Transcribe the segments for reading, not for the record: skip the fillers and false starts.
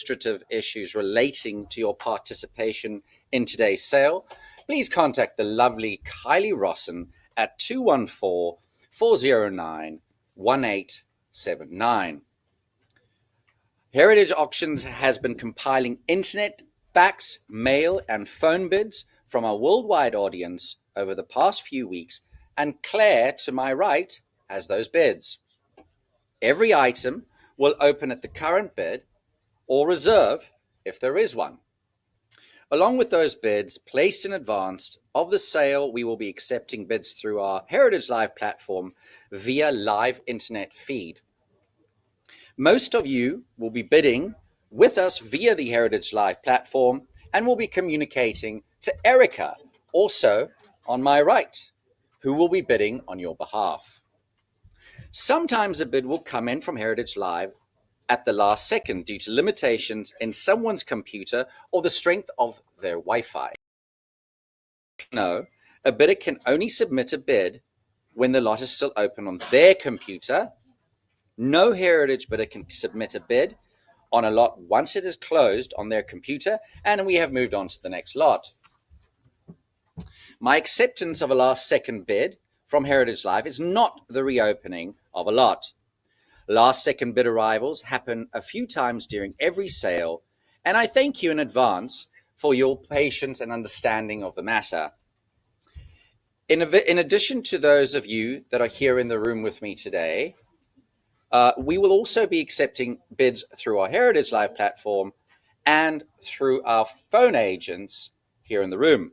administrative issues relating to your participation in today's sale, please contact the lovely Kylie Rossen at 214-409-1879. Heritage Auctions has been compiling internet, fax, mail, and phone bids from our worldwide audience over the past few weeks, and Claire, to my right, has those bids. Every item will open at the current bid or reserve if there is one. Along with those bids placed in advance of the sale, we will be accepting bids through our Heritage Live platform via live internet feed. Most of you will be bidding with us via the Heritage Live platform and will be communicating to Erica, also on my right, who will be bidding on your behalf. Sometimes a bid will come in from Heritage Live at the last second due to limitations in someone's computer or the strength of their Wi-Fi. No, a bidder can only submit a bid when the lot is still open on their computer. No Heritage bidder can submit a bid on a lot once it is closed on their computer and we have moved on to the next lot. My acceptance of a last second bid from Heritage Live is not the reopening of a lot. Last second bid arrivals happen a few times during every sale, and I thank you in advance for your patience and understanding of the matter. In addition to those of you that are here in the room with me today, we will also be accepting bids through our Heritage Live platform and through our phone agents here in the room.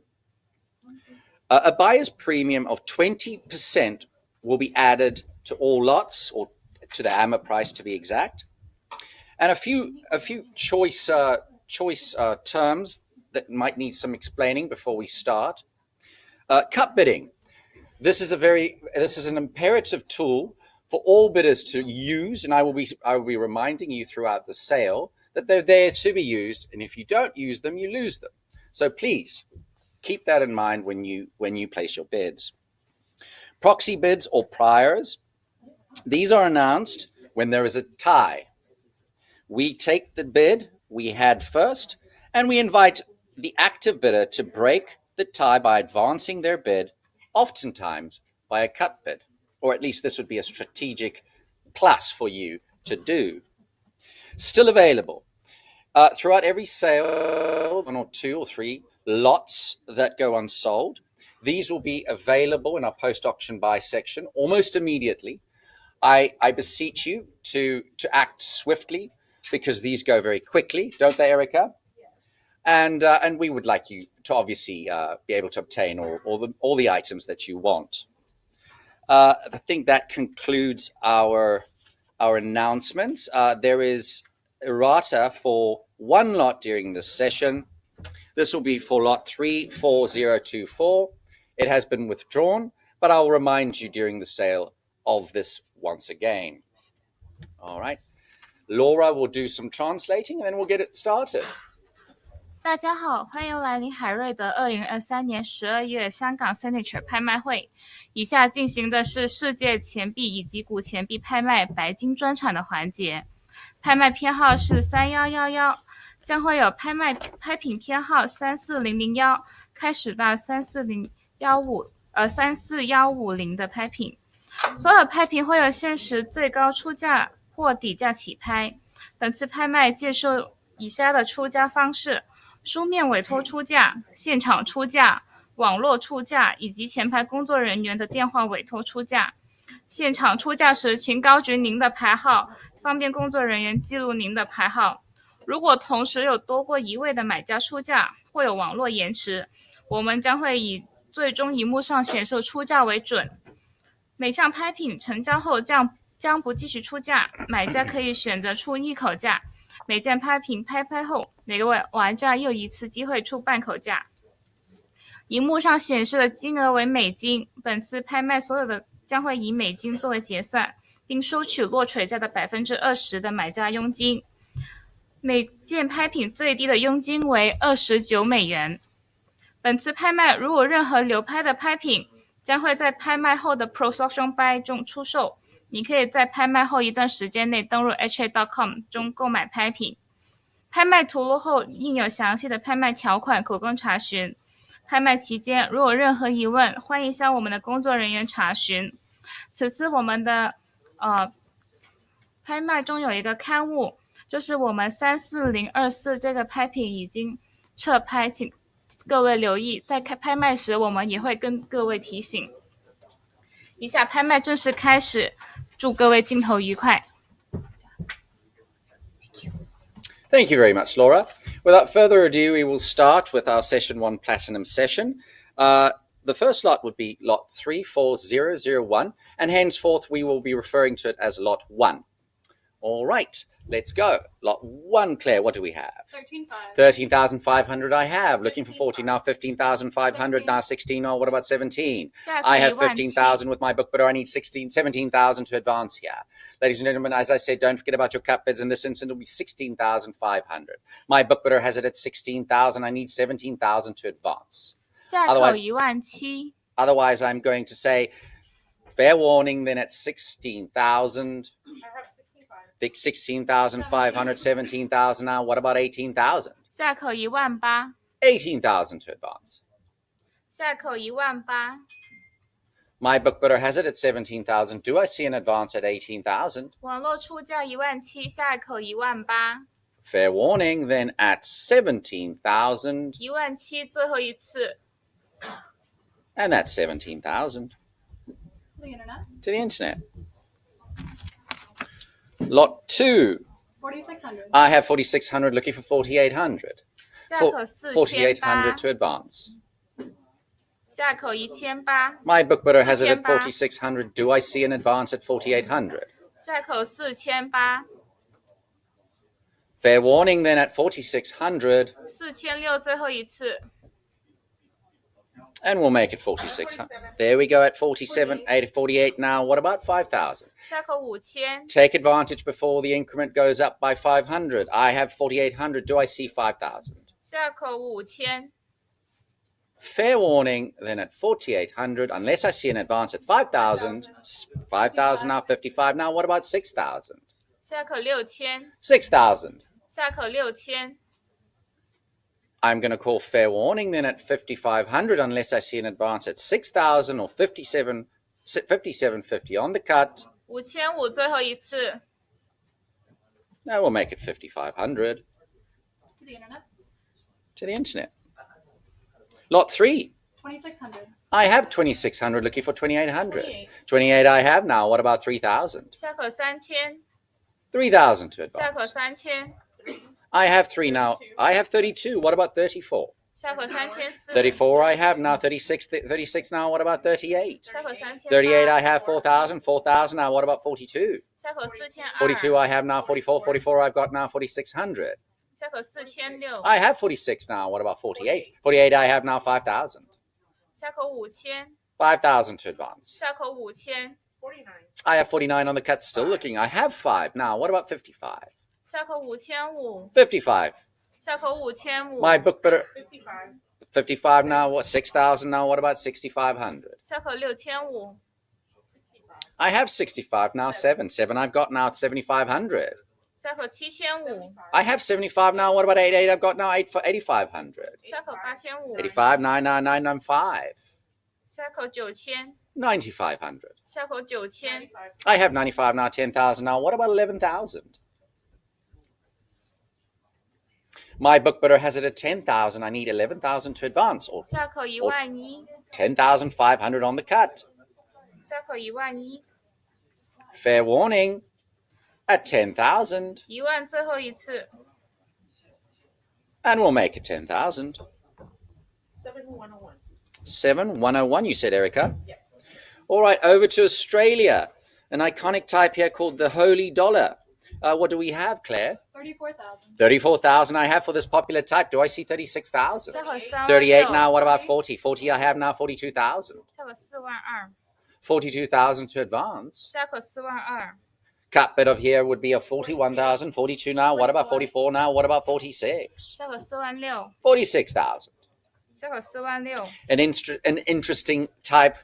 A buyer's premium of 20% will be added to all lots, or to the AMA price to be exact. And a few choice terms that might need some explaining before we start. Cut bidding. This is an imperative tool for all bidders to use, and I will be reminding you throughout the sale that they're there to be used, and if you don't use them, you lose them. So please keep that in mind when you place your bids. Proxy bids or priors. These are announced when there is a tie. We take the bid we had first, and we invite the active bidder to break the tie by advancing their bid, oftentimes by a cut bid. Or at least this would be a strategic plus for you to do. Still available. Throughout every sale, 1 or 2 or 3 lots that go unsold. These will be available in our post-auction buy section almost immediately. I beseech you to act swiftly because these go very quickly, don't they, Erica? And we would like you to obviously be able to obtain all the items that you want. I think that concludes our announcements. There is errata for 1 lot during this session. This will be for lot 34024. It has been withdrawn, but I'll remind you during the sale of this once again. All right. Laura will do some translating and then we'll get it started. 大家好，欢迎来临海瑞的2023年12月香港 Signature 拍卖会。以下进行的是世界钱币以及古钱币拍卖白金专场的环节。拍卖编号是3111，将会有拍品编号34001开始到34150的拍品。所有拍品会有限时最高出价或底价起拍。本次拍卖接受以下的出价方式：书面委托出价、现场出价、网络出价以及前排工作人员的电话委托出价。现场出价时，请高举您的牌号，方便工作人员记录您的牌号。如果同时有多过1位的买家出价，或有网络延迟，我们将会以最终荧幕上显示出价为准。每项拍品成交后将不继续出价，买家可以选择出一口价。每件拍品拍后，每个玩家又一次机会出半口价。荧幕上显示的金额为美金，本次拍卖所有的将会以美金作为结算，并收取落槌价的 20% 的买家佣金。每件拍品最低的佣金为29美元。本次拍卖如有任何流拍的拍品，将会在拍卖后的 post-auction buy 中出售。你可以在拍卖后一段时间内登入 HKINF 中购买拍品。拍卖图录后印有详细的拍卖条款，可供查询。拍卖期间，如有任何疑问，欢迎向我们的工作人员查询。此次我们的拍卖中有一个刊物，就是我们34024这个拍品已经撤拍，请各位留意，在拍卖时我们也会跟各位提醒。以下拍卖正式开始，祝各位镜头愉快。Thank you very much, Laura. Without further ado, we will start with our Session 1 Platinum session. The first lot would be Lot 34001, and henceforth we will be referring to it as Lot 1. All right, let's go. Lot 1, Claire, what do we have? 13,500 I have. Looking for 14 now, 15,500 now, 16. Oh, what about 17? I have 15,000 with my book, but I need 17,000 to advance here. Ladies and gentlemen, as I said, don't forget about your cut bids. In this instance, it'll be 16,500. My book bidder has it at 16,000. I need 17,000 to advance. Otherwise, I'm going to say, fair warning, then at 16,000. 16,500, 17,000 now. What about 18,000? 下口18000 18,000 to advance. 下口18000 My book bidder has it at 17,000. Do I see an advance at 18,000? 网络出价17000下口18000 Fair warning, then at 17,000. 17000最后一次 And that's 17,000. To the internet. Lot 2. 4,600. I have 4,600 looking for 4,800. 下口 4,800 4800 to advance. 下口1800 My book bidder has it at 4800. 4,600. Do I see an advance at 4,800? 下口4800 Fair warning, then at 4,600. 4600最后一次 And we'll make it 4,600. There we go at 47, 48 now. What about 5,000? 下口5000 Take advantage before the increment goes up by 500. I have 4,800. Do I see 5,000? 下口5000 Fair warning, then at 4,800, unless I see an advance at 5,000. 5,000 now, 55 now. What about 6,000? 下口6000 6,000. 下口6000 I'm going to call fair warning then at 5,500 unless I see an advance at 6,000 or 57.50 on the cut. 5500最后一次 Now we'll make it 5,500 To the internet. to the internet. Lot 3. 2,600. I have 2,600 looking for 2,800. 28. 28 I have now. What about 3,000? 下口3000 3,000 to 下口 advance. 3000 I have 3 now. I have 32. What about 34? 下口3400 34 I have now. 36 now. What about 38? 下口3800 38 I have. 4,000. 4,000 now. What about 42? 下口4200 42 I have now. 44 I've got now. 4,600. 下口4600 I have 46 now. What about 48? 48 I have now. 5,000. 下口5000 5,000 to advance. 下口5000 I have 49 on the cut. Still looking. I have 5 now. What about 55? 下口5500 55. 下口5500 My book bidder. 55. 55 now. What? 6,000 now. What about 6,500? 下口6500 I have 65 now. 7 I've got now. 7,500. 下口7500 I have 75 now. What about 88 I've got now? 8,500. 下口8500 85 99995. 下口9000 9,500. 下口9000 I have 95 now. 10,000 now. What about 11,000? My book bidder has it at 10,000. I need 11,000 to advance, or 下口11000 10,500 on the cut. 下口11000 Fair warning at 10,000. 10000最后一次 And we'll make it 10,000. 7,101. 7,101, you said, Erica. Yes. All right, over to Australia. An iconic type here called the Holy Dollar. What do we have, Claire? 34,000. 34,000 I have for this popular type. Do I see 36,000? 下口3 38 now. What about 40? 40 I have now. 42,000. 下口42000 42,000 to advance. 下口42000 Cut bid of here would be a 41,000. 42 now. What about 44 now? What about 46? 下口46000 46,000. 下口46000 An interesting type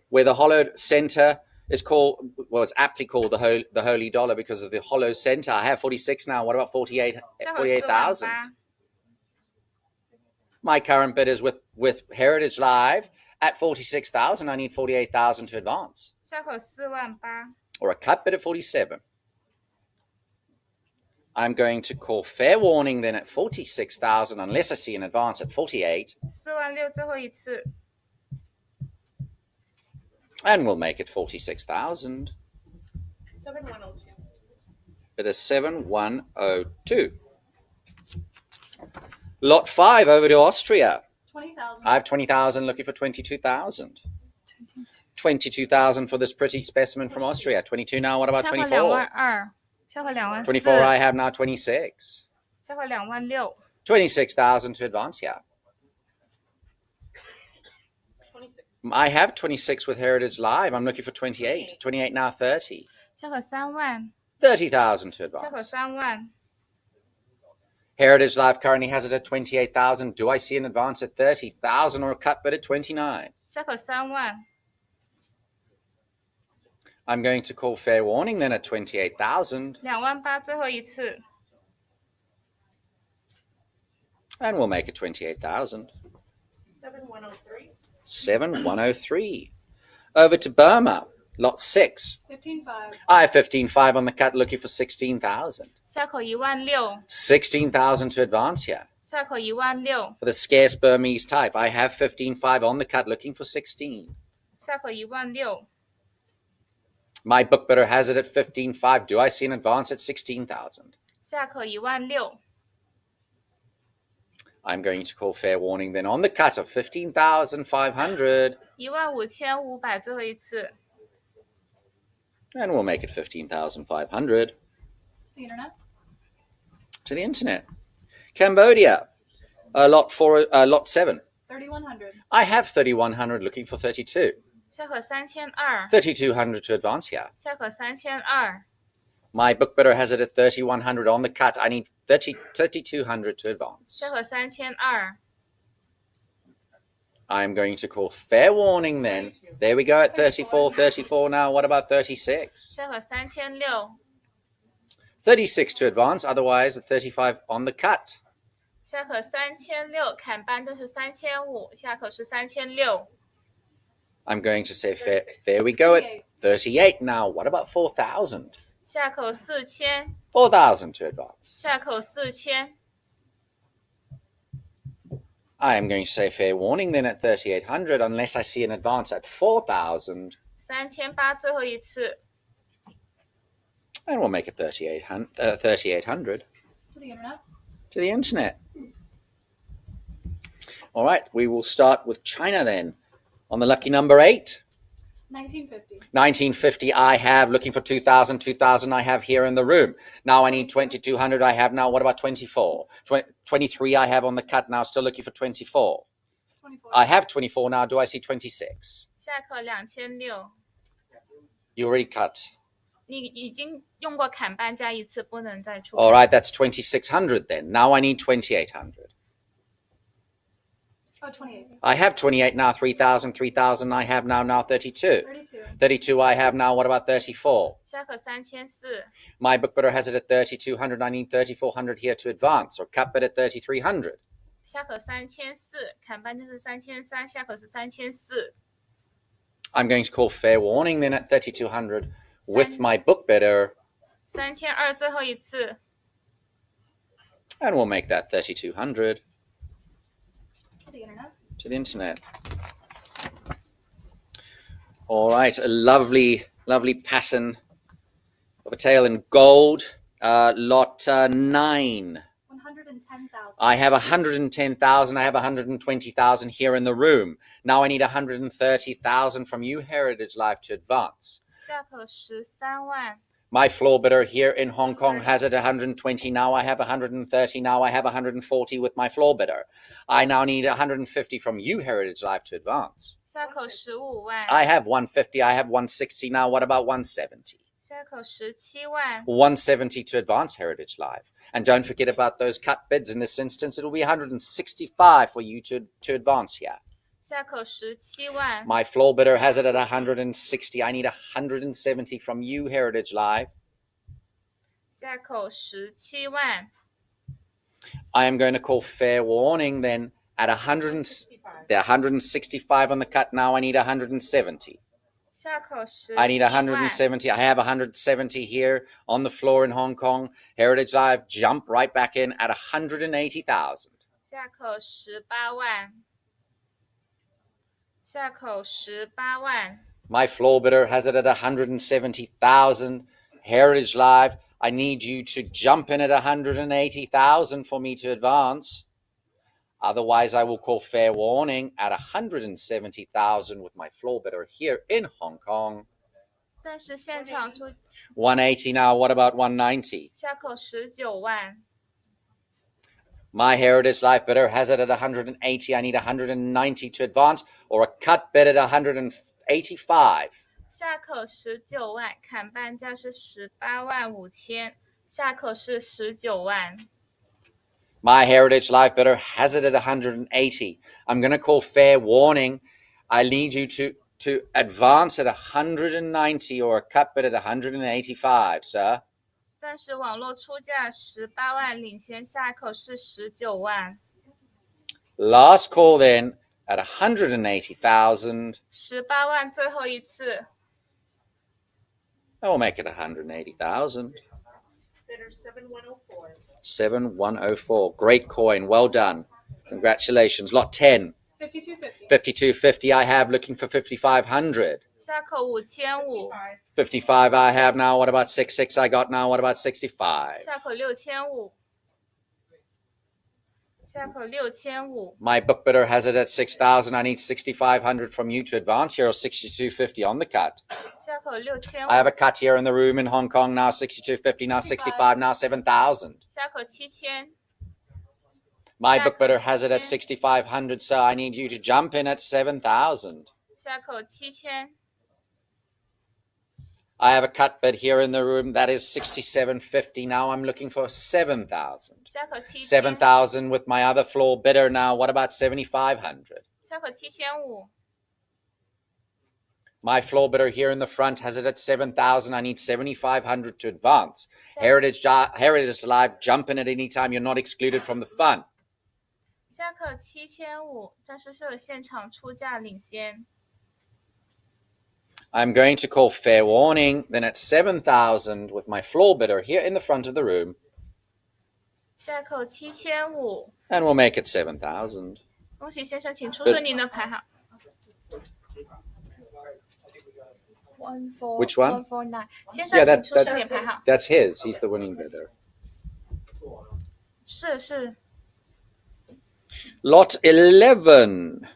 where the hollowed center It's called, well, it's aptly called the holy dollar because of the hollow center. I have 46 now. What about 48,000? My current bid is with Heritage Live at 46,000. I need 48,000 to advance. 下口48000。 Or a cut bid at 47. I'm going to call fair warning then at 46,000 unless I see an advance at 48. 46000最后一次。 And we'll make it 46,000. 7102. Bid is 7102. Lot 5 over to Austria. 20,000. I have 20,000 looking for 22,000. 22,000 for this pretty specimen from Austria. 22 now. What about 24? 220,200。下口24000。 24 I have now 26. 下口26000。 26,000 to advance here. 26. I have 26 with Heritage Live. I'm looking for 28. 28 now 30. 下口30000。 30,000 to 下口 advance. 30000。 Heritage Live currently has it at 28,000. Do I see an advance at 30,000 or a cut bid at 29? 下口30000。 I'm going to call fair warning then at 28,000. 28000最后一次。 And we'll make it 28,000. 7103. 7103. Over to Burma. Lot 6. 15,500. I have 15,500 on the cut looking for 16,000. 下口16000。 16,000 to advance here. 下口16000。 For the scarce Burmese type, I have 15,500 on the cut looking for 16. 下口16000。 My book bidder has it at 15,500. Do I see an advance at 16,000? 下口16000。 I'm going to call fair warning then on the cut of 15,500. 15500最后一次。 And we'll make it 15,500 The internet. to the internet. Cambodia. Lot 7. 3,100. I have 3,100 looking for 32. 下口3200。 3,200 to advance here. 下口3200。 My book bidder has it at 3,100 on the cut. I need 3,200 to advance. 下口3200。 I'm going to call fair warning then. There we go at 34. 34 now. What about 36? 下口3600。 36 to advance. Otherwise, at 35 on the cut. 下口3600，砍半就是3500，下口是3600。 I'm going to say fair. There we go at 38 now. What about 4,000? 下口4000， 4,000 to advance. 下口4000。 I am going to say fair warning then at 3,800 unless I see an advance at 4,000. 3800最后一次。 And we'll make it 3,800 To the internet. to the internet. All right, we will start with China then. On the lucky number 8. 1950. 1950 I have, looking for 2,000. 2,000 I have here in the room. Now I need 2,200 I have now. What about 24? 23 I have on the cut now, still looking for 24. 24. I have 24 now. Do I see 26? 下口2600， You already cut. 你已经用过砍半价一次，不能再出。 All right, that's 2,600 then. Now I need 2,800. Oh, 28. I have 28 now. 3,000. 3,000 I have now 32. 32. 32 I have now. What about 34? 下口3400， My book bidder has it at 3,200. I need 3,400 here to advance, or cut bid at 3,300. 下口3400，砍半就是3300，下口是3400。 I'm going to call fair warning then at 3,200 with my book bidder, 3200最后一次。 and we'll make that 3,200 To the internet. to the internet. All right, a lovely, lovely pattern of a tail in gold. Lot 9. 110,000. I have 110,000. I have 120,000 here in the room. Now I need 130,000 from you, Heritage Life, to advance. 下口130000， My floor bidder here in Hong Kong has it 120. Now I have 130. Now I have 140 with my floor bidder. I now need 150 from you, Heritage Life, to advance. 下口150000， I have 150. I have 160. Now what about 170? 下口170000， 170 to advance, Heritage Live. And don't forget about those cut bids. In this instance, it'll be 165 for you to advance here. 下口17万， My floor bidder has it at 160. I need 170 from you, Heritage Live. 下口17万， I am going to call fair warning then at 100. They're 165 on the cut. Now I need 170. 下口17 I need 万， 170. I have 170 here on the floor in Hong Kong. Heritage Live jump right back in at 180,000. 下口18万， 下口18万， My floor bidder has it at 170,000. Heritage Live, I need you to jump in at 180,000 for me to advance. Otherwise, I will call fair warning at 170,000 with my floor bidder here in Hong Kong. 暂时现场出 180 now. What about 190? 下口19万， My Heritage Life bidder has it at 180. I need 190 to advance, or a cut bid at 185. 下口19万，砍半价是18万5千，下口是19万。My Heritage Life bidder has it at 180. I'm going to call fair warning. I need you to advance at 190 or a cut bid at 185, sir. 但是网络出价18万，领先下口是19万。Last call then at 180,000. 18万最后一次， I will make it 180,000. Bidder 7104. 7104. Great coin. Well done. Congratulations. Lot 10. 5250. 5250 I have, looking for 5,500. 下口5500， 55 I have now. What about 66 I got now? What about 65? 下口6500，下口6500， My book bidder has it at 6,000. I need 6,500 from you to advance here, or 6250 on the cut. 下口6500， I have a cut here in the room in Hong Kong now, 6250, now 65, now 7,000. 下口7000， My book bidder has it at 6,500, so I need you to jump in at 7,000. 下口7000， I have a cut bid here in the room that is 6750. Now I'm looking for 7,000. 下口7000， 7,000 with my other floor bidder now. What about 7,500? 下口7500， My floor bidder here in the front has it at 7,000. I need 7,500 to advance. Heritage Live, jump in at any time. You're not excluded from the fun. 下口7500，但是有现场出价领先。I'm going to call fair warning. Then at 7,000 with my floor bidder here in the front of the room. 下口7500， And we'll make it 7,000. 恭喜先生，请出示您的牌号。Which one? 149，先生 Yeah, 请出示您牌号。 that's his. He's the winning bidder. 是。 Lot 11.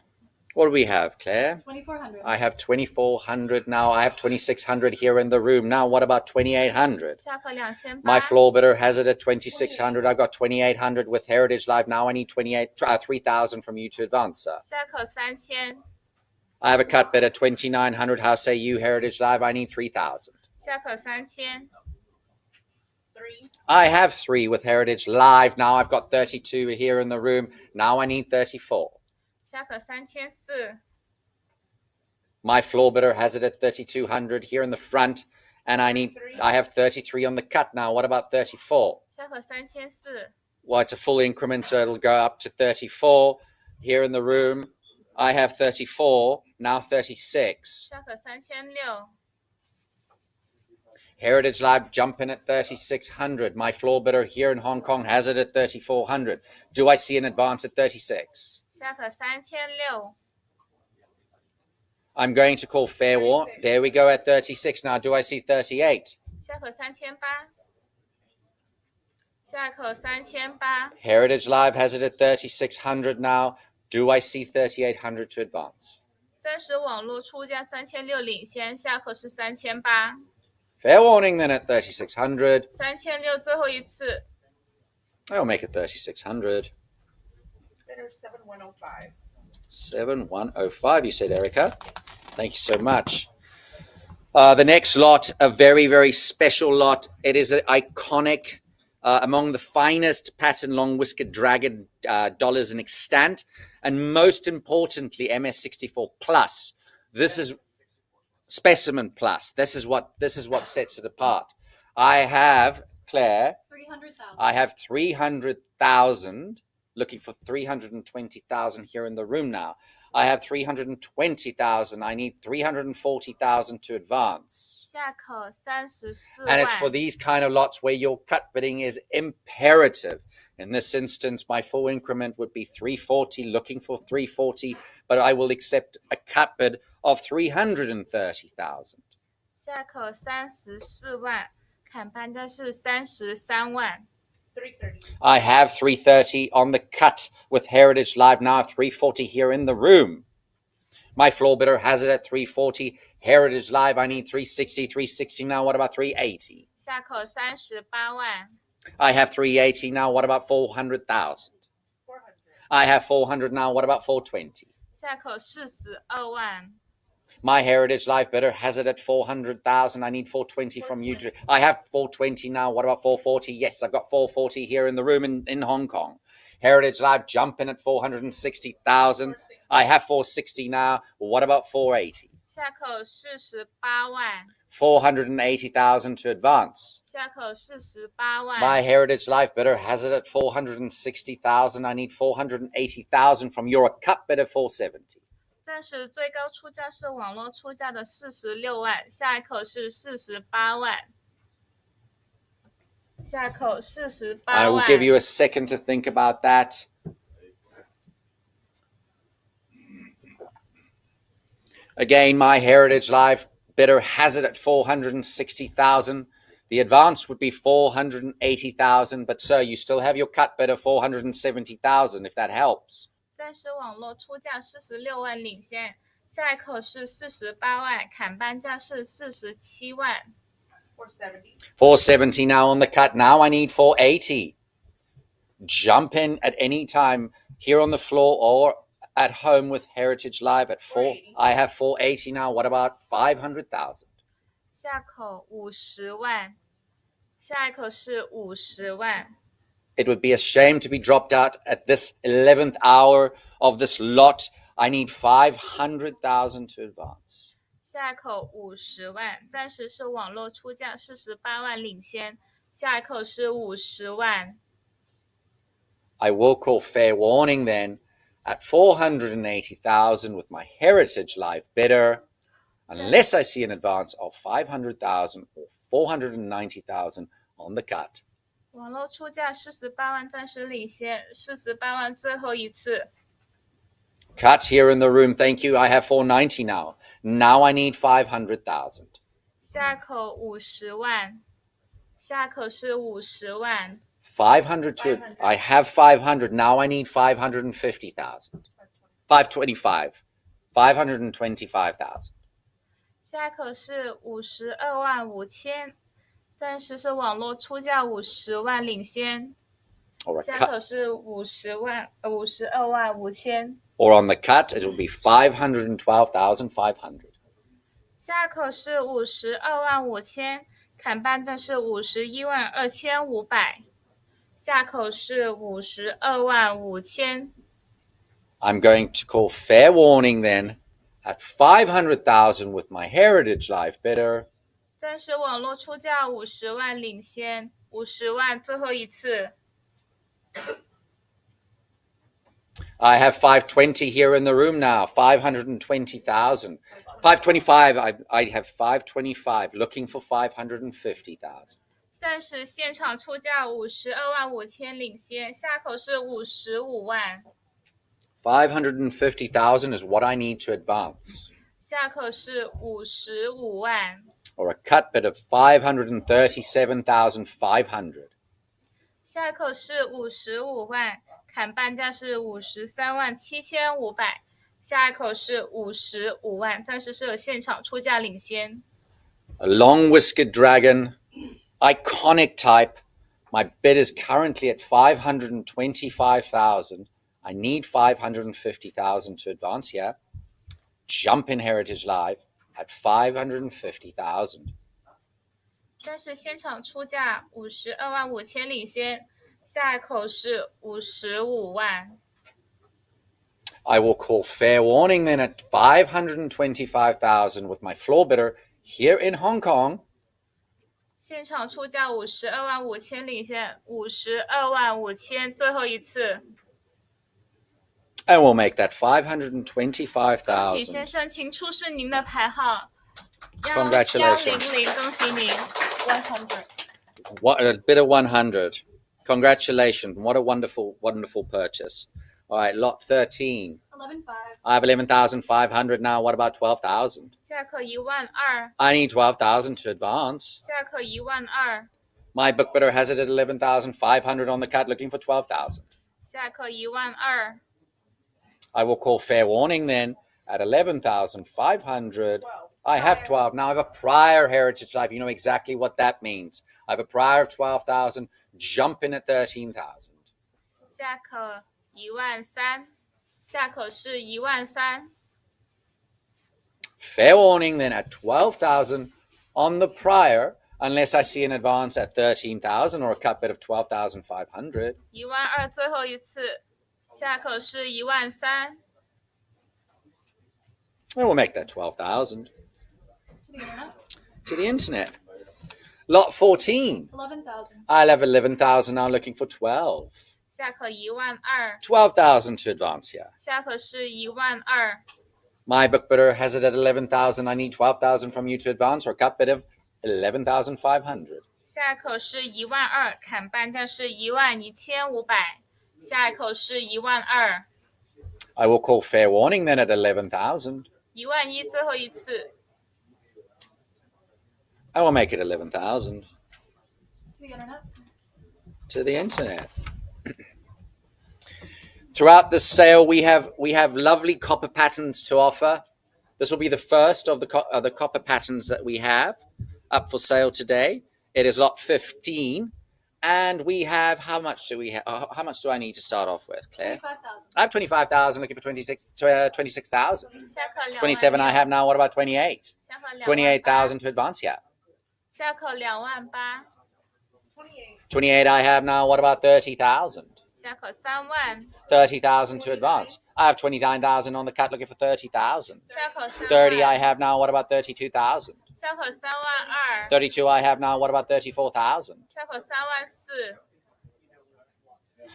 What do we have, Claire? 2400. I have 2,400 now. I have 2,600 here in the room. Now, what about 2,800? 下口2800， My floor bidder has it at 2,600. I've got 2,800 with Heritage Live. Now I need 3,000 from you to advance, sir. 下口3000， I have a cut bid at 2,900. How say you, Heritage Live? I need 3,000. 下口3000， 3. I have 3 with Heritage Live. Now I've got 32 here in the room. Now I need 34. 下口3400， My floor bidder has it at 3,200 here in the front. And I have 33 on the cut now. What about 34? 下口3400， Well, it's a full increment, so it'll go up to 34. Here in the room, I have 34, now 36. 下口3600， Heritage Live jump in at 3,600. My floor bidder here in Hong Kong has it at 3,400. Do I see an advance at 36? 下口3600， I'm going to call fair warning. There we go at 36. Now, do I see 38? 下口3800，下口3800， Heritage Live has it at 3,600 now. Do I see 3,800 to advance? 暂时网络出价3600领先，下口是3800， Fair warning then at 3,600. 3600最后一次， I'll make it 3,600. Bidder 7105. 7105, you said, Erica. Thank you so much. The next lot, a very, very special lot. It is an iconic, among the finest pattern long whiskered dragon dollars in extant. And most importantly, MS64 Plus. This is Specimen Plus. This is what sets it apart. I have, Claire, 300,000. I have 300,000, looking for 320,000 here in the room now. I have 320,000. I need 340,000 to advance. 下口34 And it's for 万。 these kind of lots where your cut bidding is imperative. In this instance, my full increment would be 340, looking for 340, but I will accept a cut bid of 330,000. 下口34万，砍半价是33万。 330. I have 330 on the cut with Heritage Live now, 340 here in the room. My floor bidder has it at 340. Heritage Live, I need 360, 360 now. What about 380? 下口38万。 I have 380 now. What about 400,000? 400. I have 400 now. What about 420? 下口42万。 My Heritage Live bidder has it at 400,000. I need 420 from you. I have 420 now. What about 440? Yes, I've got 440 here in the room in Hong Kong. Heritage Live jumping at 460,000. I have 460 now. What about 480? 下口48万。 480,000 to advance. 下口48万。 My Heritage Life bidder has it at 460,000. I need 480,000 from your cut bid of 470. 暂时最高出价是网络出价的46万，下一口是48万。下口48 I will 万。 give you a second to think about that. Again, my Heritage Life bidder has it at 460,000. The advance would be 480,000, but sir, you still have your cut bid of 470,000, if that helps. 暂时网络出价46万领先，下一口是48万，砍半价是47万。 470. 470 now on the cut. Now I need 480. Jump in at any time here on the floor or at home with Heritage Live at 4. 480. I have 480 now. What about 500,000? 下口50万，下一口是50万。 It would be a shame to be dropped out at this 11th hour of this lot. I need 500,000 to advance. 下一口50万，暂时是网络出价48万领先，下一口是50万。 I will call fair warning then at 480,000 with my Heritage Live bidder, unless I see an advance of 500,000 or 490,000 on the cut. 网络出价48万，暂时领先，48万最后一次。 Cut here in the room. Thank you. I have 490 now. Now I need 500,000. 下口50万，下口是50万。 500 to, I have 500. Now I need 550,000. 525. 525,000. 下口是52万5千，暂时是网络出价50万领先， Or, 下口是52万5千， or on the cut, it will be 512,500. 下口是52万5千，砍半的是51万2500，下口是52万5千。 I'm going to call fair warning then at 500,000 with my Heritage Life bidder. 暂时网络出价50万领先，50万最后一次。 I have 520 here in the room now, 520,000. 525, I have 525, looking for 550,000. 暂时现场出价52万5千领先，下口是55万， 550,000 is what I need to advance. 下口是55万， Or a cut bid of 537,500. 下口是55万，砍半价是53万7500，下一口是55万，暂时是有现场出价领先。 A long-whiskered dragon, iconic type. My bid is currently at 525,000. I need 550,000 to advance here. Jump in Heritage Live at 550,000. 但是现场出价52万5千领先，下一口是55万。I will call fair warning then at 525,000 with my floor bidder here in Hong Kong. 现场出价525000，领先525000，最后一次。 And we'll make that 恭喜先 525,000. 生，请出示您的牌号。Congratulations. 100，恭喜您。 100. What a bit of 100. Congratulations. What a wonderful, wonderful purchase. All right, lot 13. 11.5. I have 11,500 now. What about 12,000? 下课12000， I need 12,000 to advance. 下课12000， My book bidder has it at 11,500 on the cut, looking for 12,000. 下课12000， I will call fair warning then at 11,500. I have 12. Now I have a prior heritage life. You know exactly what that means. I have a prior of 12,000. Jump in at 13,000. 下课13000，下课是13000， Fair warning then at 12,000 on the prior, unless I see an advance at 13,000 or a cut bid of 12,500. 12000，最后一次，下课是13000， And we'll make that 12,000 To the internet. to the internet. Lot 14. 11,000. I'll have 11,000 now, looking for 12. 下课12000， 12,000 to advance here. 下课是12000， My book bidder has it at 11,000. I need 12,000 from you to advance or a cut bid of 11,500. 下口是12000，砍半价是11500，下一口是12000， I will call fair warning then at 11,000. 11000最后一次， I will make it 11,000 To the internet. to the internet. Throughout the sale, we have lovely copper patterns to offer. This will be the first of the copper patterns that we have up for sale today. It is lot 15, and we have how much do we have? How much do I need to start off with, Claire? 25,000. I have 25,000. Looking for 26,000. 下课26000， 27 I have now. What about 28? 下课 28,000 to advance here. 下课28000， 28. 28 I have now. What about 30,000? 下课30000， 30,000 to advance. I have 29,000 on the cut. Looking for 30,000. 下课 30 I 30000， have now. What about 32,000? 下课32000， 32 I have now. What about 34,000? 下课34000，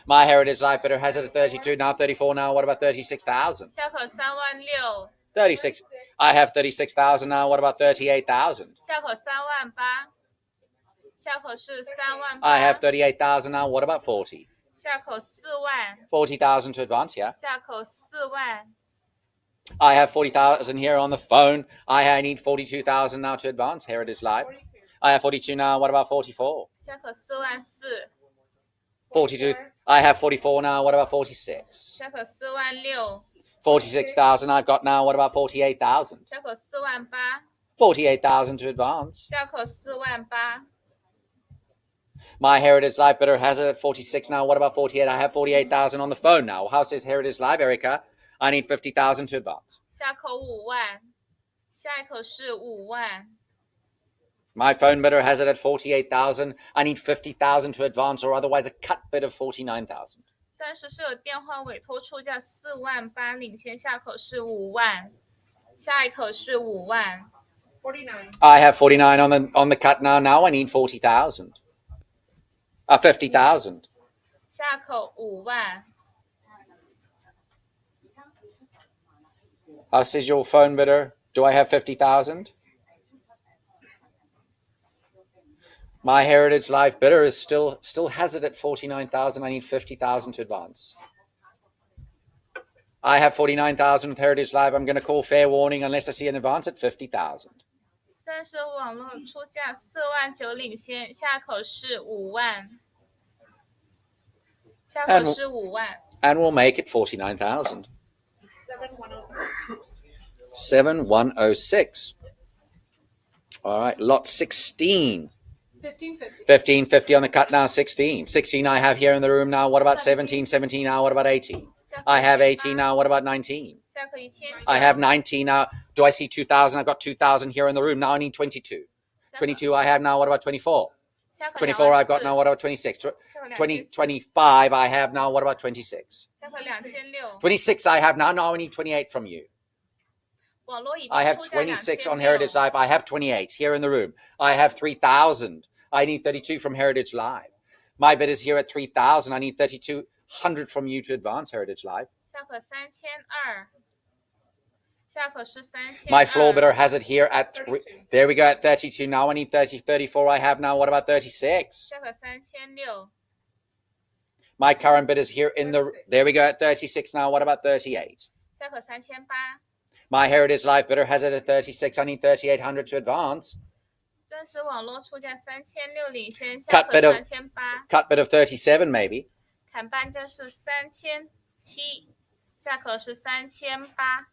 My Heritage Life Bidder has it at 32 now. 34 now. What about 36,000? 下课36000， 36. I have 36,000 now. What about 38,000? 下口38000，下口是38000， I have 38,000 now. What about 40? 下口40000， 40,000 to advance here. 下口40000， I have 40,000 here on the phone. I need 42,000 now to advance. Heritage Life. 42. I have 42 now. What about 44? 下口44000， 42. I have 44 now. What about 46? 下口46000， 46,000 I've got now. What about 48,000? 下口48000， 48,000 to advance. 下口48000， My Heritage Life Bidder has it at 46 now. What about 48? I have 48,000 on the phone now. How says Heritage Life, Erica? I need 50,000 to advance. 下口50000，下一口是50000， My phone bidder has it at 48,000. I need 50,000 to advance or otherwise a cut bid of 49,000. 暂时是有电话委托出价48000，领先下口是50000，下一口是50000， 49. I have 49 on the cut now. Now I need 40,000. 50,000. 下口50000， How says your phone bidder? Do I have 50,000? My Heritage Life bidder is still has it at 49,000. I need 50,000 to advance. I have 49,000 with Heritage Life. I'm going to call fair warning unless I see an advance at 50,000. 暂时网络出价49000，领先下口是50000，下口是50000， And we'll make it 49,000. 7106. 7106. All right, lot 16. 1550. 1550 on the cut now. 16. 16 I have here in the room now. What about 17? 17 now. What about 18? I have 18 now. What about 19? 下口1000， I have 19 now. Do I see 2,000? I've got 2,000 here in the room. Now I need 22. 22 I have now. What about 24? 下口 24 I've got 24000， now. What about 26? 下口 20, 25 I have now. What about 26? 下口2600。 26 I have now. Now I need 28 from you. 网络已 I 经 have 出价 26 on Heritage 2600。 Live. I have 28 here in the room. I have 3,000. I need 32 from Heritage Live. My bid is here at 3,000. I need 3,200 from you to advance Heritage Live. 下口3200。下口是3200。 My floor bidder has it here at there we go at 32. Now I need 30, 34 I have now. What about 36? 下口3600。 My current bid is here in the there we go at 36 now. What about 38? 下口3800。 My Heritage Live bidder has it at 36. I need 3,800 to advance. 暂时网络出价3600领先， Cut 下口 bid of 3800。 cut bid of 37 maybe. 砍半价是3700，下口是3800。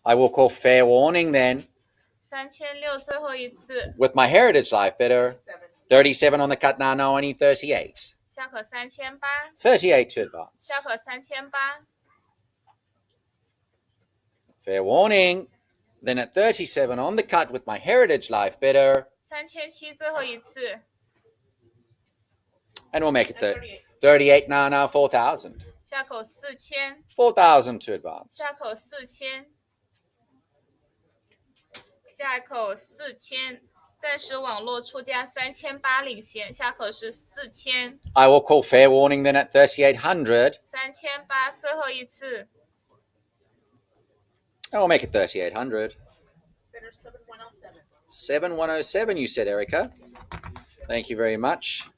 I will call fair warning then 3600最后一次， with my Heritage Live bidder. 37 on the cut now. Now I need 38. 下口3800， 38 to advance. 下口3800。 Fair warning. Then at 37 on the cut with my Heritage Live bidder. 3700最后一次， And we'll make it 38. 38 now. Now 4,000. 下口4000， 4,000 to advance. 下口4000，下口4000。暂时网络出价3800领先，下口是4000， I will call fair warning then at 3,800. 3800最后一次， And we'll make it 3,800. Bidder 7107. 7107 you said, Erica. Thank you very much.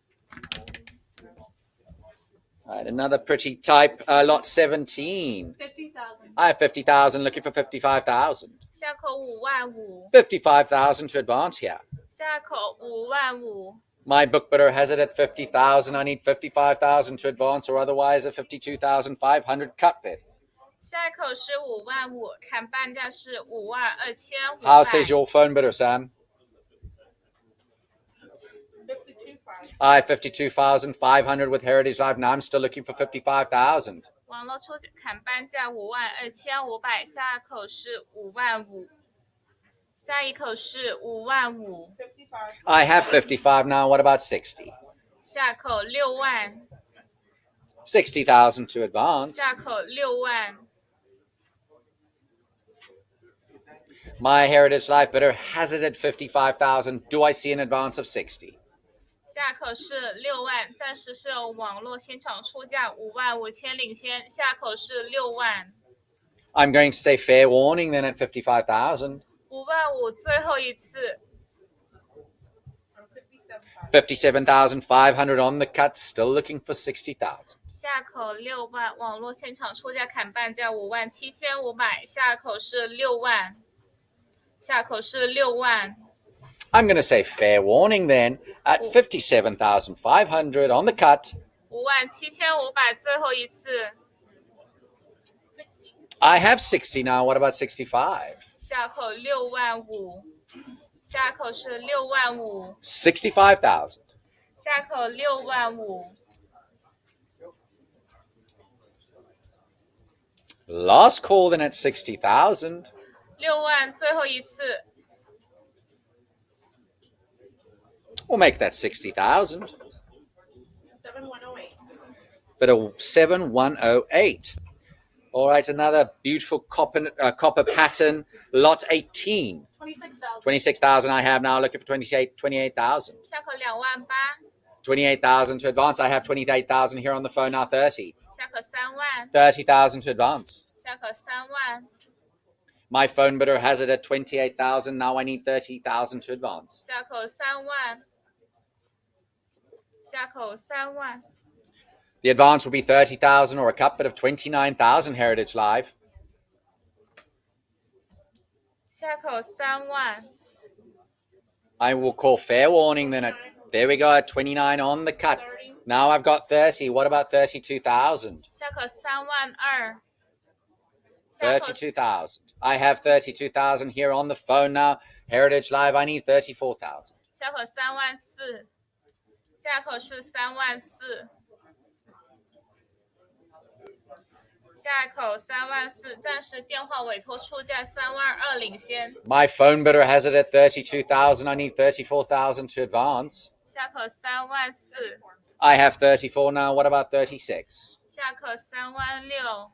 All right, another pretty type, lot 17. 50,000. I have 50,000, looking for 55,000. 下口55000， 55,000 to advance here. 下口55000。 My book bidder has it at 50,000. I need 55,000 to advance, or otherwise a 52,500 cut bid. 下一口是55000，砍半价是52500。 How says your phone bidder, Sam? 52,500. I have 52,500 with Heritage Live. Now I'm still looking for 55,000. 网络出砍半价52500，下口是55000，下一口是55000， 55. I have 55 now. What about 60? 下口60000， 60,000 to advance. 下口60000。 My Heritage Life bidder has it at 55,000. Do I see an advance of 60? 下口是60000，暂时是网络现场出价55000领先，下口是60000。 I'm going to say fair warning then at 55,000. 55000最后一次， 57,500. 57,500 on the cut. Still looking for 60,000. 下口60000，网络现场出价砍半价57500，下口是60000，下口是60000。 I'm going to say fair warning then at 57,500 on the cut. 57500最后一次， I have 60 now. What about 65? 下口65000，下口是65000， 65,000. 下口65000。 Last call then at 60,000. 60000最后一次， We'll make that 60,000. 7108. But a 7108. All right, another beautiful copper pattern. Lot 18. 26,000. 26,000 I have now. Looking for 28,000. 下口28000， 28,000 to advance. I have 28,000 here on the phone now. 30. 下口30000， 30,000 to advance. 下口30000， My phone bidder has it at 28,000. Now I need 30,000 to advance. 下口30000，下口30000。 The advance will be 30,000 or a cut bid of 29,000 Heritage Live. 下口30000， I will call fair warning then at, there we go, at 29 on the cut. Now I've got 30. What about 32,000? 下口32000， 32,000. I have 32,000 here on the phone now. Heritage Live, I need 34,000. 下口34000，下口是34000，下口34000，暂时电话委托出价32000领先， My phone bidder has it at 32,000. I need 34,000 to advance. 下口34000， I have 34 now. What about 36? 下口36000，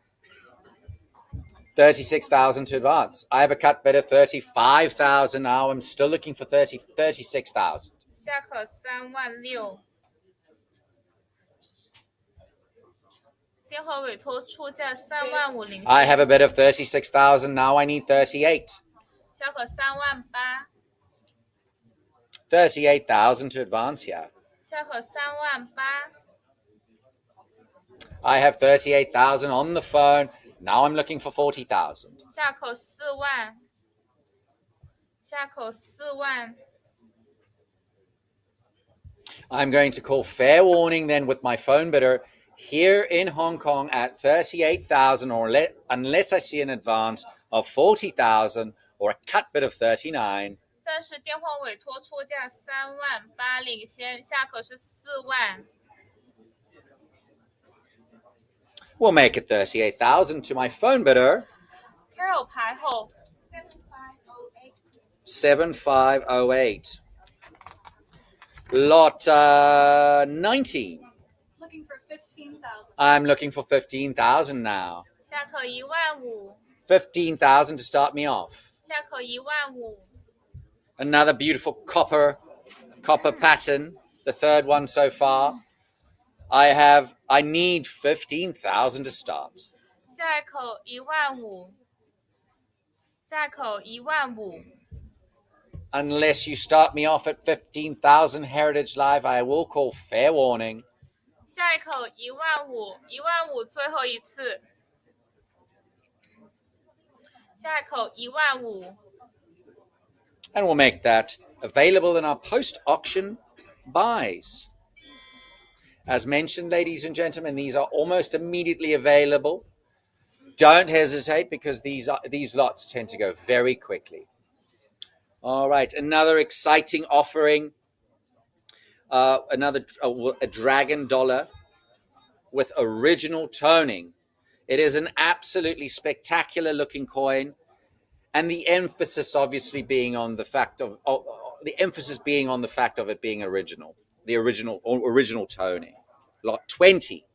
36,000 to advance. I have a cut bid of 35,000 now. I'm still looking for 36,000. 下口36000。电话委托出价35000领 I 先， have a bid of 36,000 now. I need 38. 下口38000， 38,000 to advance here. 下口38000， I have 38,000 on the phone. Now I'm looking for 40,000. 下口40000，下口40000， I'm going to call fair warning then with my phone bidder here in Hong Kong at 38,000 or unless I see an advance of 40,000 or a cut bid of 39. 暂时电话委托出价38000领先，下口是40000。We'll make it 38,000 to my phone bidder. Carol 排后 7508. Lot 90. Looking for 15,000. I'm looking for 15,000 now. 下口15000， 15,000 to start me off. 下口15000， Another beautiful copper pattern. The third one so far. I need 15,000 to start. 下口15000，下口15000， Unless you start me off at 15,000 Heritage Live, I will call fair warning. 下一口15000，15000最后一次，下一口15000， And we'll make that available in our post-auction buys. As mentioned, ladies and gentlemen, these are almost immediately available. Don't hesitate because these lots tend to go very quickly. All right, another exciting offering. A dragon dollar with original toning. It is an absolutely spectacular looking coin, and the emphasis obviously being on the fact of it being original. The original toning. Lot 20.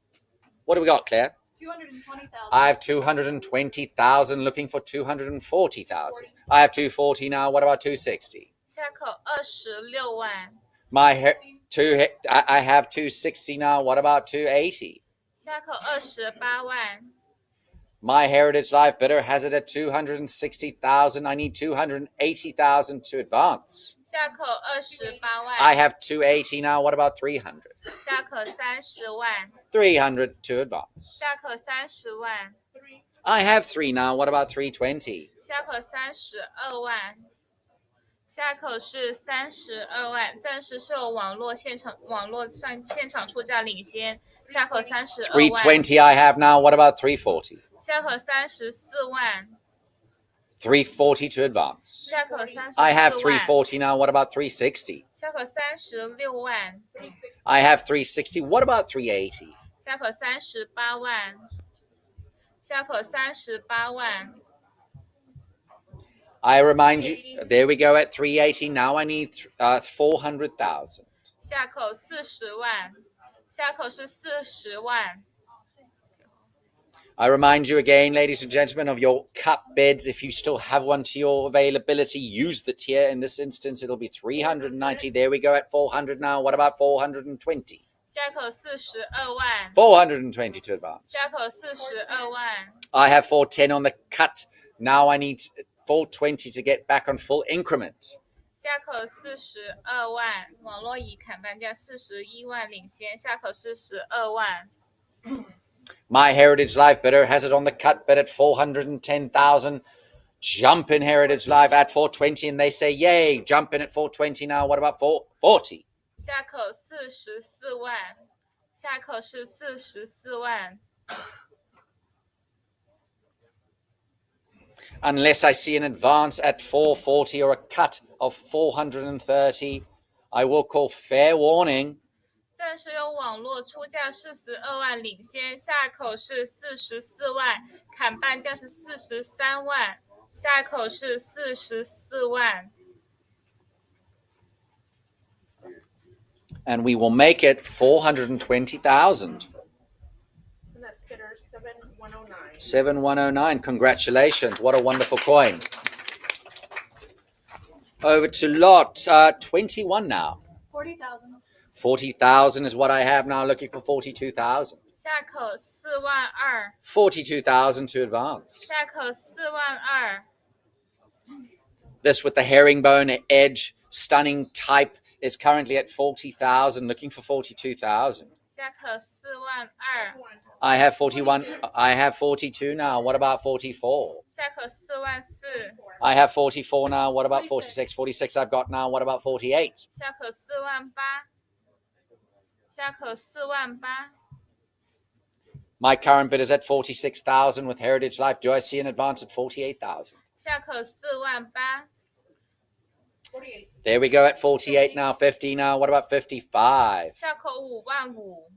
What do we got, Claire? 220,000. I have 220,000 looking for 240,000. I have 240 now. What about 260? 下口26万， I have 260 now. What about 280? 下口28万， My Heritage Life bidder has it at 260,000. I need 280,000 to advance. 下口28万， I have 280 now. What about 300? 下口30万， 300 to advance. 下口30万， I have 3 now. What about 320? 下口32万，下口是32万，暂时受网络现场出价领先，下口32万， 320 I have now. What about 340? 下口34万， 340 to advance. 下口34 I have 万， 340 now. What about 360? 下口36万， I have 360. What about 380? 下口38万，下口38万， I remind you, there we go at 380. Now I need 400,000. 下口40万，下口是40万， I remind you again, ladies and gentlemen, of your cup bids. If you still have one to your availability, use the tier. In this instance, it'll be 390. There we go at 400 now. What about 420? 下口42万， 420 to advance. 下口42万， I have 410 on the cut. Now I need 420 to get back on full increment. 下口42万，网络以砍半价41万领先，下口是12万。 My Heritage Live bidder has it on the cut bid at 410,000. Jump in Heritage Live at 420 and they say, yay, jump in at 420 now. What about 440? 下口44万，下口是44万。 Unless I see an advance at 440 or a cut of 430, I will call fair warning. 暂时有网络出价42万领先，下口是44万，砍半价是43万，下口是44万。 And we will make it 420,000. And that's 7109. 7109. Congratulations. What a wonderful coin. Over to lot 21 now. 40,000. 40,000 is what I have now, looking for 42,000. 下口42000， 42,000 to advance. 下口42000， This with the herringbone edge, stunning type, is currently at 40,000, looking for 42,000. 下口42000， I have 41. I have 42 now. What about 44? 下口44000， I have 44 now. What about 46? 46 I've got now. What about 48? 下口48000， 下口48000， My current bid is at 46,000 with Heritage Life. Do I see an advance at 48,000? 下口48000， 48. There we go at 48 now. 50 now. What about 55? 下口55000，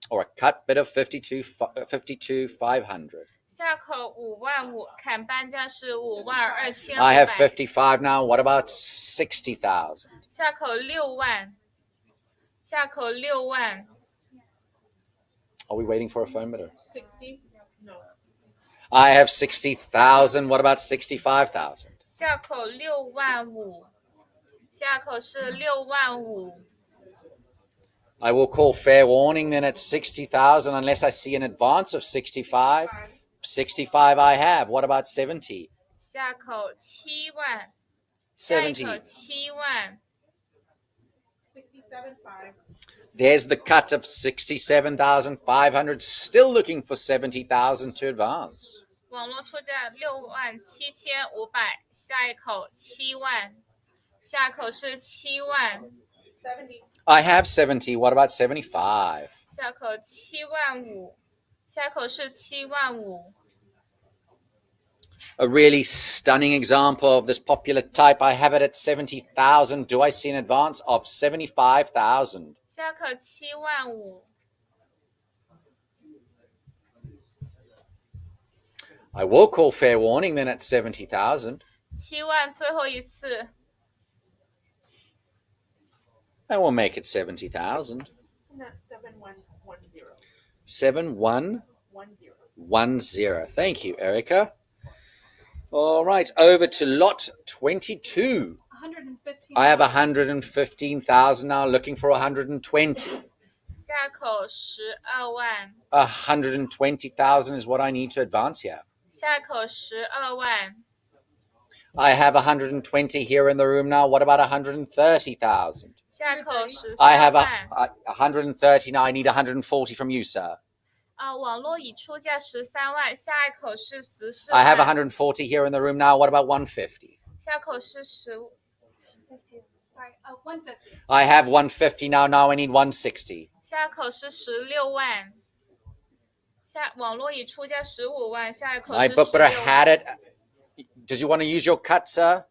Or a cut bid of 52,500. 下口55000，砍半价是52500。 I have 55 now. What about 60,000? 下口60000，下口60000， Are we waiting for a phone bidder? 60? No. I have 60,000. What about 65,000? 下口65000，下口是65000。 I will call fair warning then at 60,000 unless I see an advance of 65. 65 I have. What about 70? 下口70000，下一口70. 70000， 67.5. There's the cut of 67,500. Still looking for 70,000 to advance. 网络出价67500，下一口70000，下口是70000， 70. I have 70. What about 75? 下口75000，下口是75000。 A really stunning example of this popular type. I have it at 70,000. Do I see an advance of 75,000? 下口75000， I will call fair warning then at 70,000. 70000最后一次， And we'll make it 70,000. And that's 7110. 7110. Thank you, Erica. All right, over to lot 22. 115. I have 115,000 now, looking for 120. 下口120000， 120,000 is what I need to advance here. 下口120000， I have 120 here in the room now. What about 130,000? 下口13I have 万。 130 now. I need 140 from you, sir. 网络已出价13万，下一口是14 I have 万， 140 here in the room now. What about 150? 下口是15。 Sorry, 150. I have 150 now. Now I need 160. 下口是16万，网络已出价15万，下一口 My 是 book bidder 16 had 万。 it. Did you want to use your cut, sir?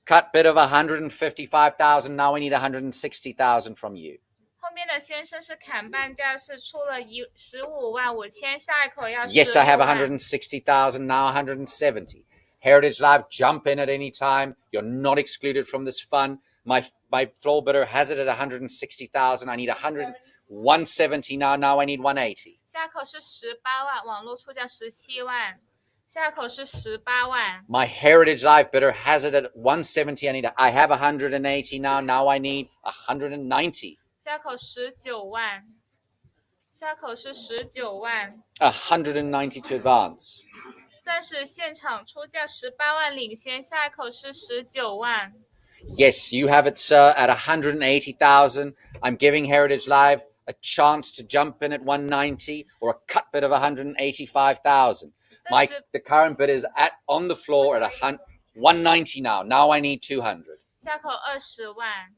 Cut bid of 155,000. Now I need 160,000 from you. 后面的先生是砍半价，是出了155000，下一口要Yes, I have 16万。 160,000. Now 170. Heritage Live, jump in at any time. You're not excluded from this fun. My floor bidder has it at 160,000. I need 170 now. Now I need 180. 下口是18万，网络出价17万，下口是18万。 My Heritage Live bidder has it at 170. I have 180 now. Now I need 190. 下口19万，下口是19万。 190 to advance. 暂时现场出价18万领先，下一口是19万。 Yes, you have it, sir, at 180,000. I'm giving Heritage Live a chance to jump in at 190 or a cut bid of 185,000. The current bid is on the floor at 190 now. Now I need 200. 下口20万。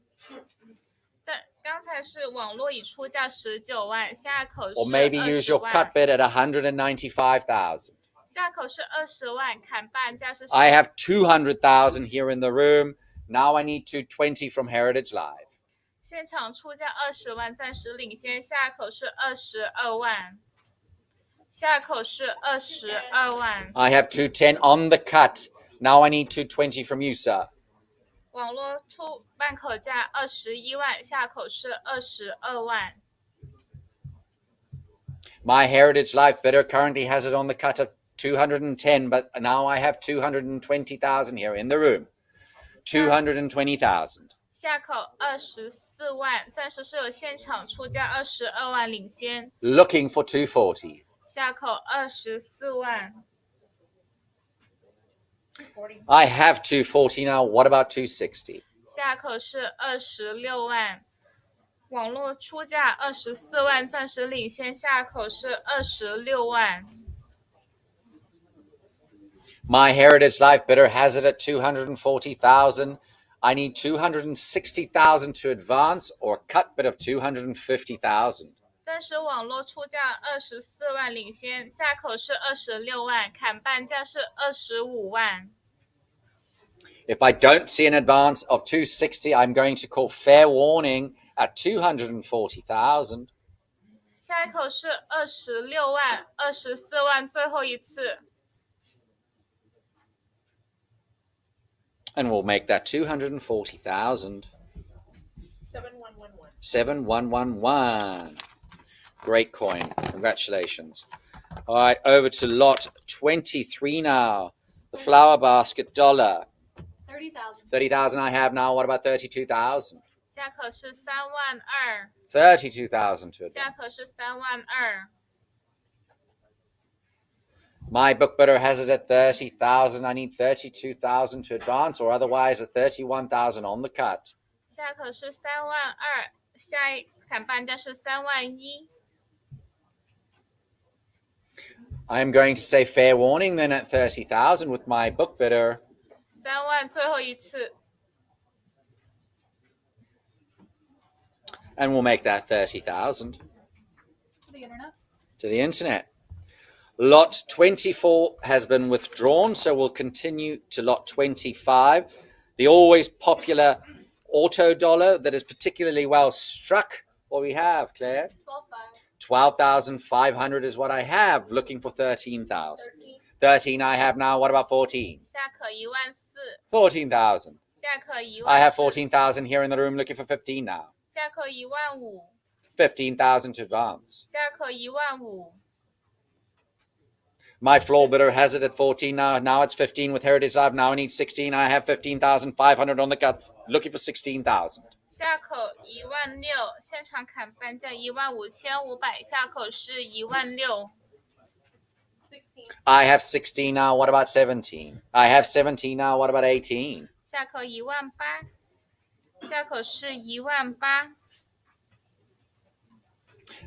但刚才是网络已出价19万，下口是 Or maybe use 20 your 万。 cut bid at 195,000. 下口是20万，砍半价是 I have 200,000 here in the room. Now I need 220 from Heritage Live. 现场出价20万，暂时领先，下口是22万，下口是22万。 I have 210 on the cut. Now I need 220 from you, sir. 网络出半口价21万，下口是22万。My Heritage Life bidder currently has it on the cut of 210, but now I have 220,000 here in the room. 220,000. 下口24万，暂时是有现场出价22万领先。 Looking for 240. 下口24万， 240. I have 240 now. What about 260? 下口是26万。网络出价24万，暂时领先，下口是26万。 My Heritage Life bidder has it at 240,000. I need 260,000 to advance or cut bid of 250,000. 暂时网络出价24万领先，下口是26万，砍半价是25万。 If I don't see an advance of 260, I'm going to call fair warning at 240,000. 下一口是26万、24万，最后一次。 And we'll make that 240,000. 7111. 7111. Great coin. Congratulations. All right, over to lot 23 now. The flower basket dollar. 30,000. 30,000 I have now. What about 32,000? 下口是3万2， 32,000 to 下口 advance. 是3万2。 My book bidder has it at 30,000. I need 32,000 to advance or otherwise at 31,000 on the cut. 下口是3万2，下一砍半价是3万1。 I am going to say fair warning then at 30,000 with my book bidder. 3万最后一次。 And we'll make that 30,000 To the internet. to the internet. Lot 24 has been withdrawn, so we'll continue to lot 25. The always popular auto dollar that is particularly well struck. What we have, Claire? 12,500. 12,500 is what I have, looking for 13,000. 13. 13 I have now. What about 14? 下口1万4， 14,000. 下口1 I 万 have 4， 14,000 here in the room, looking for 15 now. 下口1万5， 15,000 to advance. 下口1万5。 My floor bidder has it at 14 now. Now it's 15 with Heritage Live. Now I need 16. I have 15,500 on the cut, looking for 16,000. 下口1万6，现场砍半价15500，下口是1万6。 16. I have 16 now. What about 17? I have 17 now. What about 18? 下口1万8，下口是1万8。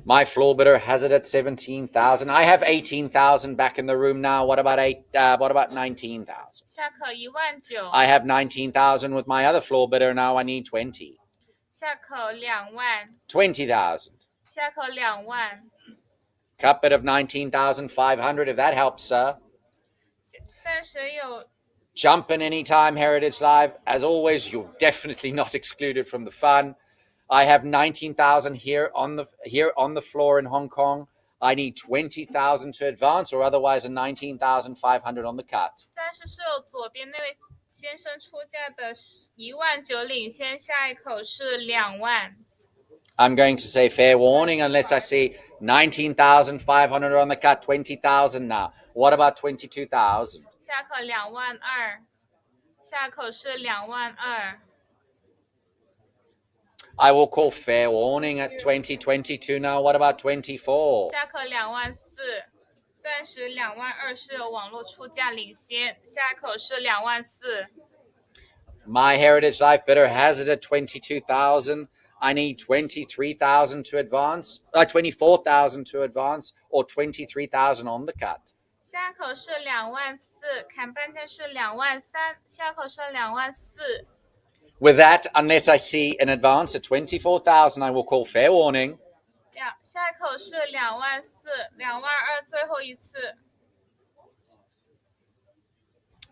My floor bidder has it at 17,000. I have 18,000 back in the room now. What about 19,000? 下口1万9， I have 19,000 with my other floor bidder now. I need 20. 下口2万， 20,000. 下口2万。 Cut bid of 19,500 if that helps, sir. 暂时有 Jump in anytime, Heritage Live. As always, you're definitely not excluded from the fun. I have 19,000 here on the floor in Hong Kong. I need 20,000 to advance, or otherwise a 19,500 on the cut. 暂时是有左边那位先生出价的1万9领先，下一口是2万。 I'm going to say fair warning unless I see 19,500 on the cut, 20,000 now. What about 22,000? 下口2万2，下口是2万2。 I will call fair warning at 2022 now. What about 24? 下口2万4，暂时2万2是有网络出价领先，下口是2万4。 My Heritage Life bidder has it at 22,000. I need 23,000 to advance, 24,000 to advance, or 23,000 on the cut. 下口是2万4，砍半价是2万3，下口是2万4。 With that, unless I see an advance at 24,000, I will call fair warning. 下口是2万4，2万2最后一次。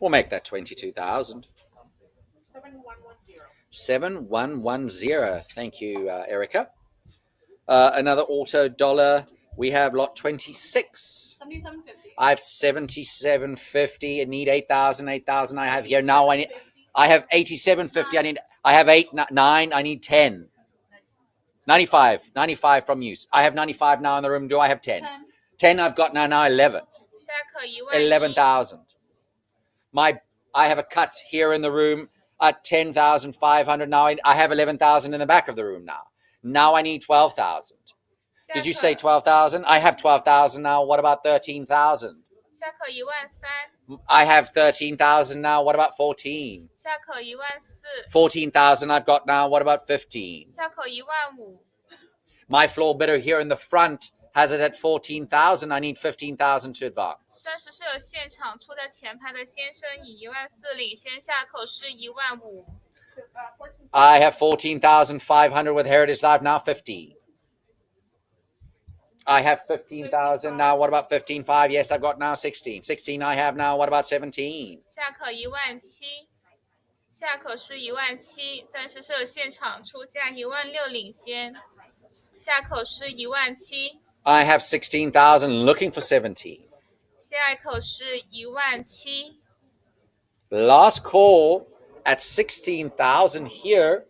We'll make that 22,000. 7110. 7110. Thank you, Erica. Another auto dollar. We have lot 26. 7750. I have 7750. I need 8,000. 8,000 I have here. Now I have 8750. I have 9. I need 10. 95. 95 from use. I have 95 now in the room. Do I have 10? 10. 10 I've got now 11. 下口1万 11,000. I have a cut here in the room at 10,500. Now I have 11,000 in the back of the room now. Now I need 12,000. Did you say 12,000? I have 12,000 now. What about 13,000? 下口1万3 I have 13,000 now. What about 14? 下口1万4 14,000 I've got now. What about 15? 下口1万5 My floor bidder here in the front has it at 14,000. I need 15,000 to advance. 暂时是有现场出在前排的先生以1万4领先，下口是1万5 14. I have 14,500 with Heritage Live now. 15. I have 15,000 now. What about 15,500? Yes, I've got now 16. 16 I have now. What about 17? 下口1万7下口是1万7暂时是有现场出价1万6领先，下口是1万7 I have 16,000 looking for 17. 下口是1万7 Last call at 16,000 here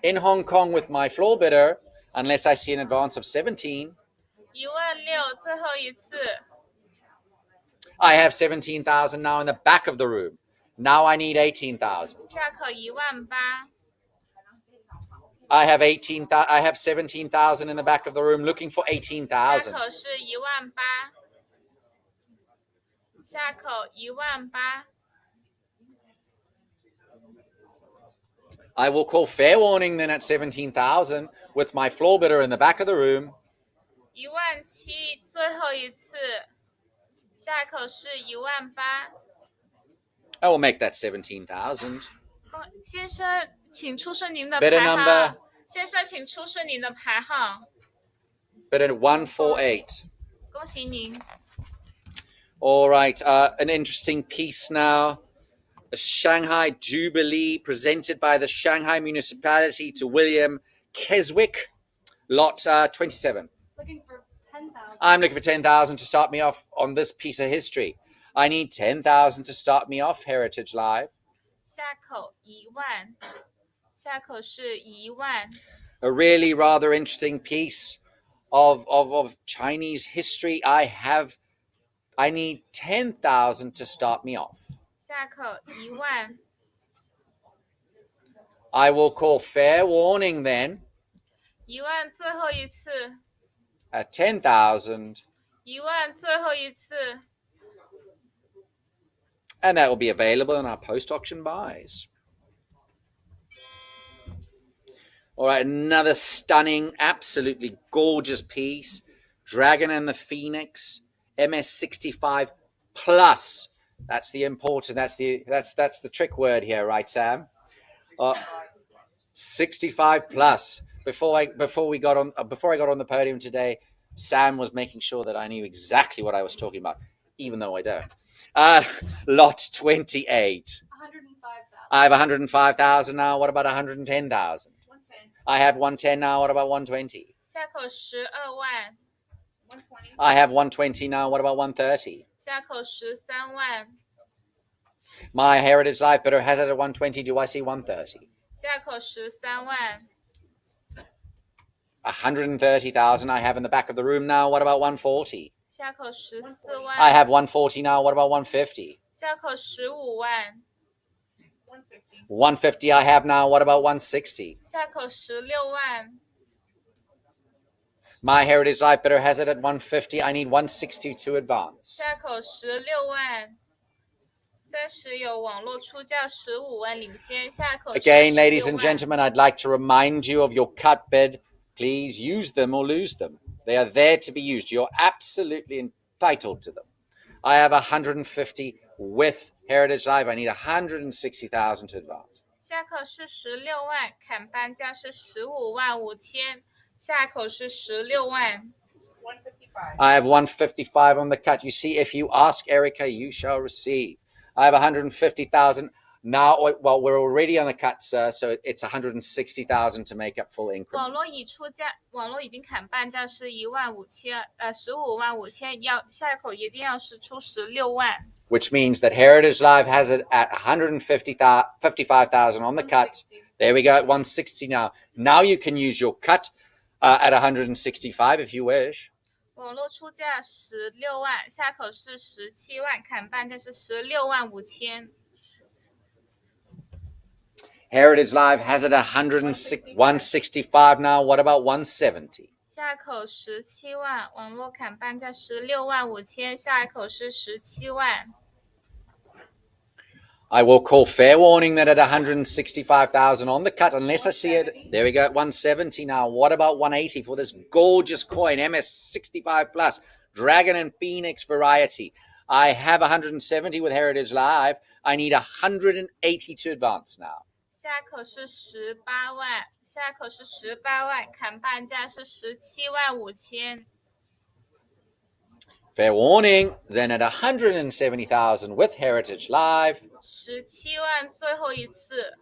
in Hong Kong with my floor bidder, unless I see an advance of 17. 1万6最后一次 I have 17,000 now in the back of the room. Now I need 18,000. 下口1万8 I have 17,000 in the back of the room looking for 下 18,000. 口是1万8下口1万8 I will call fair warning then at 17,000 with my floor bidder in the back of the room. 1万7最后一次，下口是1万8 I will make that 17,000. 先生，请出示您的 Bidder 牌 number 号。先生，请出示您的牌号。 Bidder 148. 恭喜您。 All right, an interesting piece now. The Shanghai Jubilee presented by the Shanghai Municipality to William Keswick, lot 27. Looking for 10,000. I'm looking for 10,000 to start me off on this piece of history. I need 10,000 to start me off, Heritage Live. 下口1万，下口是1万。 A really rather interesting piece of Chinese history. I need 10,000 to start me off. 下口1万， I will call fair warning then 1万最后一次， at 10,000, 1万最后一次。 and that will be available in our post-auction buys. All right, another stunning, absolutely gorgeous piece. Dragon and the Phoenix, MS65 plus. That's the important. That's the trick word here, right, Sam? 65 plus. Before I got on the podium today, Sam was making sure that I knew exactly what I was talking about, even though I don't. Lot 28. 105,000. I have 105,000 now. What about 110,000? 110. I have 110 now. What about 120? 下口12万， 120. I have 120 now. What about 130? 下口13万， My Heritage Life bidder has it at 120. Do I see 130? 下口13万， 130,000 I have in the back of the room now. What about 140? 下口14 I 万， have 140 now. What about 150? 下口15万， 150. 150 I have now. What about 160? 下口16万， My Heritage Life bidder has it at 150. I need 160 to advance. 下口16万。暂时有网络出价15万领先，下口是 Again, ladies 16 and 万。 gentlemen, I'd like to remind you of your cut bid. Please use them or lose them. They are there to be used. You're absolutely entitled to them. I have 150 with Heritage Live. I need 160,000 to advance. 下口是16万，砍半价是15万5千，下口是16万。 155. I have 155 on the cut. You see, if you ask Erica, you shall receive. I have 150,000 now. Well, we're already on the cut, sir, so it's 160,000 to make up full 网 increment. 络已出价，网络已经砍半价是1万5千，15万5千，要下口一定要是出16万。 Which means that Heritage Live has it at 155,000 on the cut. There we go at 160 now. Now you can use your cut at 165 if you wish. 网络出价16万，下口是17万，砍半价是16万5千。Heritage Live has it 165 now. What about 170? 下口17万，网络砍半价16万5千，下一口是17万。I will call fair warning that at 165,000 on the cut, unless I see it. There we go, 170 now. What about 180 for this gorgeous coin, MS65 Plus, Dragon and Phoenix variety? I have 170 with Heritage Live. I need 180 to advance now. 下口是18万，下口是18万，砍半价是17万5千。Fair warning, then at 170,000 with Heritage Live. 17万最后一次。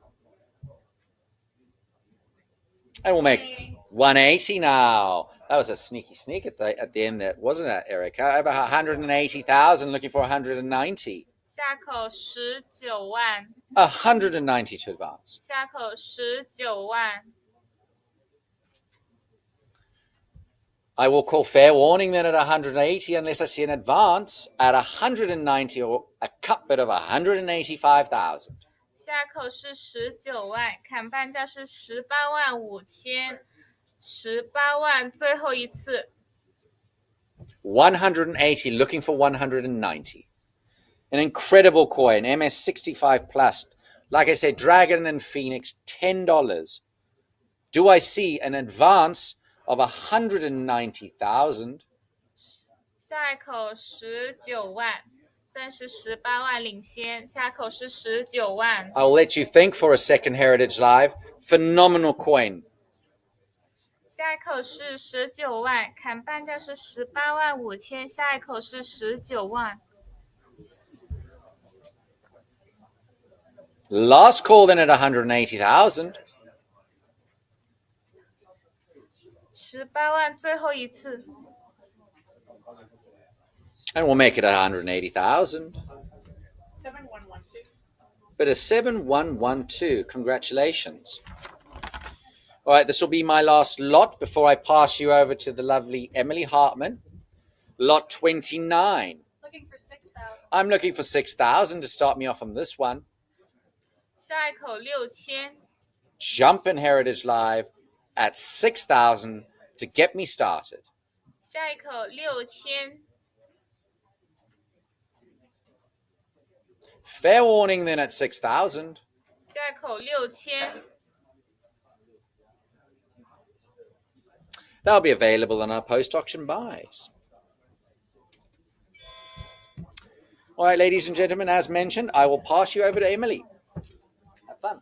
And we'll make 180 now. That was a sneaky sneak at the end there, wasn't it, Erica? Over 180,000, looking for 190. 下口19万。190 to advance. 下口19万。I will call fair warning then at 180 unless I see an advance at 190 or a cut bid of 185,000. 下口是19万，砍半价是18万5千，18万最后一次。180, looking for 190. An incredible coin, MS65 Plus. Like I said, Dragon and Phoenix, $10. Do I see an advance of 190,000? 下一口19万，暂时18万领先，下口是19万。I'll let you think for a second, Heritage Live. Phenomenal coin. 下一口是19万，砍半价是18万5千，下一口是19万。Last call then at 180,000. 18万最后一次。And we'll make it 180,000. 7112. But a 7112. Congratulations. All right, this will be my last lot before I pass you over to the lovely Emily Hartman. Lot 29. Looking for 6,000. I'm looking for 6,000 to start me off on this one. 下一口6000。Jump in Heritage Live at 6,000 to get me started. 下一口6000。Fair warning then at 6,000. 下一口6000。They'll be available on our post-auction buys. All right, ladies and gentlemen, as mentioned, I will pass you over to Emily. Have fun.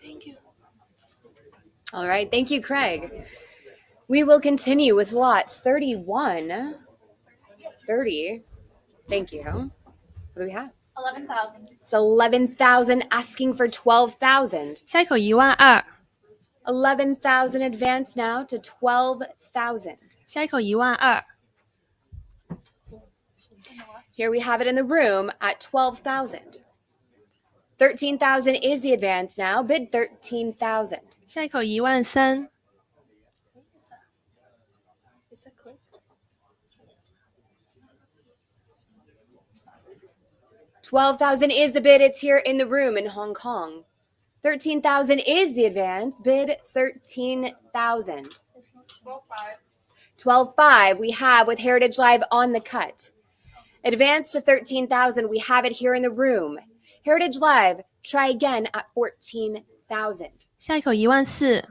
Thank you. All right, thank you, Craig. We will continue with lot 31. 30. Thank you. What do we have? 11,000. It's 11,000 asking for 12,000. 下一口12000， 11,000 advance now to 12,000. 下一口12000， Here we have it in the room at 12,000. 13,000 is the advance now. Bid 13,000. 下一口13000， 12,000 is the bid. It's here in the room in Hong Kong. 13,000 is the advance. Bid 13,000. 12.5. 12.5 we have with Heritage Live on the cut. Advance to 13,000. We have it here in the room. Heritage Live, try again at 14,000. 下一口14000，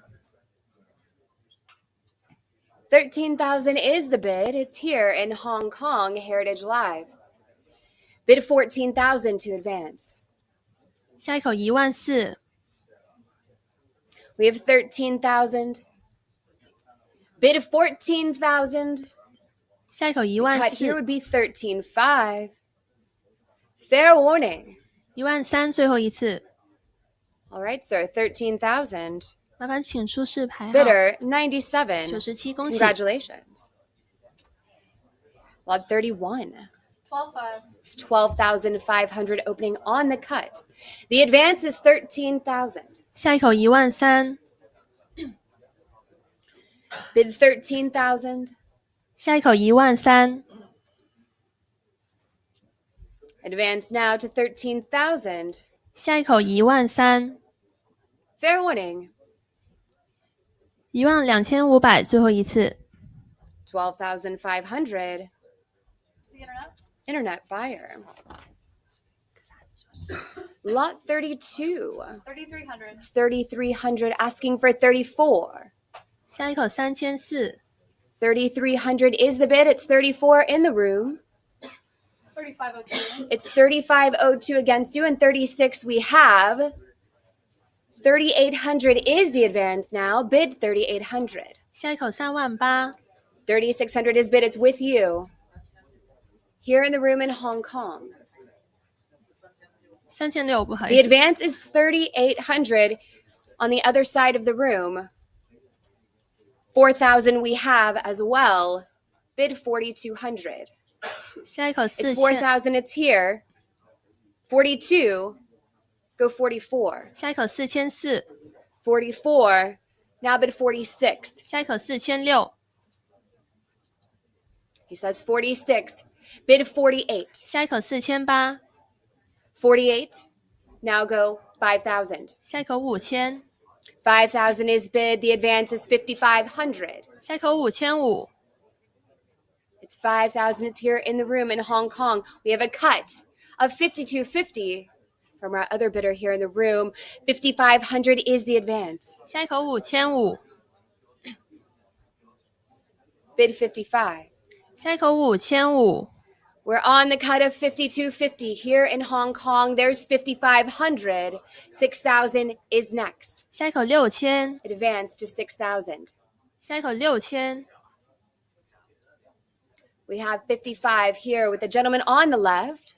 13,000 is the bid. It's here in Hong Kong, Heritage Live. Bid 14,000 to advance. 下一口14000， We have 13,000. Bid 14,000. 下一口 Cut here 14000， would be 13,500. Fair warning. 13000最后一次， All right, sir, 13,000. 麻烦请出示牌号。 Bidder 97. 97，恭喜。 Congratulations. Lot 31. 12.5. It's 12,500 opening on the cut. The advance is 13,000. 下一口13000， Bid 13,000. 下一口13000， Advance now to 13,000. 下一口13000， Fair warning. 12500，最后一次。 12,500. The internet? Internet buyer. Lot 32. 3,300. It's 3,300 asking for 34. 下一口3400， 3,300 is the bid. It's 34 in the room. 3,502. It's 3,502 against you, and 36 we have. 3,800 is the advance now. Bid 3,800. 下一口38000， 3,600 is bid. It's with you. Here in the room in Hong Kong. 3600，不好 The 意思。 advance is 3,800 on the other side of the room. 4,000 we have as well. Bid 4,200. 下一口 It's 4000， 4,000. It's here. 42. Go 44. 下一口4400， 44. Now bid 46. 下一口4600， He says 46. Bid 48. 下一口4800， 48. Now go 5,000. 下一口5000， 5,000 is bid. The advance is 5,500. 下一口5500， It's 5,000. It's here in the room in Hong Kong. We have a cut of 5,250 from our other bidder here in the room. 5,500 is the advance. 下一口5500， Bid 55. 下一口5500， We're on the cut of 5,250 here in Hong Kong. There's 5,500. 6,000 is next. 下一口6000， Advance to 6,000. 下一口6000， We have 55 here with the gentleman on the left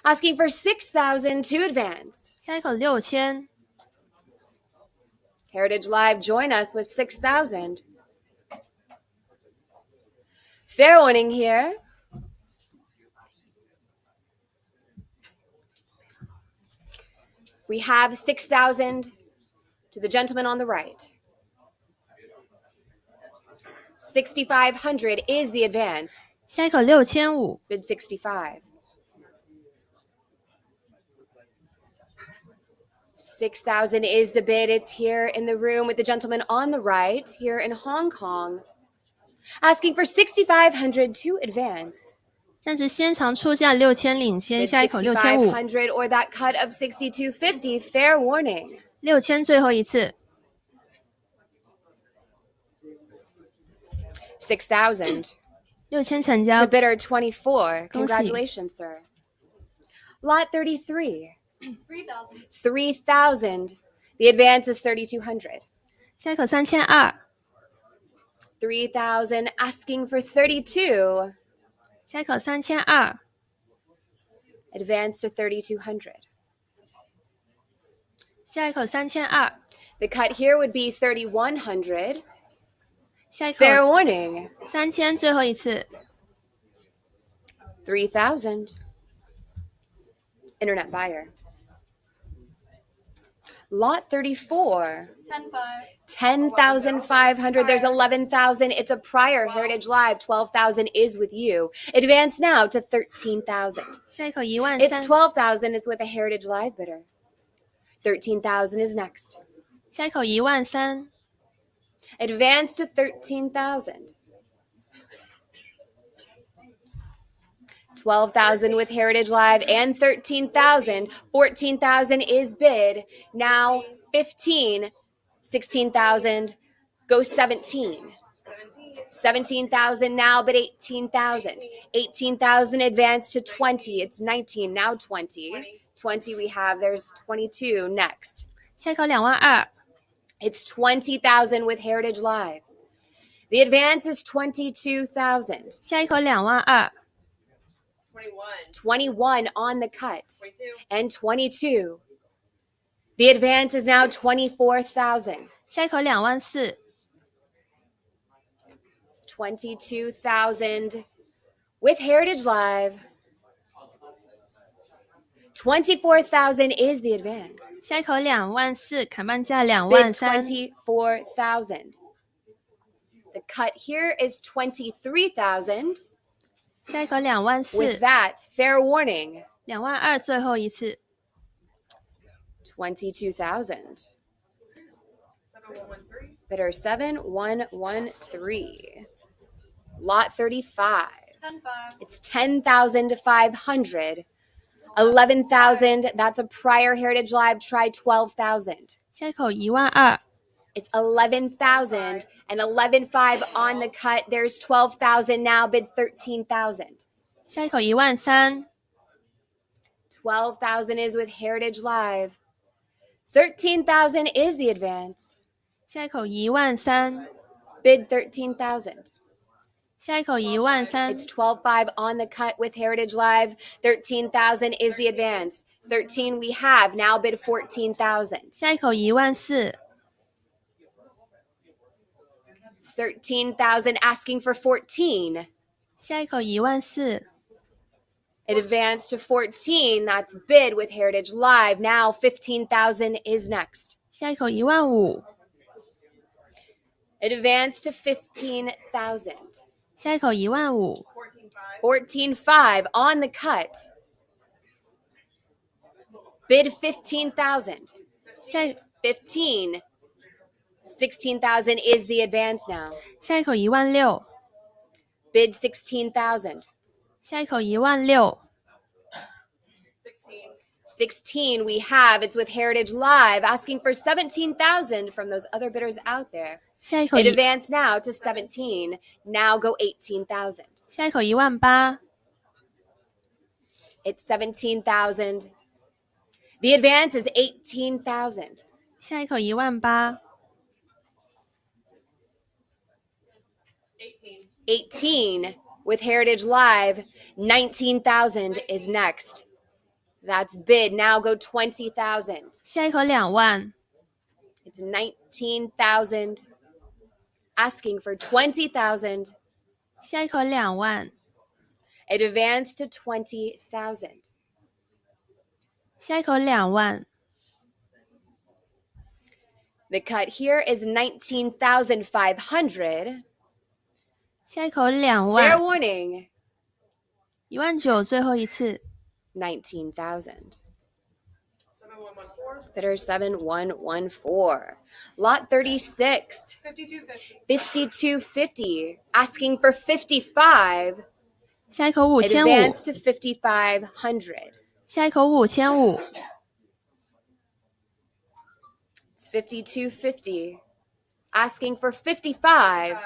asking for 6,000 to advance. 下一口6000， Heritage Live, join us with 6,000. Fair warning here. We have 6,000 to the gentleman on the right. 6,500 is the advance. 下一口6500， Bid 65. 6,000 is the bid. It's here in the room with the gentleman on the right, here in Hong Kong, asking for 6,500 to advance. 暂时先尝出价6000领先， Bid 下一口6500， 6,500 or that cut of 6,250. Fair warning. 6000最后一次， 6,000 6000成 to 交。 bidder 24. 恭喜。 Congratulations, sir. Lot 33. 3,000. 3,000. The advance is 3,200. 下一口3200， 3,000 asking for 32. 下一口3200， Advance to 3,200. 下一口3200， The cut here would be 3,100. 下一口 Fair warning. 3000最后一次， 3,000. Internet buyer. Lot 34. 10.5. 10,500. There's 11,000. It's a prior Heritage Live. 12,000 is with you. Advance now to 13,000. 下一口 It's 13000， 12,000. It's with a Heritage Live bidder. 13,000 is next. 下一口13000， Advance to 13,000. 12,000 with Heritage Live and 13,000. 14,000 is bid. Now 15, 16,000. Go 17. 17,000 now, but 18,000. 18,000 advance to 20. It's 19, now 20. 20 we have. There's 22 next. 下一口22000， It's 20,000 with Heritage Live. The advance is 22,000. 下一口22000， 21 on the cut. And 22. The advance is now 24,000. 下一口24000。It's 22,000 with Heritage Live. 24,000 is the advance. 下一口24000，砍半价 Bid 23000。24,000. The cut here is 23,000. 下一口 With 24000， that, fair warning. 22000最后一次。 22,000. 7113. Bidder 7113. Lot 35. 10-5. It's 10,500. 11,000. That's a prior Heritage Live. Try 12,000. 下一口12000。 It's 11,000 and 11,500 on the cut. There's 12,000 now. Bid 13,000. 下一口13000。 12,000 is with Heritage Live. 13,000 is the advance. 下一口13000。 Bid 13,000. 下一口13000。 It's 12,500 on the cut with Heritage Live. 13,000 is the advance. 13 we have. Now bid 14,000. 下一口14000。 It's 13,000 asking for 14. 下一口14000。 It advanced to 14. That's bid with Heritage Live. Now 15,000 is next. 下一口15000。 It advanced to 15,000. 下一口15000。 14,500 on the cut. Bid 15,000. 下一 15. 16,000 is the advance now. 下一口16000。 Bid 16,000. 下一口16000。 16 we have. It's with Heritage Live asking for 17,000 from those other bidders out there. 下一口 It advanced now to 17. Now go 18,000. 下一口18000。 It's 17,000. The advance is 18,000. 下一口18000。 18 with Heritage Live. 19,000 is next. That's bid. Now go 20,000. 下一口20000。 It's 19,000. Asking for 20,000. 下一口20000。 It advanced to 20,000. 下一口20000。 The cut here is 19,500. 下一口 Fair 20000。 warning. 19000最后一次。 19,000. 7114. Bidder 7114. Lot 36. 5250. 5250. Asking for 55. 下一口 It 5500。 advanced to 5,500. 下一口5500。 It's 5250. Asking for 55.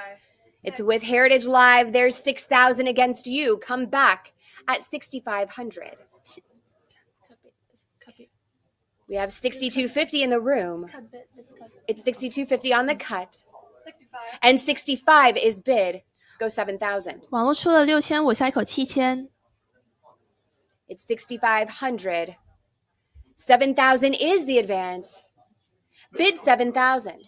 It's with Heritage Live. There's 6,000 against you. Come back at 6,500. We have 6250 in the room. It's 6250 on the cut. 65. And 65 is bid. Go 7,000. 网络出了6500，下一口7000。 It's 6,500. 7,000 is the advance. Bid 7,000.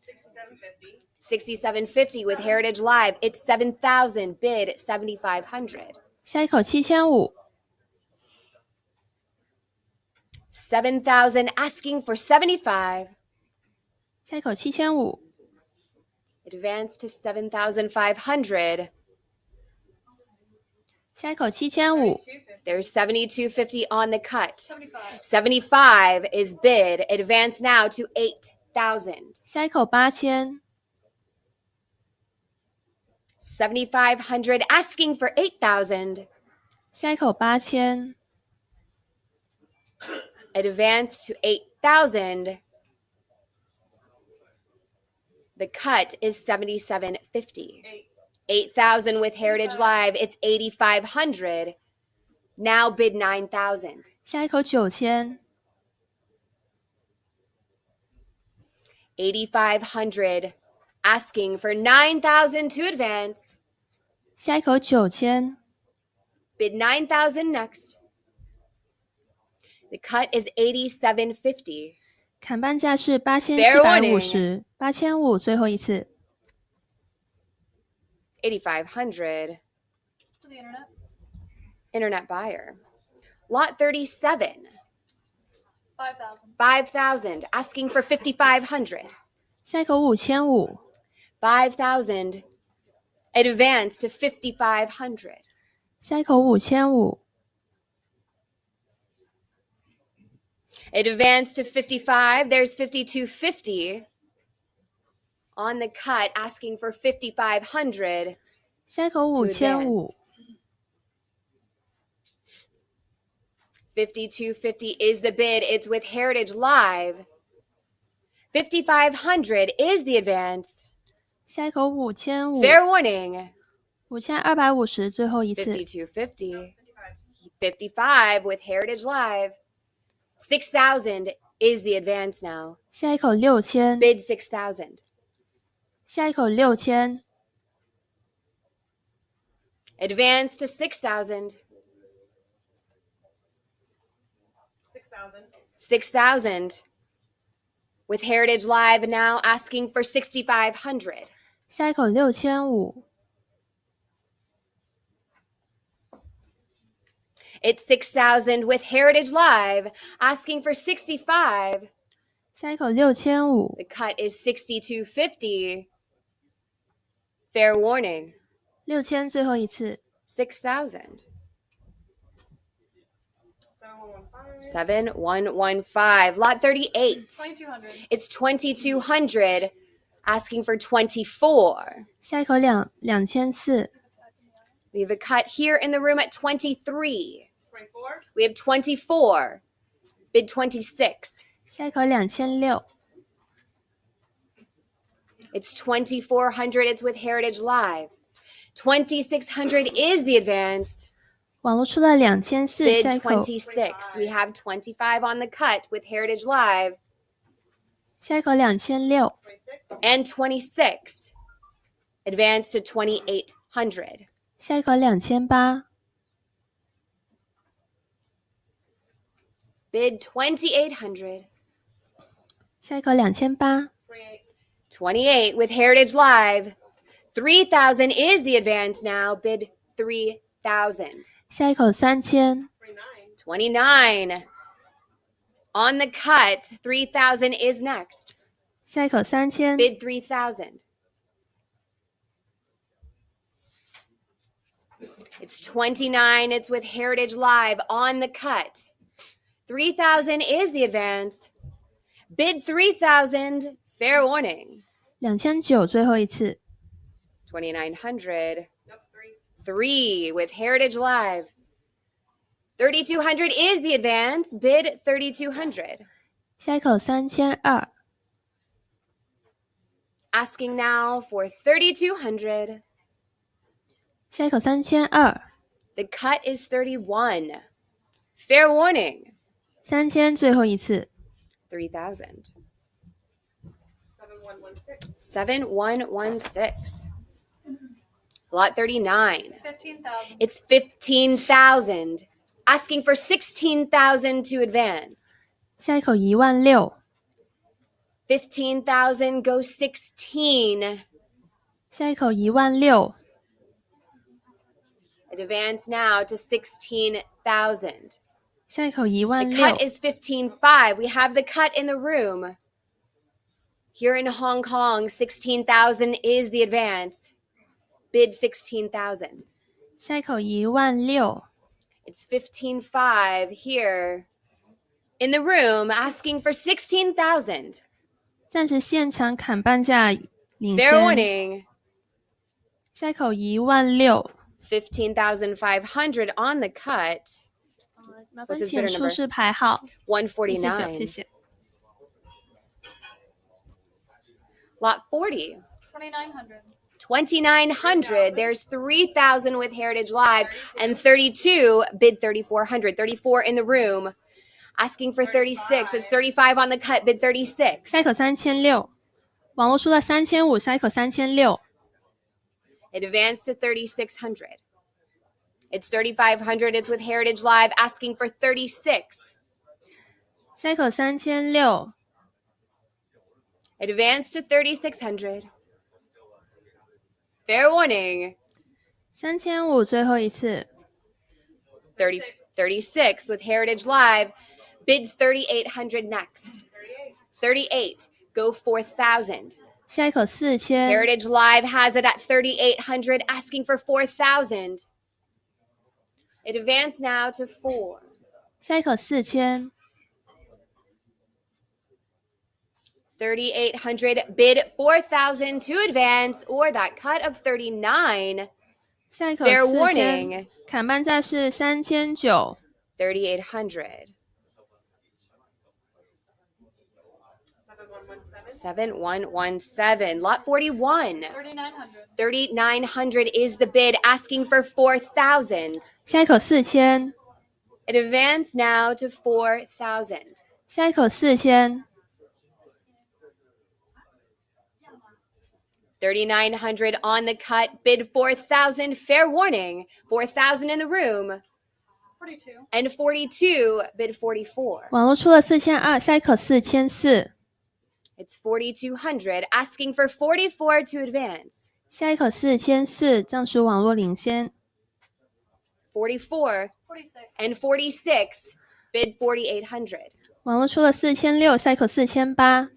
6750. 6750 with Heritage Live. It's 7,000. Bid 7,500. 下一口7500。 7,000 asking for 75. 下一口7500。 It advanced to 7,500. 下一口7500。 There's 7,250 on the cut. 75. 75 is bid. Advance now to 8,000. 下一口8000。 7,500 asking for 8,000. 下一口8000。 It advanced to 8,000. The cut is 7,750. 8,000 with Heritage Live. It's 8,500. Now bid 9,000. 下一口9000。 8,500 asking for 9,000 to advance. 下一口9000。 Bid 9,000 next. The cut is 8,750. 砍半价是Fair warning. 8750 8500最后一次 $8,500. To the internet. Internet buyer. Lot 37. 5,000. 5,000. Asking for 5,500. 下一口5500 5,000. Advance to 5,500. 下一口5500 Advance to 55. There's 5,250. On the cut, asking for 5,500. 下一口5500 5,250 is the bid. It's with Heritage Live. 5,500 is the advance. 下一口5500 Fair warning. 5250最后一次 5,250. 55 with Heritage Live. 6,000 is the advance now. 下一口6000 Bid 6,000. 下一口6000 Advance to 6,000. 6,000. 6,000. With Heritage Live now asking for 6,500. 下一口6500 It's 6,000 with Heritage Live asking for 65. 下一口6500 The cut is 6,250. Fair warning. 6000最后一次 6,000. 7115. 7115. Lot 38. 2,200. It's 2,200. Asking for 24. 下一口2400 We have a cut here in the room at 23. 24. We have 24. Bid 26. 下一口2600 It's 2,400. It's with Heritage Live. 2,600 is the advance. 网络出了2400 Bid 下一口 26. We have 25 on the cut with Heritage Live. 下一口2600 26. And 26. Advance to 2,800. 下一口2800 Bid 2,800. 下一口2800 28. 28 with Heritage Live. 3,000 is the advance now. Bid 3,000. 下一口3000 29. 29. On the cut, 3,000 is next. 下一口3000 Bid 3,000. It's 29. It's with Heritage Live on the cut. 3,000 is the advance. Bid 3,000. Fair warning. 2900最后一次 2,900. Nope, 3. 3 with Heritage Live. 3,200 is the advance. Bid 3,200. 下一口3200 Asking now for 3,200. 下一口3200 The cut is 31. Fair warning. 3000最后一次 3,000. 7116. 7116. Lot 39. 15,000. It's 15,000. Asking for 16,000 to advance. 下一口16000 15,000 goes 16. 下一口16000 Advance now to 16,000. 下一口 The 16000 cut is 15,500. We have the cut in the room. Here in Hong Kong, 16,000 is the advance. Bid 16,000. 下一口16000 It's 15,500 here in the room, asking for 16,000. 暂时现场砍半价领 Fair 先 warning. 下一口16000 15,500 on the cut. 麻烦 What's his 请 bidder 出 number? 示牌号谢谢 149. 谢 Lot 40. 2,900. 2,900. There's 3,000 with Heritage Live and 32. Bid 3,400. 34 in the room. Asking for 36. It's 35 on the cut. Bid 36. 下一口3600网络出了3500下一口3600 It advanced to 3,600. It's 3,500. It's with Heritage Live. Asking for 36. 下一口3600 Advance to 3,600. Fair warning. 3500最后一次。 36 with Heritage Live. Bid 3,800 next. 38. Go 4,000. 下一口4000。 Heritage Live has it at 3,800, asking for 4,000. Advance now to 4. 下一口4000。 3,800. Bid 4,000 to advance, or that cut of 39. 下一口 Fair 4000。 warning. 砍半价是3900。 3,800. 7117. Lot 41. 3,900. 3,900 is the bid, asking for 4,000. 下一口4000。 Advance now to 4,000. 下一口4000。 3,900 on the cut. Bid 4,000. Fair warning. 4,000 in the room. 42. And 42. Bid 44. 网络出了4200，下一口4004。 It's 4,200, asking for 44 to advance. 下一口4004，这样属网络领先。 44 46. and 46. Bid 4,800. 网络出了4006，下一口4008。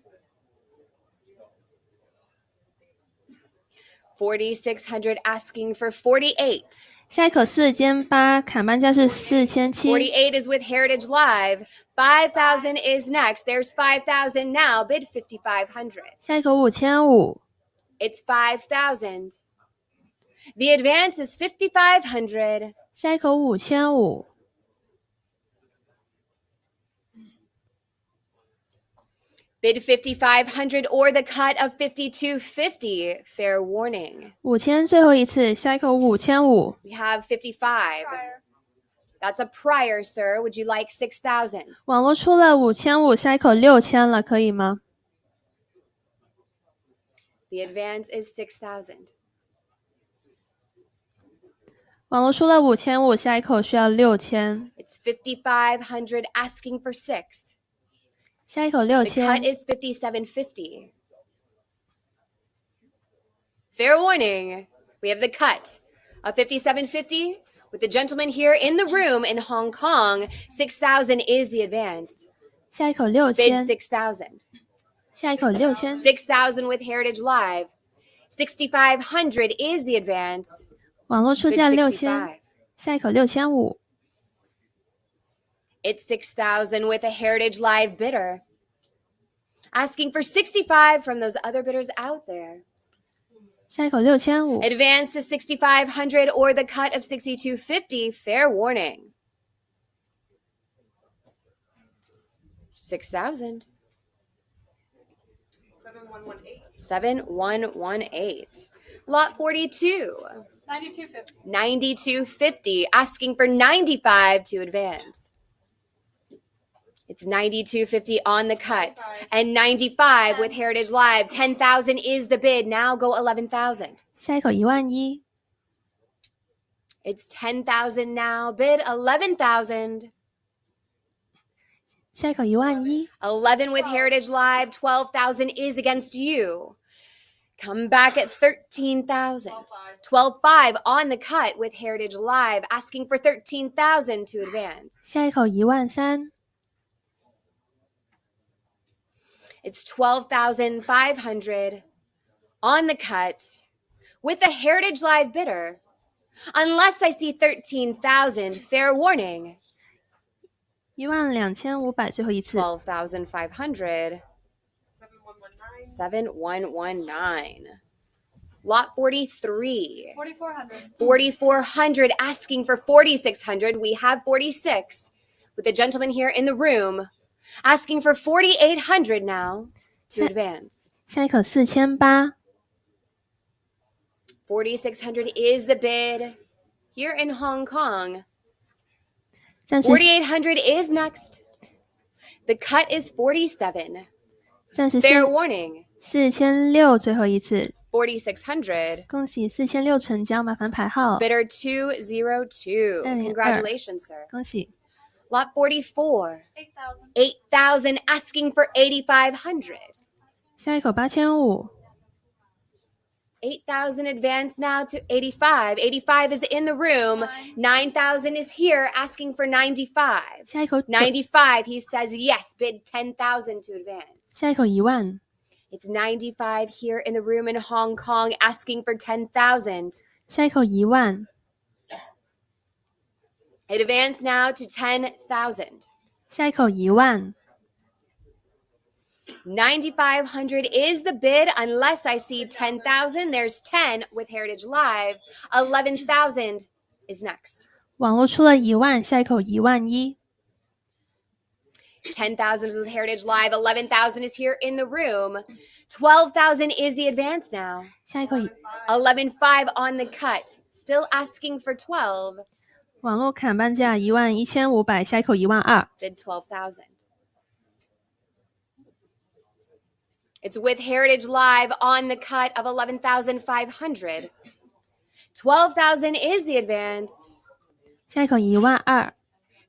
4,600, asking for 48. 下一口4008，砍半价是4007。 48 is with Heritage Live. 5,000 is next. There's 5,000 now. Bid 5,500. 下一口5500。 It's 5,000. The advance is 5,500. 下一口5500。 Bid 5,500 or the cut of 5,250. Fair warning. 5000最后一次，下一口5500。 We have 55. Prior. That's a prior, sir. Would you like 6,000? 网络出了5500，下一口6000了，可以吗？ The advance is 6,000. 网络出了5500，下一口需要6000， It's 5,500, asking for 6. 下一口 The cut 6000。 is 5,750. Fair warning. We have the cut of 5,750 with the gentleman here in the room in Hong Kong. 6,000 is the advance. 下一口 Bid 6000， 6,000. 下一口6000， 6,000 with Heritage Live. 6,500 is the advance. 网络出 Bid 价6000， 65. 下一口6500， It's 6,000 with a Heritage Live bidder. Asking for 65 from those other bidders out there. 下一口6500， Advance to 6,500 or the cut of 6,250. Fair warning. 6,000. 7118. 7118. Lot 42. 92.50. 92.50. Asking for 95 to advance. It's 92.50 on the cut. And 95 with Heritage Live. 10,000 is the bid. Now go 11,000. 下一口11000， It's 10,000 now. Bid 11,000. 下一口11000， 11 with Heritage Live. 12,000 is against you. Come back at 13,000. 12,500 on the cut with Heritage Live. Asking for 13,000 to advance. 下一口13000， It's 12,500 on the cut with the Heritage Live bidder. Unless I see 13,000, fair warning. 12500，最后一次。 12,500. 7119. 7119. Lot 43. 4,400. 4,400, asking for 4,600. We have 46 with the gentleman here in the room asking for 4,800 now to advance. 下一口4800， 4,600 is the bid here in Hong Kong. 暂时 4,800 is next. The cut is 47. 暂时 Fair warning. 4600，最后一次。 4,600. 恭喜4600成交，麻烦排号。 Bidder 202. 202. Congratulations, sir. 恭喜。 Lot 44. 8,000. 8,000, asking for 8,500. 下一口8500 8,000 advance now to 85. 85 is in the room. 9,000 is here asking for 95. 下一口 95, he says yes, bid 10,000 to advance. 下一口10000 It's 95 here in the room in Hong Kong asking for 10,000. 下一口10000 It advanced now to 10,000. 下一口10000 9,500 is the bid unless I see 10,000. There's 10 with Heritage Live. 11,000 is next. 网络出了10000下一口11000 10,000 is with Heritage Live. 11,000 is here in the room. 12,000 is the advance now. 下一口 11,500 on the cut. Still asking for 12. 网络砍半价11500下一口12000 Bid 12,000. It's with Heritage Live on the cut of 11,500. 12,000 is the advance. 下一口12000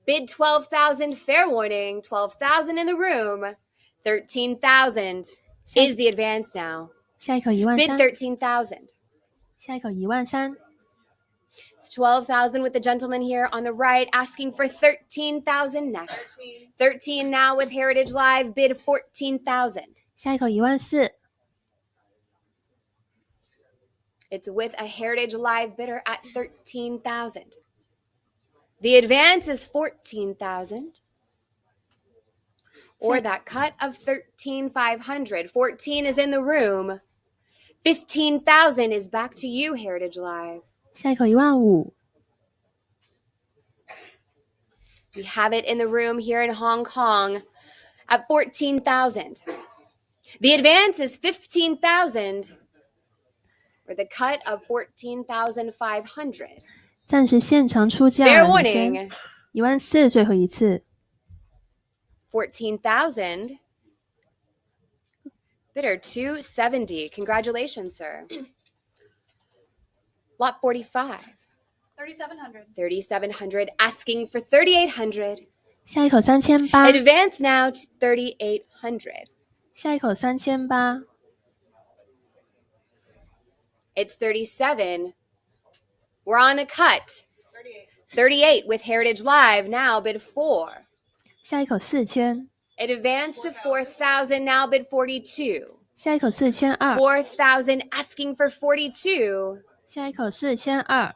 Bid 12,000, fair warning. 12,000 in the room. 13,000 is the advance now. 下一口Bid 13000 13,000. 下一口13000 It's 12,000 with the gentleman here on the right asking for 13,000 next. 13 now with Heritage Live. Bid 14,000. 下一口14000 It's with a Heritage Live bidder at 13,000. The advance is 14,000. Or that cut of 13,500. 14 is in the room. 15,000 is back to you, Heritage Live. 下一口15000 We have it in the room here in Hong Kong at 14,000. The advance is 15,000. Or the cut of 14,500. 暂时现场出价 Fair 领先 warning. 14000最后一次 14,000. Bidder 270. Congratulations, sir. Lot 45. 3,700. 3,700 asking for 3,800. 下一口3800 Advance now to 3,800. 下一口3800 It's 37. We're on a cut. 38. 38 with Heritage Live. Now bid 4. 下一口4000 It advanced to 4,000. Now bid 42. 下一口4200 4,000 asking for 42. 下一口4200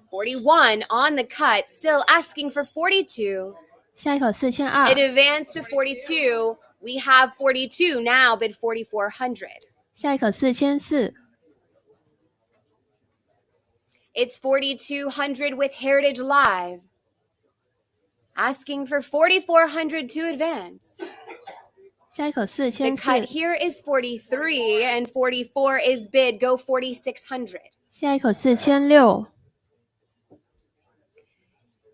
41 on the cut. Still asking for 42. 下一口 It 4200 advanced to 42. We have 42 now. Bid 4,400. 下一口4400 It's 4,200 with Heritage Live. Asking for 4,400 to advance. 下一口 The cut 4400 here is 43 and 44 is bid. Go 4,600. 下一口4600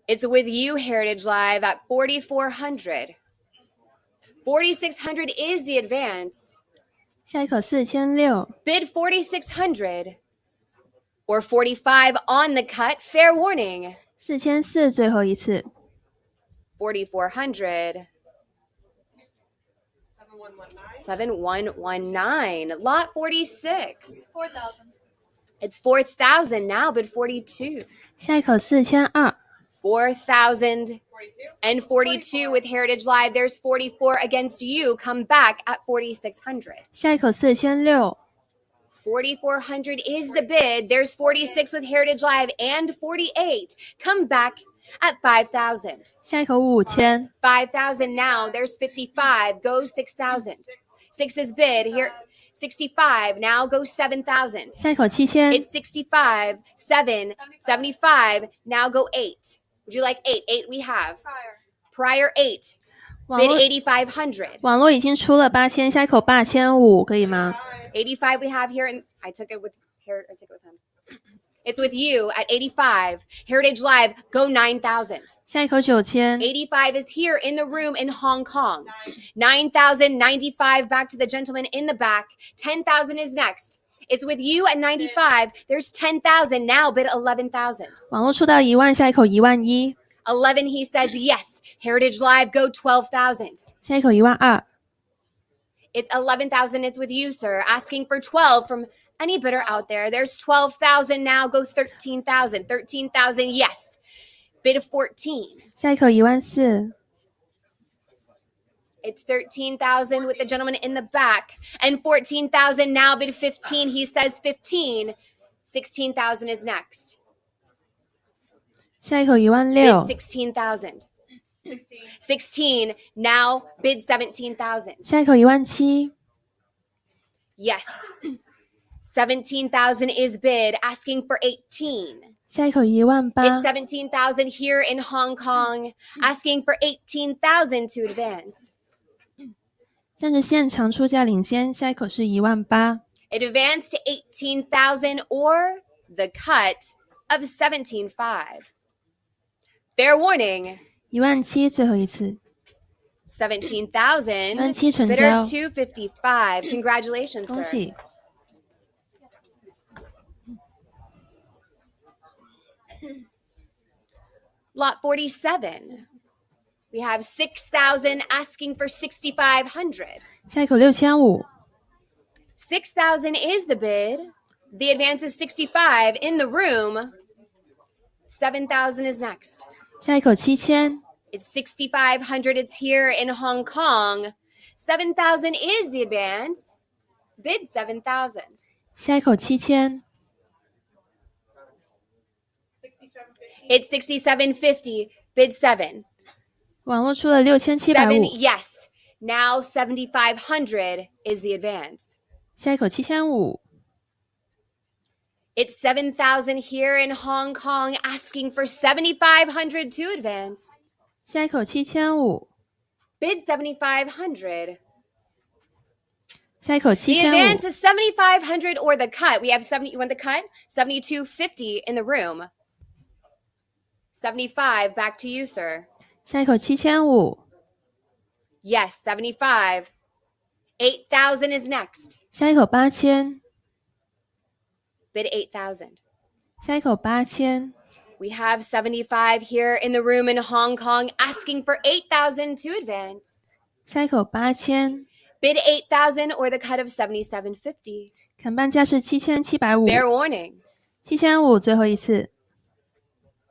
It's with you, Heritage Live, at 4,400. 4,600 is the advance. 下一口4600 Bid 4,600. Or 45 on the cut. Fair warning. 4400最后一次 4,400. 7119. 7119. Lot 46. 4,000. It's 4,000 now, bid 42. 下一口4200 4,000 42. and 42 with Heritage Live. There's 44 against you. Come back at 4,600. 下一口4600 4,400 is the bid. There's 46 with Heritage Live and 48. Come back at 5,000. 下一口5000 5,000 now. There's 55. Go 6,000. 6 is bid. Here, 65. Now go 7,000. 下一口7000 It's 65. 7. 75. Now go 8. Would you like 8? 8 we have. Prior. Prior 8. 网 Bid 络 8,500. 网络已经出了8000下一口8500可以吗 85 we have here, and I took it with him. It's with you at 85. Heritage Live, go 9,000. 下一口9000 85 is here in the room in Hong Kong. 9,095 back to the gentleman in the back. 10,000 is next. It's with you at 95. There's 10,000 now, bid 11,000. 网络出到10000下一口11000 11, he says yes. Heritage Live, go 12,000. 下一口12000 It's 11,000. It's with you, sir. Asking for 12 from any bidder out there. There's 12,000 now. Go 13,000. 13,000, yes. Bid of 14. 下一口14000， It's 13,000 with the gentleman in the back. And 14,000 now. Bid 15. He says 15. 16,000 is next. 下一口 Bid 16000， 16,000. 16. Now bid 17,000. 下一口17000， Yes. 17,000 is bid. Asking for 18. 下一口 It's 18000， 17,000 here in Hong Kong. Asking for 18,000 to advance. 暂时现场出价领先，下一口是18000， It advanced to 18,000 or the cut of 17,500. Fair warning. 17000最后一次， 17,000. 17000成 Bidder 交， 255. Congratulations, 恭 sir. 喜。Lot 47. We have 6,000 asking for 6,500. 下一口6500， 6,000 is the bid. The advance is 65 in the room. 7,000 is next. 下一口7000， It's 6,500. It's here in Hong Kong. 7,000 is the advance. Bid 7,000. 下一口7000， It's 67.50. Bid 7. 网络出了 7, 6750， yes. Now 7,500 is the advance. 下一口7500， It's 7,000 here in Hong Kong asking for 7,500 to advance. 下一口7500， Bid 7,500. 下一口 The advance 7500， is 7,500 or the cut. We have 70. You want the cut? 72.50 in the room. 75. Back to you, sir. 下一口7500， Yes, 75. 8,000 is next. 下一口8000， Bid 8,000. 下一口8000， We have 75 here in the room in Hong Kong asking for 8,000 to advance. 下一口8000， Bid 8,000 or the cut of 77.50. 砍半价是 Fair 7750， warning. 7500最后一次，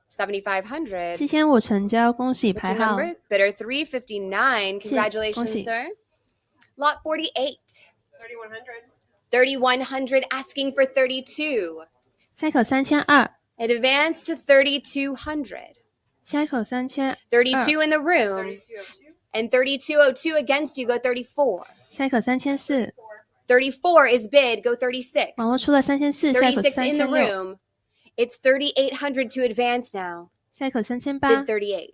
7,500. 7500成交，恭喜 What's 排 your 号， number? Bidder 359. Congratulations, 恭喜 sir. Lot 48. 3,100 asking for 32. 下一口3200， It advanced to 3,200. 下一口3200， 32 in the room. And 3202 against you, go 34. 下一口3400， 34 is bid, go 36. 网络出了3400，下一口36 in the 3600， room. It's 3,800 to advance now. 下一口Bid 3800， 38.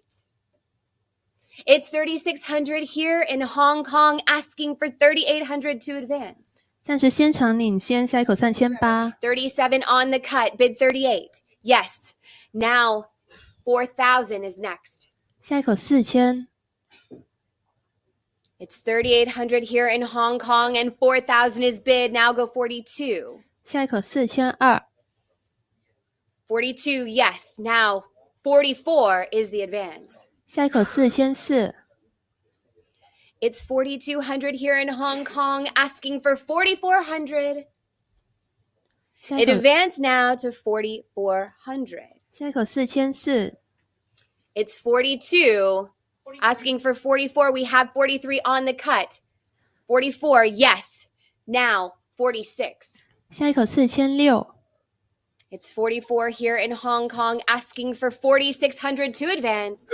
It's 3,600 here in Hong Kong asking for 3,800 to advance. 暂时现场领先，下一口3800， 37 on the cut, bid 38. Yes. Now 4,000 is next. 下一口4000， It's 3,800 here in Hong Kong and 4,000 is bid. Now go 42. 下一口4200， 42, yes. Now 44 is the advance. 下一口4400， It's 4,200 here in Hong Kong asking for 4,400. 下一 It 口 advanced now to 4,400. 下一口4400， It's 42 asking for 44. We have 43 on the cut. 44, yes. Now 46. 下一口4600， It's 44 here in Hong Kong asking for 4,600 to advance.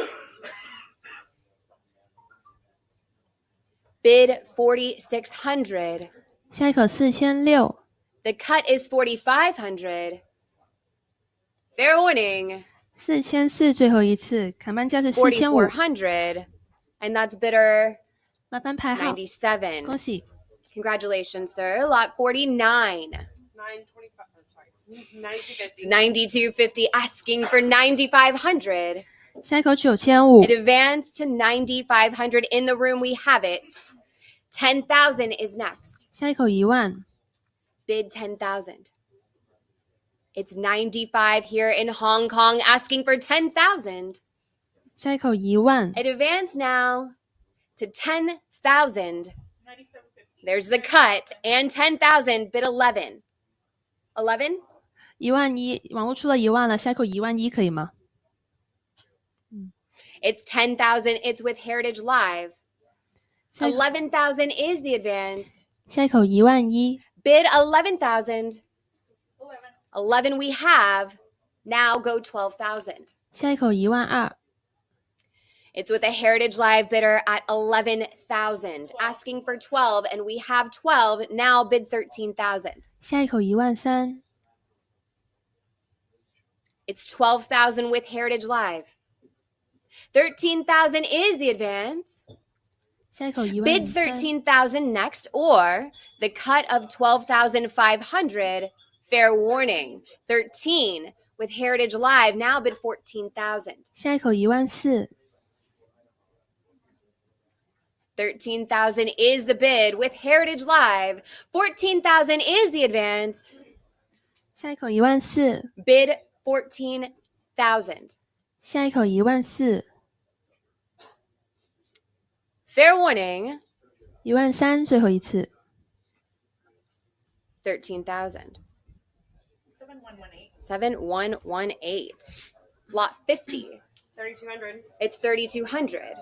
Bid 4,600. 下一口4600， The cut is 4,500. Fair warning. 4400最后一次，砍半价是4500， 4,400. And that's bidder 麻烦排号， 97. 恭喜。 Congratulations, sir. Lot 49. 950. 92.50 asking for 9,500. 下一口9500， It advanced to 9,500 in the room. We have it. 10,000 is next. 下一口10000， Bid 10,000. It's 95 here in Hong Kong asking for 10,000. 下一口10000， It advanced now to 10,000. There's the cut and 10,000 bid 11. 11? 11000，网络出了10000了，下一口11000可以吗？ It's 10,000. It's with Heritage Live. 11,000 is the advance. 下一口11000， Bid 11,000. 11 we have. Now go 12,000. 下一口12000， It's with a Heritage Live bidder at 11,000. Asking for 12 and we have 12. Now bid 13,000. 下一口13000， It's 12,000 with Heritage Live. 13,000 is the advance. 下一口Bid 13000， 13,000 next or the cut of 12,500. Fair warning. 13 with Heritage Live. Now bid 14,000. 下一口14000， 13,000 is the bid with Heritage Live. 14,000 is the advance. 下一口14000， Bid 14,000. 下一口14000， Fair warning. 13000，最后一次。 13,000. 7118. Lot 50. 3,200. It's 3,200.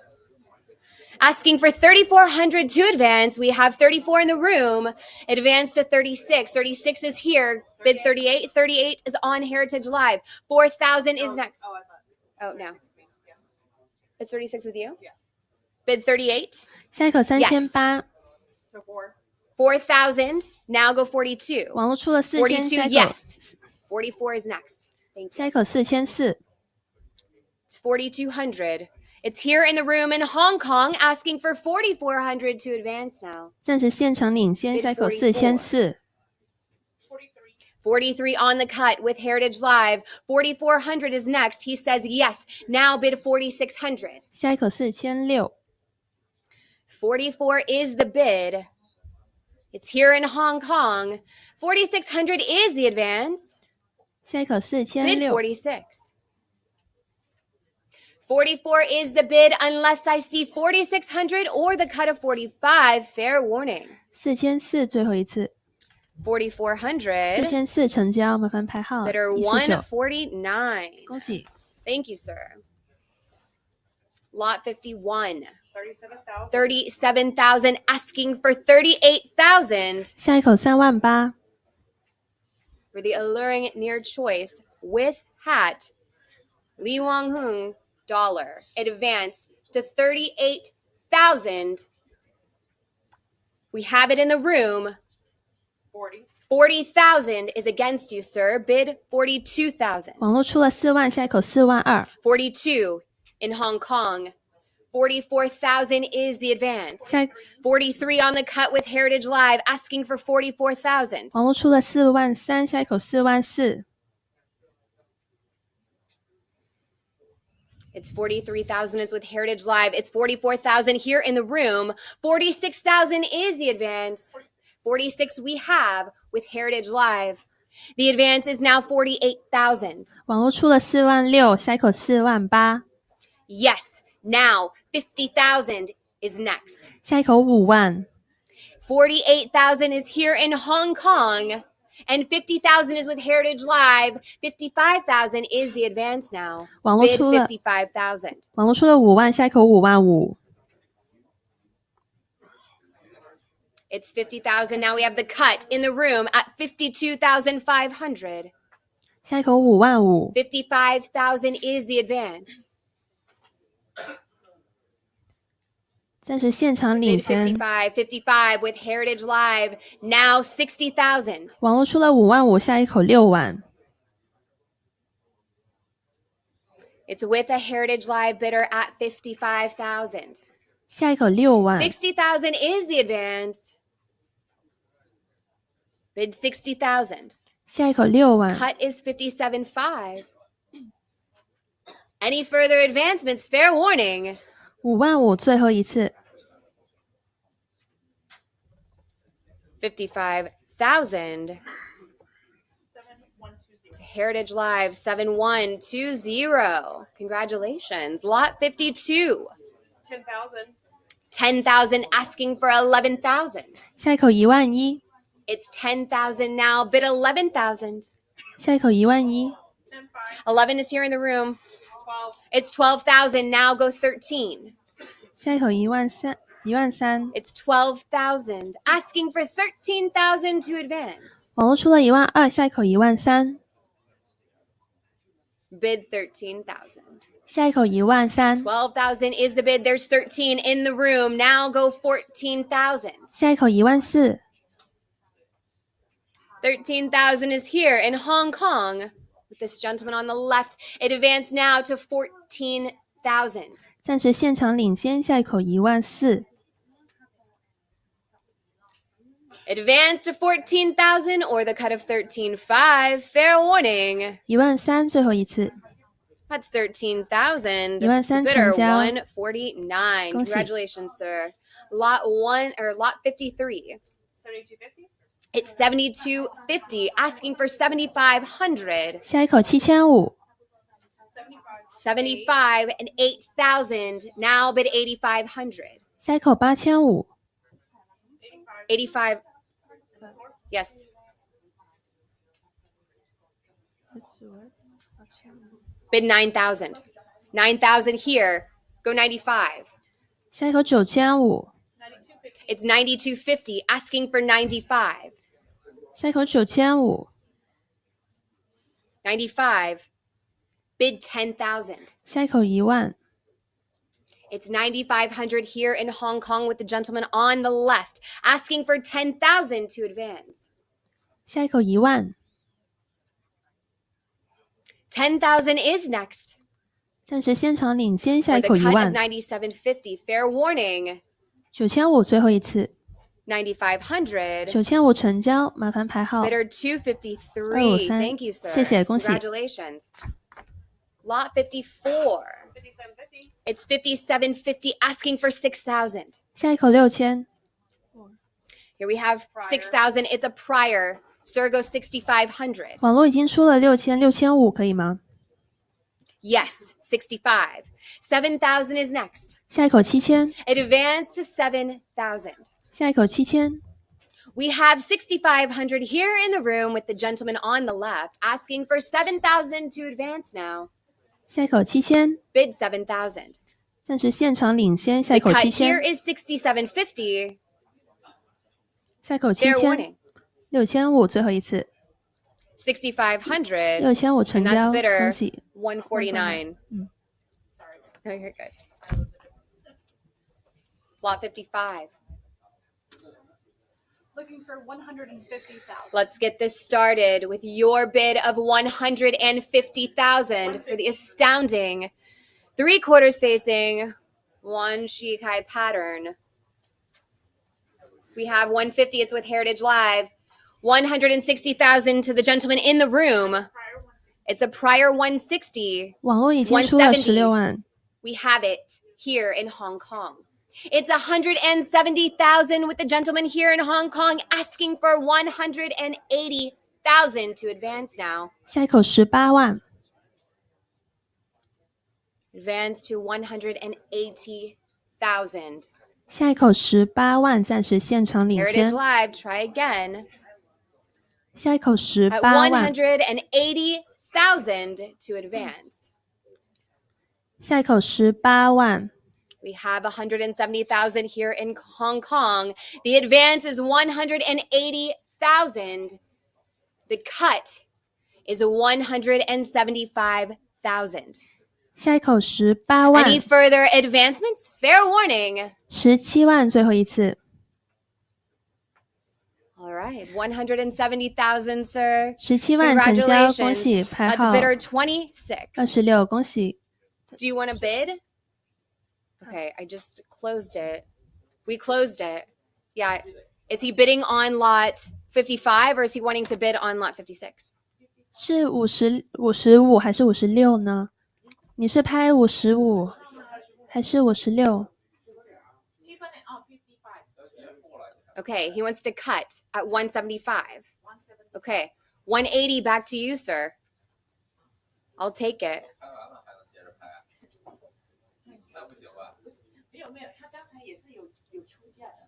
Asking for 3,400 to advance. We have 34 in the room. Advance to 36. 36 is here. Bid 38. 38 is on Heritage Live. 4,000 is next. Oh, no. It's 36 with you? Yeah. Bid 38. 下一口3800， So 4. 4,000. Now go 42. 网络出了4000， 42, 下一口 yes. 44 is next. Thank you. 下一口4400， It's 4,200. It's here in the room in Hong Kong, asking for 4,400 to advance now. 暂时现场领先， Bid 下一口 44 4400， 43 on the cut with Heritage Live. 4,400 is next. He says yes. Now bid 4,600. 下一口4600， 44 is the bid. It's here in Hong Kong. 4,600 is the advance. 下一口Bid 4600， 46. 44 is the bid unless I see 4,600 or the cut of 45. Fair warning. 4400，最后一次， 4,400. 4400成交，麻烦排号 Bidder 149， 149. 恭喜。 Thank you, sir. Lot 51. 37,000. 37,000 asking for 38,000 下一口38000， for the alluring near choice with hat. Li Wanghung dollar. Advance to 38,000. We have it in the room. 40. 40,000 is against you, sir. Bid 42,000. 网络出了40000，下一口42000， 42 in Hong Kong. 44,000 is the advance. 下 43 on the cut with Heritage Live, asking for 44,000. 网络出了43000，下一口44000， It's 43,000. It's with Heritage Live. It's 44,000 here in the room. 46,000 is the advance. 46 we have with Heritage Live. The advance is now 48,000. 网络出了46000，下一口48000， Yes, now 50,000 is next. 下一口50000， 48,000 is here in Hong Kong. And 50,000 is with Heritage Live. 55,000 is the advance now. 网络 Bid 出了 55,000. 网络出了50000，下一口55000， It's 50,000. Now we have the cut in the room at 52,500. 下一口55000， 55,000 is the advance. 暂时现场领 Bid 先， 55 with Heritage Live. Now 60,000. 网络出了55000，下一口60000， It's with a Heritage Live bidder at 55,000. 下一口60000， 60,000 is the advance. Bid 60,000. 下一口60000， Cut is 57.5. Any further advancements? Fair warning. 55000，最后一次， 55,000. To Heritage Live 7120. Congratulations. Lot 52. 10,000. 10,000 asking for 11,000. 下一口11000， It's 10,000 now, bid 11,000. 下一口11000， 10, 5, 11 is here in the room. 12, It's 12,000 now, go 13. 下一口13000， It's 12,000 asking for 13,000 to advance. 网络出了12000，下一口13000， Bid 13,000. 下一口13000， 12,000 is the bid. There's 13 in the room. Now go 14,000. 下一口14000， 13,000 is here in Hong Kong with this gentleman on the left. It advanced now to 14,000. 暂时现场领先，下一口14000， Advance to 14,000 or the cut of 13.5. Fair warning. 13000最后一次， That's 13,000. 13,000 Bidder 成交。 149. 恭喜。 Congratulations, sir. Lot 53. 72.50. It's 72.50, asking for 7,500. 下一口7500， 75 and 8,000. Now bid 8,500. 下一口8500， 85. Yes. Bid 9,000. 9,000 here. Go 95. 下一口9500， It's 92.50, asking for 95. 下一口9500， 95. Bid 10,000. 下一口10000， It's 9,500 here in Hong Kong with the gentleman on the left, asking for 10,000 to advance. 下一口10000， 10,000 is next. 暂时现场领先，下 For 一 the 口 cut of 10000， 97.50. Fair warning. 9500最后一次， 9,500. 9500成交，麻烦排号 Bidder 253. 253. Thank you, sir. 谢谢，恭喜。 Congratulations. Lot 54. 57.50. It's 57.50, asking for 6,000. 下一口6000， Here we have 6,000. It's a prior. Sir, go 6,500. 网络已经出了6000、6500，可以吗？ Yes, 65. 7,000 is next. 下一口7000， It advanced to 7,000. 下一口7000， We have 6,500 here in the room with the gentleman on the left, asking for 7,000 to advance now. 下一口7000， Bid 7,000. 暂时现场领先，下 The 一口 cut here 7000， is 67.50. 下一口 Fair 7000， warning. 6500最后一次， 6,500. 6500成 And that's 交， bidder 恭喜。 149. No, you're good. Lot 55. Looking for 150,000. Let's get this started with your bid of 150,000 for the astounding 3/4 spacing one Shikai pattern. We have 150. It's with Heritage Live. 160,000 to the gentleman in the room. Prior 160. It's a prior 160. 网络已经出了16万， We have it here in Hong Kong. It's 170,000 with the gentleman here in Hong Kong asking for 180,000 to advance now. 下一口18万， Advance to 180,000. 下一口18万，暂时现场领 Heritage 先， Live, try again. 下一口 At 18万， 180,000 to advance. 下一口18万， We have 170,000 here in Hong Kong. The advance is 180,000. The cut is 175,000. 下一口18万， Any further advancements? Fair warning. 17万最后一次， All right, 170,000, sir. 17万成交，恭喜 Congratulations. 排 That's 号 bidder 26. 26，恭喜。 Do you want to bid? Okay, I just closed it. We closed it. Yeah. Is he bidding on lot 55 or is he wanting to bid on lot 56? 是55还是56呢？你是拍55还是56？ Okay, he wants to cut at 175. Okay, 180 back to you, sir. I'll take it. 没有，他刚才也是有出价的，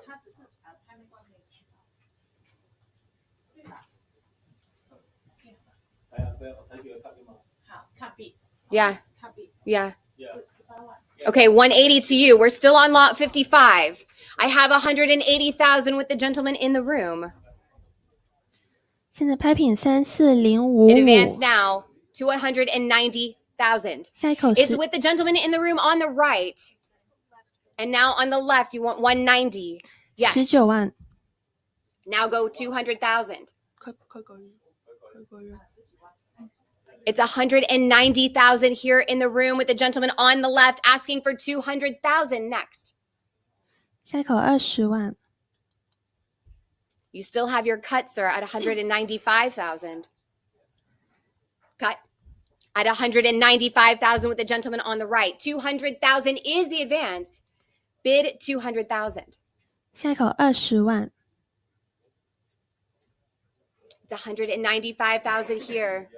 他只是拍卖官没有知道，对吧？好，看 B， Yeah. 看 B， Yeah. 18万。 Okay, 180 to you. We're still on lot 55. I have 180,000 with the gentleman in the room. 现在拍品It advanced 34055， now to 190,000. 下一口 It's 是 with the gentleman in the room on the right. And now on the left, you want 190. Yes. 19万。 Now go 200,000. 快过日，快过日。 It's 190,000 here in the room with the gentleman on the left asking for 200,000 next. 下一口20万， You still have your cut, sir, at 195,000. Cut. At 195,000 with the gentleman on the right. 200,000 is the advance. Bid 200,000. 下一口20万， It's 195,000 here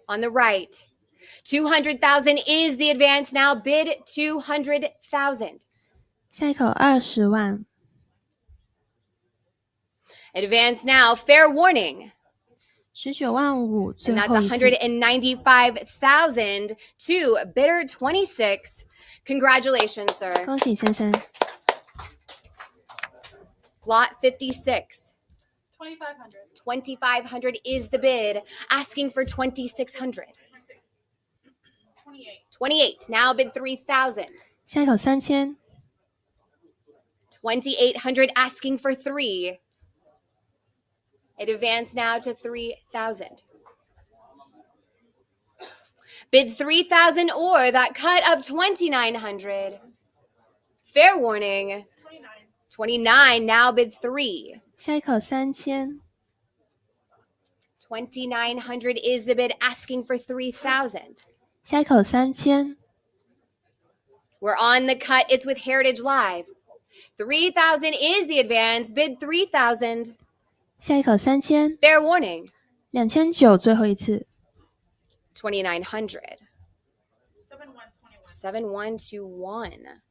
on the right. 200,000 is the advance now. Bid 200,000. 下一口20万， Advance now. Fair warning. 19万5， 最 And that's 后一次。 195,000 to bidder 26. Congratulations, sir. 恭喜先生， Lot 56. 2,500. 2,500 is the bid. Asking for 2,600. 28. 28. Now bid 3,000. 下一口3000， 2,800 asking for 3. It advanced now to 3,000. Bid 3,000 or that cut of 2,900. Fair warning. 29. 29. Now bid 3. 下一口3000， 2,900 is the bid asking for 3,000. 下一口3000， We're on the cut. It's with Heritage Live. 3,000 is the advance. Bid 3,000. 下一口3000， Fair warning. 2900最后一次， 2,900. 7121. 7121.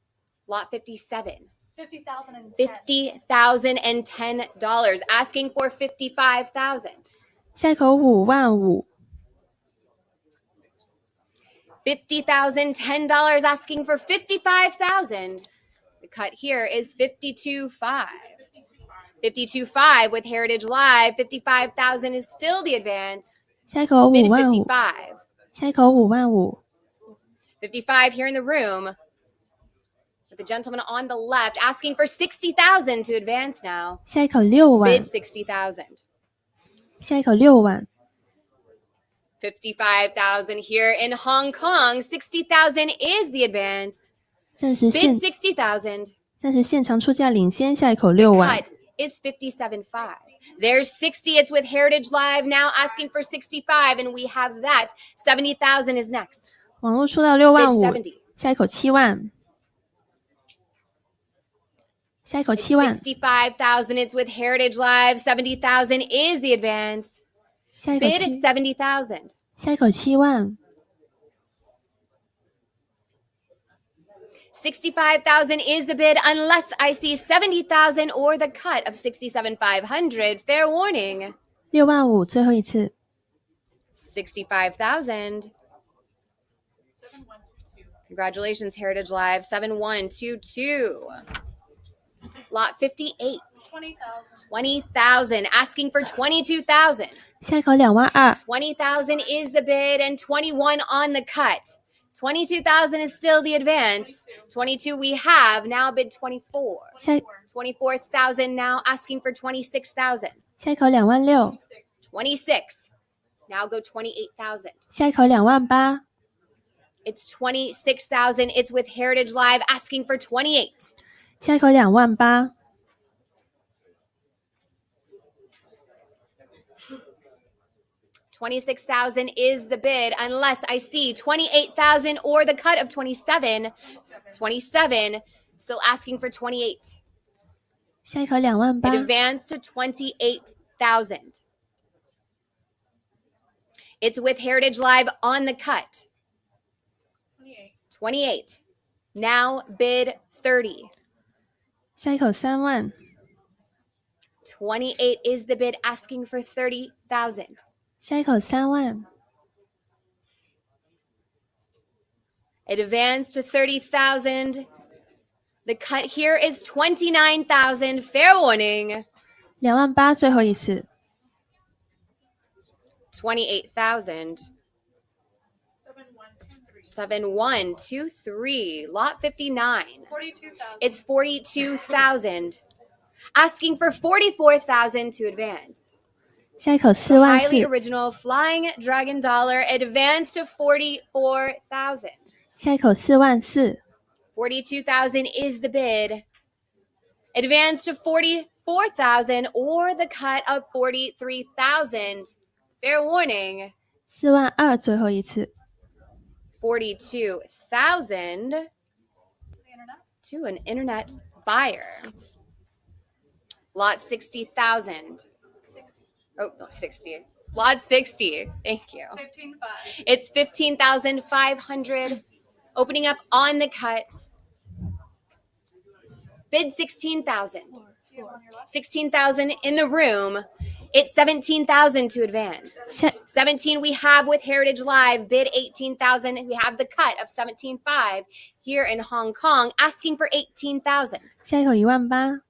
Lot 57. 50,010. $50,010. Asking for 55,000. 下一口5万5， $50,010 asking for 55,000. The cut here is 52.5. 52.5 with Heritage Live. 55,000 is still the advance. 下一口Bid 5万5， 55. 下一口5万5， 55 here in the room. With the gentleman on the left asking for 60,000 to advance now. 下一口6万， Bid 60,000. 下一口6万， 55,000 here in Hong Kong. 60,000 is the advance. 暂时 Bid 60,000. 现场出价领先，下一口6万， Cut is 57.5. There's 60. It's with Heritage Live now asking for 65, and we have that. 70,000 is next. 网络出到6万 Bid 5， 70. 下一口7万，下一口7万， 65,000. It's with Heritage Live. 70,000 is the advance. 下一口 Bid 7， 70,000. 下一口7万， 65,000 is the bid unless I see 70,000 or the cut of 67,500. Fair warning. 6万5最后一次， 65,000. 7122. Congratulations, Heritage Live. 7122. Lot 58. 20,000. 20,000. Asking for 22,000. 下一口2万2， 20,000 is the bid and 21 on the cut. 22,000 is still the advance. 22 we have. Now bid 24. 下 24,000 now asking for 26,000. 下一口2万6， 26. Now go 28,000. 下一口2万8， It's 26,000. It's with Heritage Live asking for 28. 下一口2万8， 26,000 is the bid unless I see 28,000 or the cut of 27. 27. Still asking for 28. 下一口2万 It 8， advanced to 28,000. It's with Heritage Live on the cut. 28. 28. Now bid 30. 下一口3万， 28 is the bid, asking for 30,000. 下一口3万， It advanced to 30,000. The cut here is 29,000. Fair warning. 2万8，最后一次， 28,000. 7123. Lot 59. 42,000. It's 42,000. Asking for 44,000 to advance. 下一口4万 Highly 4， original Flying Dragon Dollar advanced to 44,000. 下一口4万4， 42,000 is the bid. Advance to 44,000 or the cut of 43,000. Fair warning. 4万2，最后一次， 42,000 to an internet buyer. Lot 60,000. Oh, no, 60. Lot 60. Thank you. 15,500. It's 15,500. Opening up on the cut. Bid 16,000. 16,000 in the room. It's 17,000 to advance. 下 17 we have with Heritage Live. Bid 18,000. We have the cut of 17,500 here in Hong Kong, asking for 18,000. 下一口1万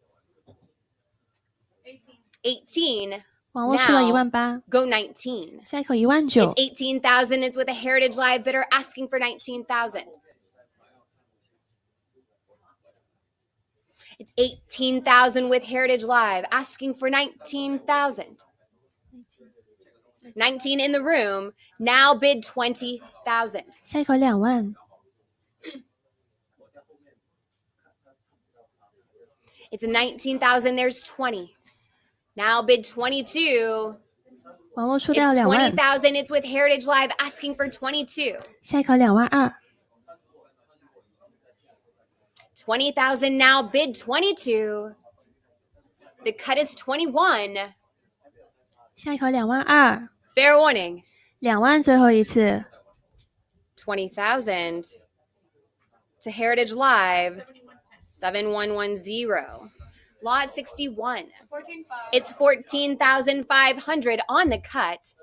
8， 18. 网络出了 Now 1万8， go 19. 下一口1万 It's 9， 18,000 is with a Heritage Live bidder asking for 19,000. It's 18,000 with Heritage Live asking for 19,000. 19 in the room. Now bid 20,000. 下一口2万， It's a 19,000. There's 20. Now bid 22. 网络出掉 It's 2万， 20,000. It's with Heritage Live asking for 22. 下一口2万2， 20,000 now bid 22. The cut is 21. 下一口2万2， Fair warning. 2万最后一次， 20,000 to Heritage Live 7110. Lot 61. 14,500. It's 14,500 on the cut.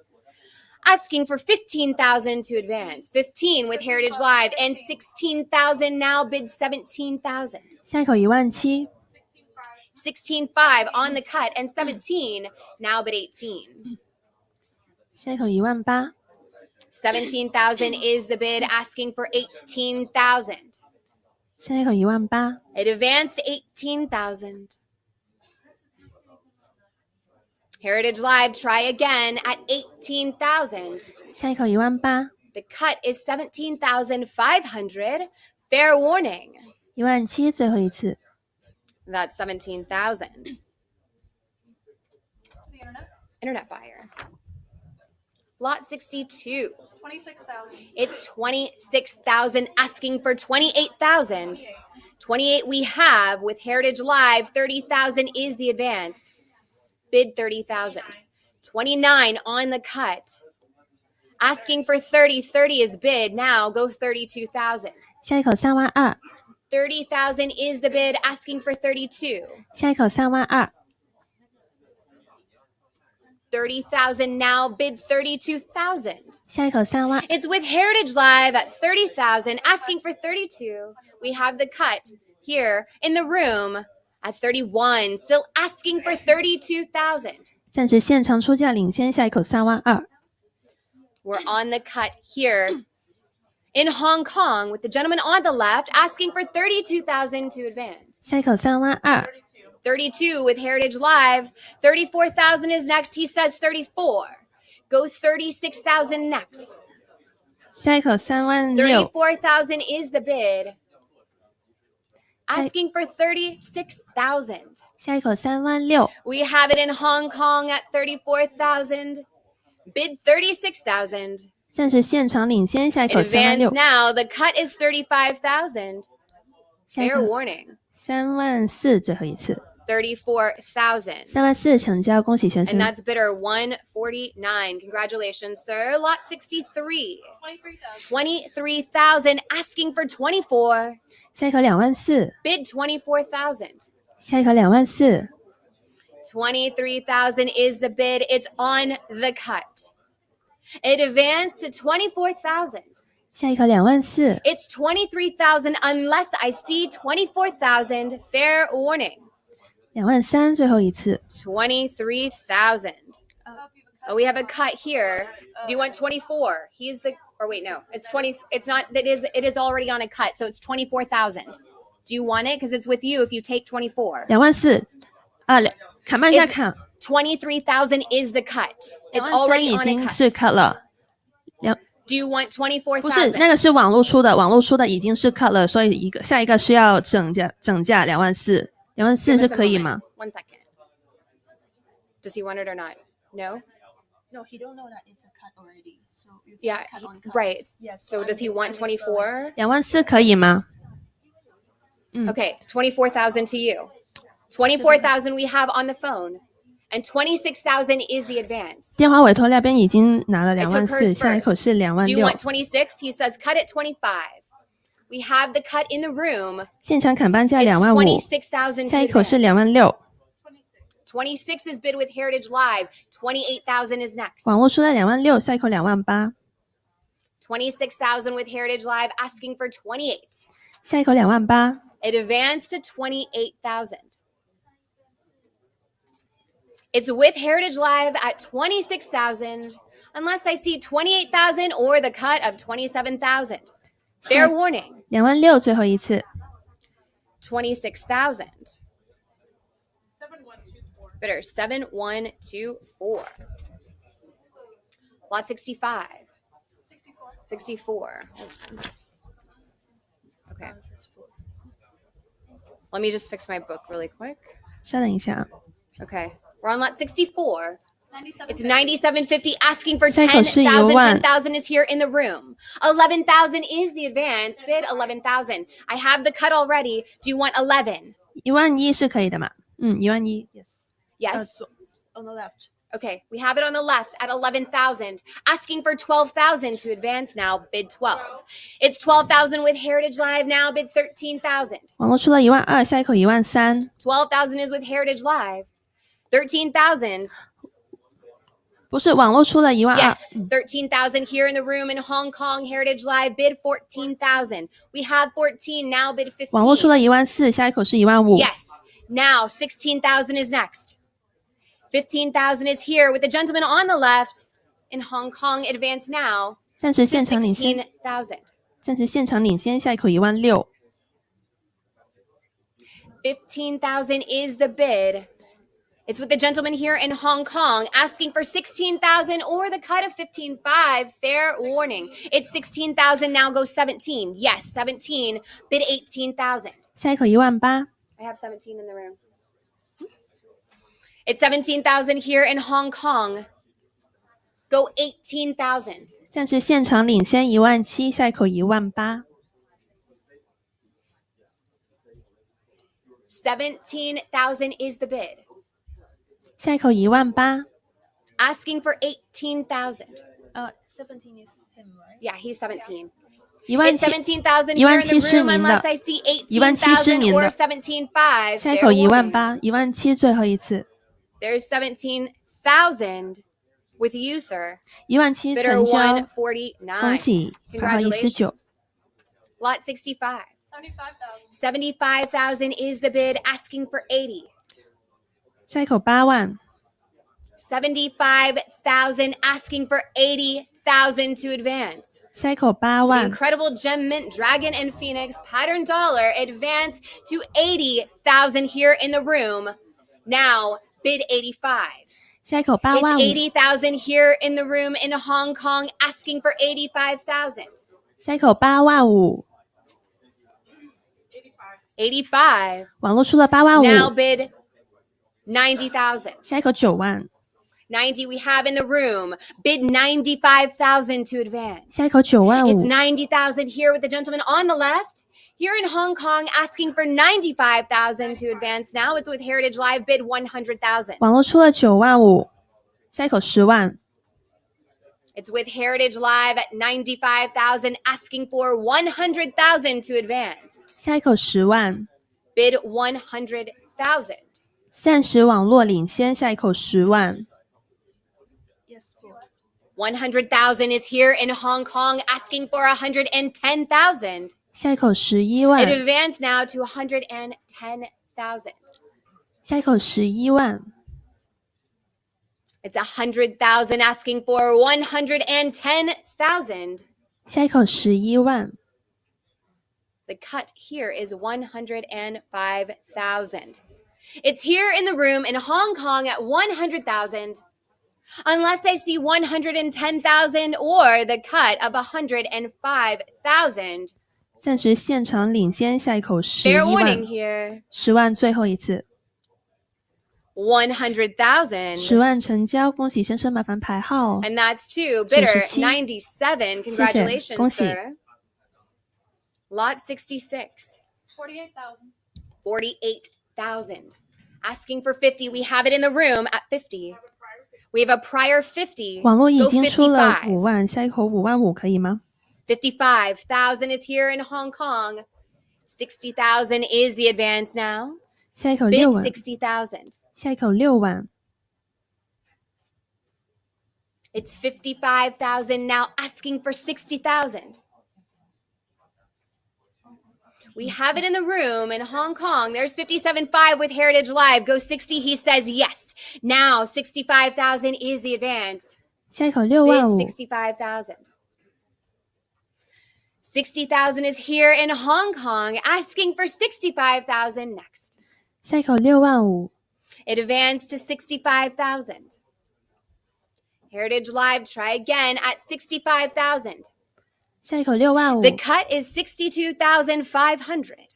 Asking for 15,000 to advance. 15 with Heritage Live and 16,000 now bid 17,000. 下一口1万7， 16,500 on the cut and 17 now bid 18. 下一口1万8， 17,000 is the bid, asking for 18,000. 下一口1万8， It advanced to 18,000. Heritage Live, try again at 18,000. 下一口1万8， The cut is 17,500. Fair warning. 1万7最后一次， That's 17,000. To the internet. Internet buyer. Lot 62. 26,000. It's 26,000, asking for 28,000. 28 we have with Heritage Live. 30,000 is the advance. Bid 30,000. 29 on the cut. Asking for 30. 30 is bid. Now go 32,000. 下一口3万2， 30,000 is the bid, asking for 32. 下一口3万2， 30,000 now bid 32,000. 下一口3万， It's with Heritage Live at 30,000, asking for 32. We have the cut here in the room at 31, still asking for 32,000. 暂时现场出价领先，下一口3万2， We're on the cut here in Hong Kong with the gentleman on the left asking for 32,000 to advance. 下一口3万2， 32 with Heritage Live. 34,000 is next. He says 34. Go 36,000 next. 下一口3万6， 34,000 is the bid. Asking for 36,000. 下一口3万6， We have it in Hong Kong at 34,000. Bid 36,000. 暂时现场领先，下一 In 口3万 advance 6， now, the cut is 35,000. 下一 Fair 口 warning. 3万4最后一次， 34,000. 34000成交，恭喜先 And 生。 that's bidder 149. Congratulations, sir. Lot 63. 23,000 asking for 24. 下一口24000， Bid 24,000. 下一口24000， 23,000 is the bid. It's on the cut. It advanced to 24,000. 下一口24000， It's 23,000 unless I see 24,000. Fair warning. 23000最后一次。 23,000. Oh, we have a cut here. Do you want 24? He's the, or wait, no, it's 20. It's not, it is already on a cut. So it's 24,000. Do you want it? Because it's with you if you take 24. 24000啊，砍半价砍。 23,000 is the cut. It's 23000 already 已 on a 经 cut. 是 cut 了。Do you want 24,000? 不是，那个是网络出的，网络出的已经是 cut 了，所以下一个是要整价24000，24000 Give 是 us a 可以 moment. 吗？ 1 second. Does he want it or not? No? No, he don't know that it's a cut already. So you can Yeah, cut on cut. right. Yes. So does he I'm want explaining. 24? 24000可以吗？ Okay, 24,000 to you. 24,000 we have on the phone. And 26,000 is the advance. 电话委托那边已经拿了 I took 24000， hers 下一口 first. 是 Do you want 26000， 26? He says cut at 25. We have the cut in the room. 现场砍半价 It's 25000， 26,000 下 to 一口是 advance. 26000， 26 is bid with Heritage Live. 28,000 is next. 网络出的26000，下一口28000， 26,000 with Heritage Live asking for 28. 下一口28000， It advanced to 28,000. It's with Heritage Live at 26,000 unless I see 28,000 or the cut of 27,000. Fair warning. 26000最后一次。 26,000. Bidder 7124. Lot 65. 64. Hold on. Okay. Let me just fix my book really quick. 稍等一下啊， Okay. We're on lot 64. 97. It's 97.50 asking for 下一口是 10,000. 10000 10,000 is here in the room. 11,000 is the advance. Bid 11,000. I have the cut already. Do you want 11? 11000是可以的嘛？11000 Yes. Yes. On the left. Okay, we have it on the left at 11,000, asking for 12,000 to advance now, bid 12. It's 12,000 with Heritage Live now, bid 13,000. 网络出了12000，下一口13000， 12,000 is with Heritage Live. 13,000. 不是网络出了12000。 Yes, 13,000 here in the room in Hong Kong, Heritage Live, bid 14,000. We have 14, now bid 15. 网络出了14000，下一口是15000。 Yes, now 16,000 is next. 15,000 is here with the gentleman on the left in Hong Kong, advance now. 暂时现场领先， 16,000. 暂时现场领先，下一口16000。 15,000 is the bid. It's with the gentleman here in Hong Kong asking for 16,000 or the cut of 15.5. Fair warning. It's 16,000 now goes 17. Yes, 17. Bid 18,000. 下一口18000， I have 17 in the room. It's 17,000 here in Hong Kong. Go 18,000. 暂时现场领先17000，下一口18000。 17,000 is the bid. 下一口18000。 Asking for 18,000. 17 is him, right? Yeah, he's 17. 17000， It's 17,000 here in the 17000是 room 您的 unless I see 17000是 18,000您 or 的 17.5. 下一 Fair 口 warning. 18000，17000最后一次。 There's 17,000 with you, sir. 17000 Bidder 成交， 149. 恭喜，不好意思9。 Lot 65. 75,000. 75,000 is the bid, asking for 80. 下一口8万， 75,000 asking for 80,000 to advance. 下一口8 The 万， incredible Gem Mint Dragon and Phoenix Pattern Dollar advance to 80,000 here in the room. Now bid 85. 下一口8 It's 万5， 80,000 here in the room in Hong Kong asking for 85,000. 下一口8万5， 85. 网络出了8万 Now 5， bid 90,000. 下一口9万， 90 we have in the room. Bid 95,000 to advance. 下一口9万 It's 5， 90,000 here with the gentleman on the left. Here in Hong Kong, asking for 95,000 to advance now. It's with Heritage Live, bid 100,000. 网络出了95000，下一口100000， It's with Heritage Live at 95,000, asking for 100,000 to advance. 下一口100000， Bid 100,000. 暂时网络领先，下一口100000， 100,000 is here in Hong Kong, asking for 110,000. 下一口It 110000， advanced now to 110,000. 下一口110000， It's 100,000, asking for 110,000. 下一口110000， The cut here is 105,000. It's here in the room in Hong Kong at 100,000. Unless I see 110,000 or the cut of 105,000. 暂时现场领先，下一口 Fair warning 110000， here. 100000最后一次， 100,000. 100000成交，恭喜先生，麻烦排号。 And that's two. Bidder 97. 97. 谢谢， Congratulations, 恭喜。 sir. Lot 66. 48,000. 48,000. Asking for 50. We have it in the room at 50. We have a prior 50. 网络已 Go 经出了55. 50000，下一口55000可以吗？ 55,000 is here in Hong Kong. 60,000 is the advance now. 下一口 Bid 60000， 60,000. 下一口60000， It's 55,000 now, asking for 60,000. We have it in the room in Hong Kong. There's 57.5 with Heritage Live. Go 60. He says yes. Now 65,000 is the advance. 下一口 Bid 65000， 65,000. 60,000 is here in Hong Kong, asking for 65,000 next. 下一口65000， It advanced to 65,000. Heritage Live, try again at 65,000. 下一口 The 65000， cut is 62,500.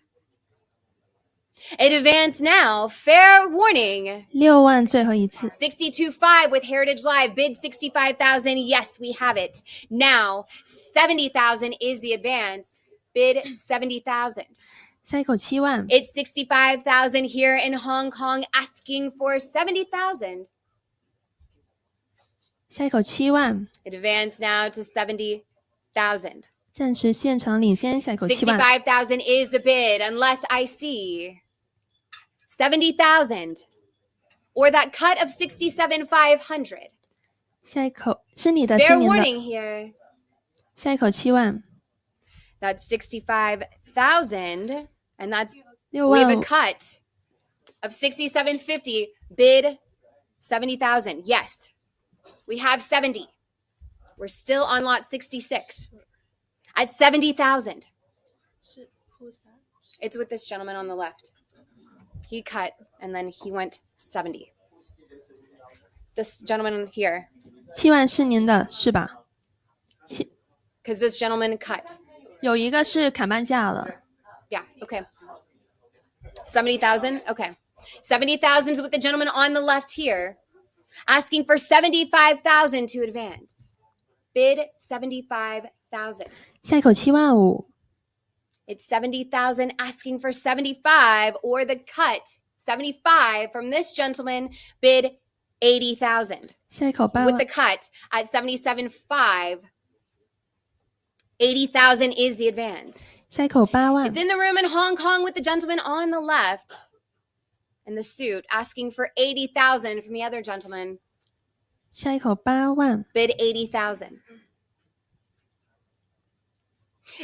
It advanced now. Fair warning. 60000最后一次， 62.5 with Heritage Live. Bid 65,000. Yes, we have it. Now 70,000 is the advance. Bid 70,000. 下一口70000， It's 65,000 here in Hong Kong, asking for 70,000. 下一口70000， It advanced now to 70,000. 暂时现场领先，下一口70000， 65,000 is the bid, unless I see 70,000 or that cut of 67,500. 下一口是你的，是 Fair 您的， warning here. 下一口70000， That's 65,000, and that's we have a 65000， cut of 67.50. Bid 70,000. Yes, we have 70. We're still on lot 66 at 70,000. It's with this gentleman on the left. He cut and then he went 70. This gentleman here, 70000是您的，是吧？ because this gentleman cut. 有一个是砍半价了， Yeah, okay. 70,000, okay. 70,000 is with the gentleman on the left here, asking for 75,000 to advance. Bid 75,000. 下一口75000， It's 70,000, asking for 75, or the cut 75 from this gentleman. Bid 80,000. 下一口 With the 80000， cut at 77.5, 80,000 is the advance. 下一口 It's 80000， in the room in Hong Kong with the gentleman on the left in the suit, asking for 80,000 from the other gentleman. 下一口80000， Bid 80,000.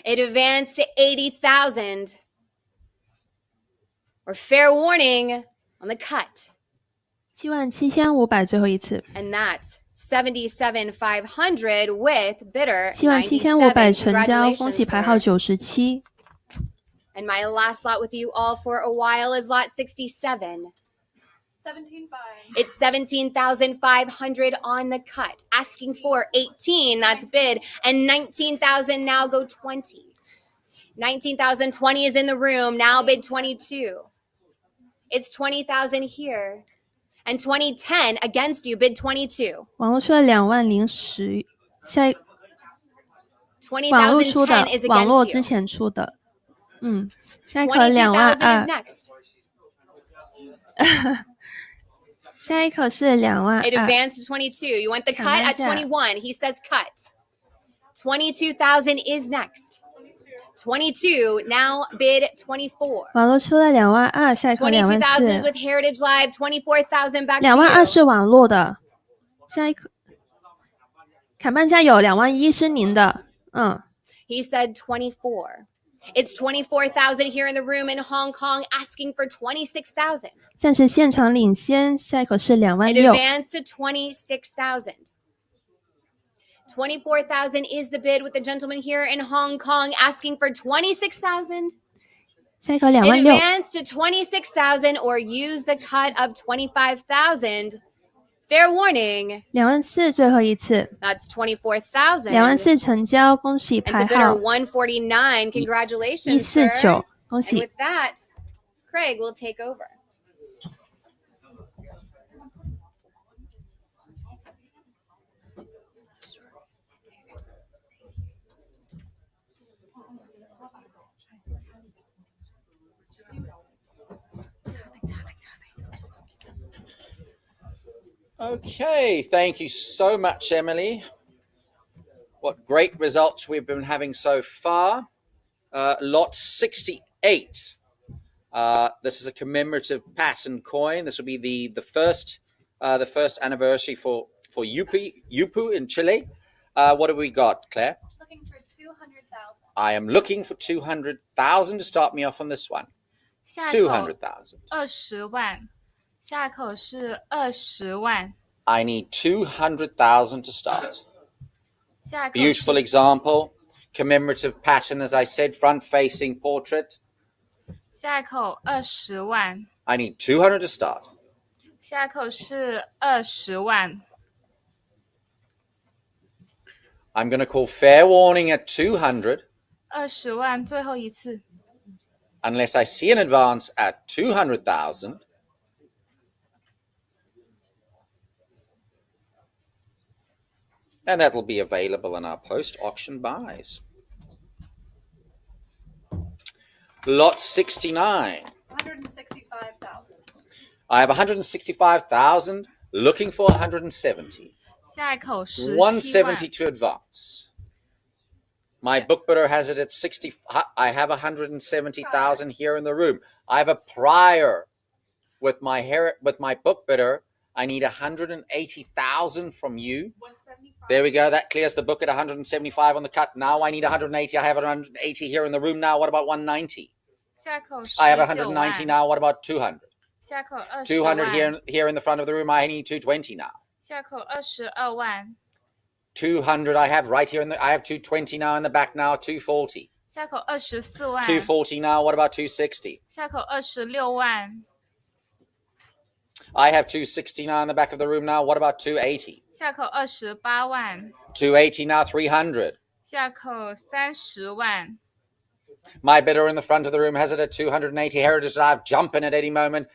It advanced to 80,000. Or fair warning on the cut. 77500最后一次， And that's 77,500 with bidder 77500 97. 成交，恭 Congratulations, 喜排号 sir. 97。 And my last lot with you all for a while is lot 67. 17.5. It's 17,500 on the cut. Asking for 18, that's bid. And 19,000, now go 20. 19,020 is in the room, now bid 22. It's 20,000 here. And 2010 against you, bid 22. 网络出了20010，下一网络出的 20,010 is， 网络 against 之 you. 前出的下一口2万22,000 is 2， next. 下一口是2万 It 2， advanced to 22. You want the cut at 砍半价。 21. He says cut. 22,000 is next. 22. Now bid 24. 网络出了2万2，下一口2万22,000 is 4， with Heritage Live. 24,000 back 2 to 万2 you. 是网络的，下一口砍半价有2万1是您的，He said 24. It's 24,000 here in the room in Hong Kong, asking for 26,000. 暂时现场领先，下一口是2万 It 6， advanced to 26,000. 24,000 is the bid with the gentleman here in Hong Kong, asking for 26,000. 下一口2 It 万6， advanced to 26,000 or use the cut of 25,000. Fair warning. 2万4最后一次， That's 24,000. 2万4成交，恭喜 It's 牌 a bidder 号 149. Congratulations, sir. 149，恭 And 喜。 with that, Craig will take over. Okay, thank you so much, Emily. What great results we've been having so far. Lot 68. This is a commemorative pattern coin. This will be the first anniversary for Yupu in Chile. What have we got, Claire? Looking for 200,000. I am looking for 200,000 to start me off on this one. 下一口 200,000. 20万，下一口是20万， I need 200,000 to start. 下一口 Beautiful 是 example. Commemorative pattern, as I said, front-facing portrait. 下一口20万， I need 200 to start. 下一口是20万， I'm going to call fair warning at 200 20万最后一次， unless I see an advance at 200,000. And that will be available in our post-auction buys. Lot 69. 165,000. I have 165,000, looking for 170. 下一口17 170 万， to advance. My book bidder has it at 60. I have 170,000 here in the room. I have a prior with my book bidder. I need 180,000 from you. There we go. That clears the book at 175 on the cut. Now I need 180. I have 180 here in the room now. What about 190? 下一口 I have 19 190万， now. What about 200? 下一口20 200 万， here in the front of the room. I need 220 now. 下一口22万， 200 I have right here I have 220 now in the back now. 240. 下一口24万， 240 now. What about 260? 下一口26万， I have 260 now in the back of the room now. What about 280? 下口28万， 280 now. 300. 下口30万， My bidder in the front of the room has it at 280. Heritage Live jump in at any moment.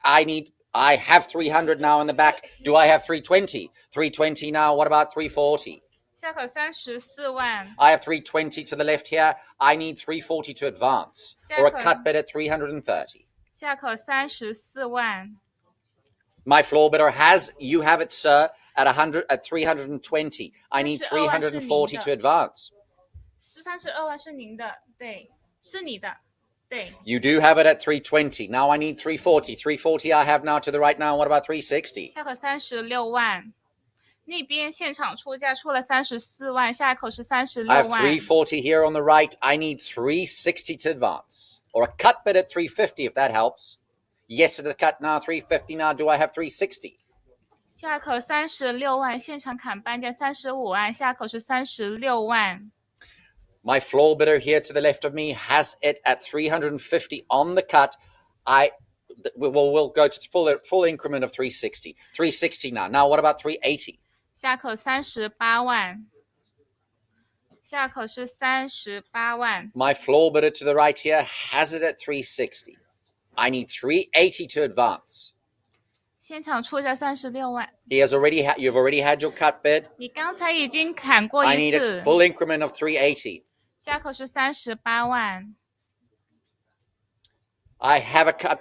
I have 300 now in the back. Do I have 320? 320 now. What about 340? 下口34万， I have 320 to the left here. I need 340 to advance. Or a cut bid at 330. 下口34万， My floor bidder you have it, sir, at 320. I need 340 to advance. 32万是您的，对，是你的，对， You do have it at 320. Now I need 340. 340 I have now to the right now. What about 360? 下口36万，那边现场出价出了34万，下一口是 I 36 have 万， 340 here on the right. I need 360 to advance. Or a cut bid at 350 if that helps. Yes, at the cut now, 350 now. Do I have 360? 下口36万，现场砍半价35万，下口是36万。 My floor bidder here to the left of me has it at 350 on the cut. We'll go to full increment of 360. 360 now. Now what about 380? 下口38万，下口是38万， My floor bidder to the right here has it at 360. I need 380 to advance. 现场出价36万。 You've already had your cut bid. 你刚才已经砍过 I 一 need 次 a，full increment of 380. 下口是38万， I have a cut.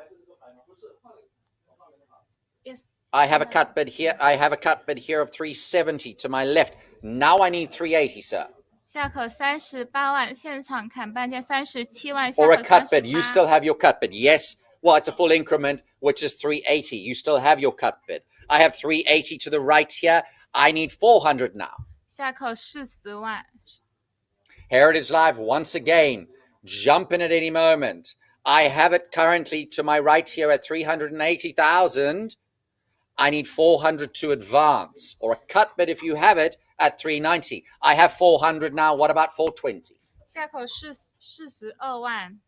Yes. I have a cut bid here. I have a cut bid here of 370 to my left. Now I need 380, sir. 下口38万，现场砍半价37万，下 Or 口 a cut bid. You 38。 still have your cut bid. Yes. Well, it's a full increment, which is 380. You still have your cut bid. I have 380 to the right here. I need 400 now. 下口40万。 Heritage Live, once again, jump in at any moment. I have it currently to my right here at 380,000. I need 400 to advance, or a cut bid if you have it at 390. I have 400 now. What about 420? 下口42万，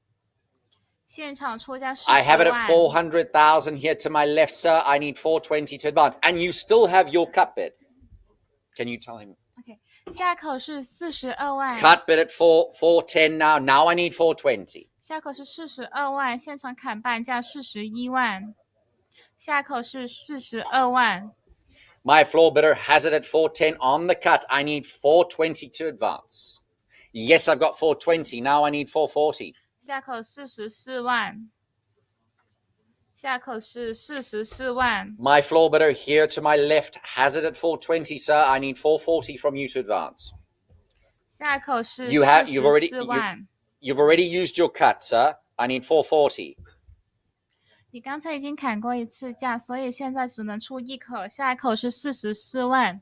现场出价40万。 I have it at 400,000 here to my left, sir. I need 420 to advance. And you still have your cut bid. Can you tell him? OK， 下口是42万。 Cut bid at 410 now. Now I need 420. 下口是42万，现场砍半价41万。下口是42万。 My floor bidder has it at 410 on the cut. I need 420 to advance. Yes, I've got 420. Now I need 440. 下口44万。下口是44万。 My floor bidder here to my left has it at 420, sir. I need 440 from you to advance. 下口是you've already 44万。 you've already used your cut, sir. I need 440. 你刚才已经砍过一次价，所以现在只能出一口，下一口是44万。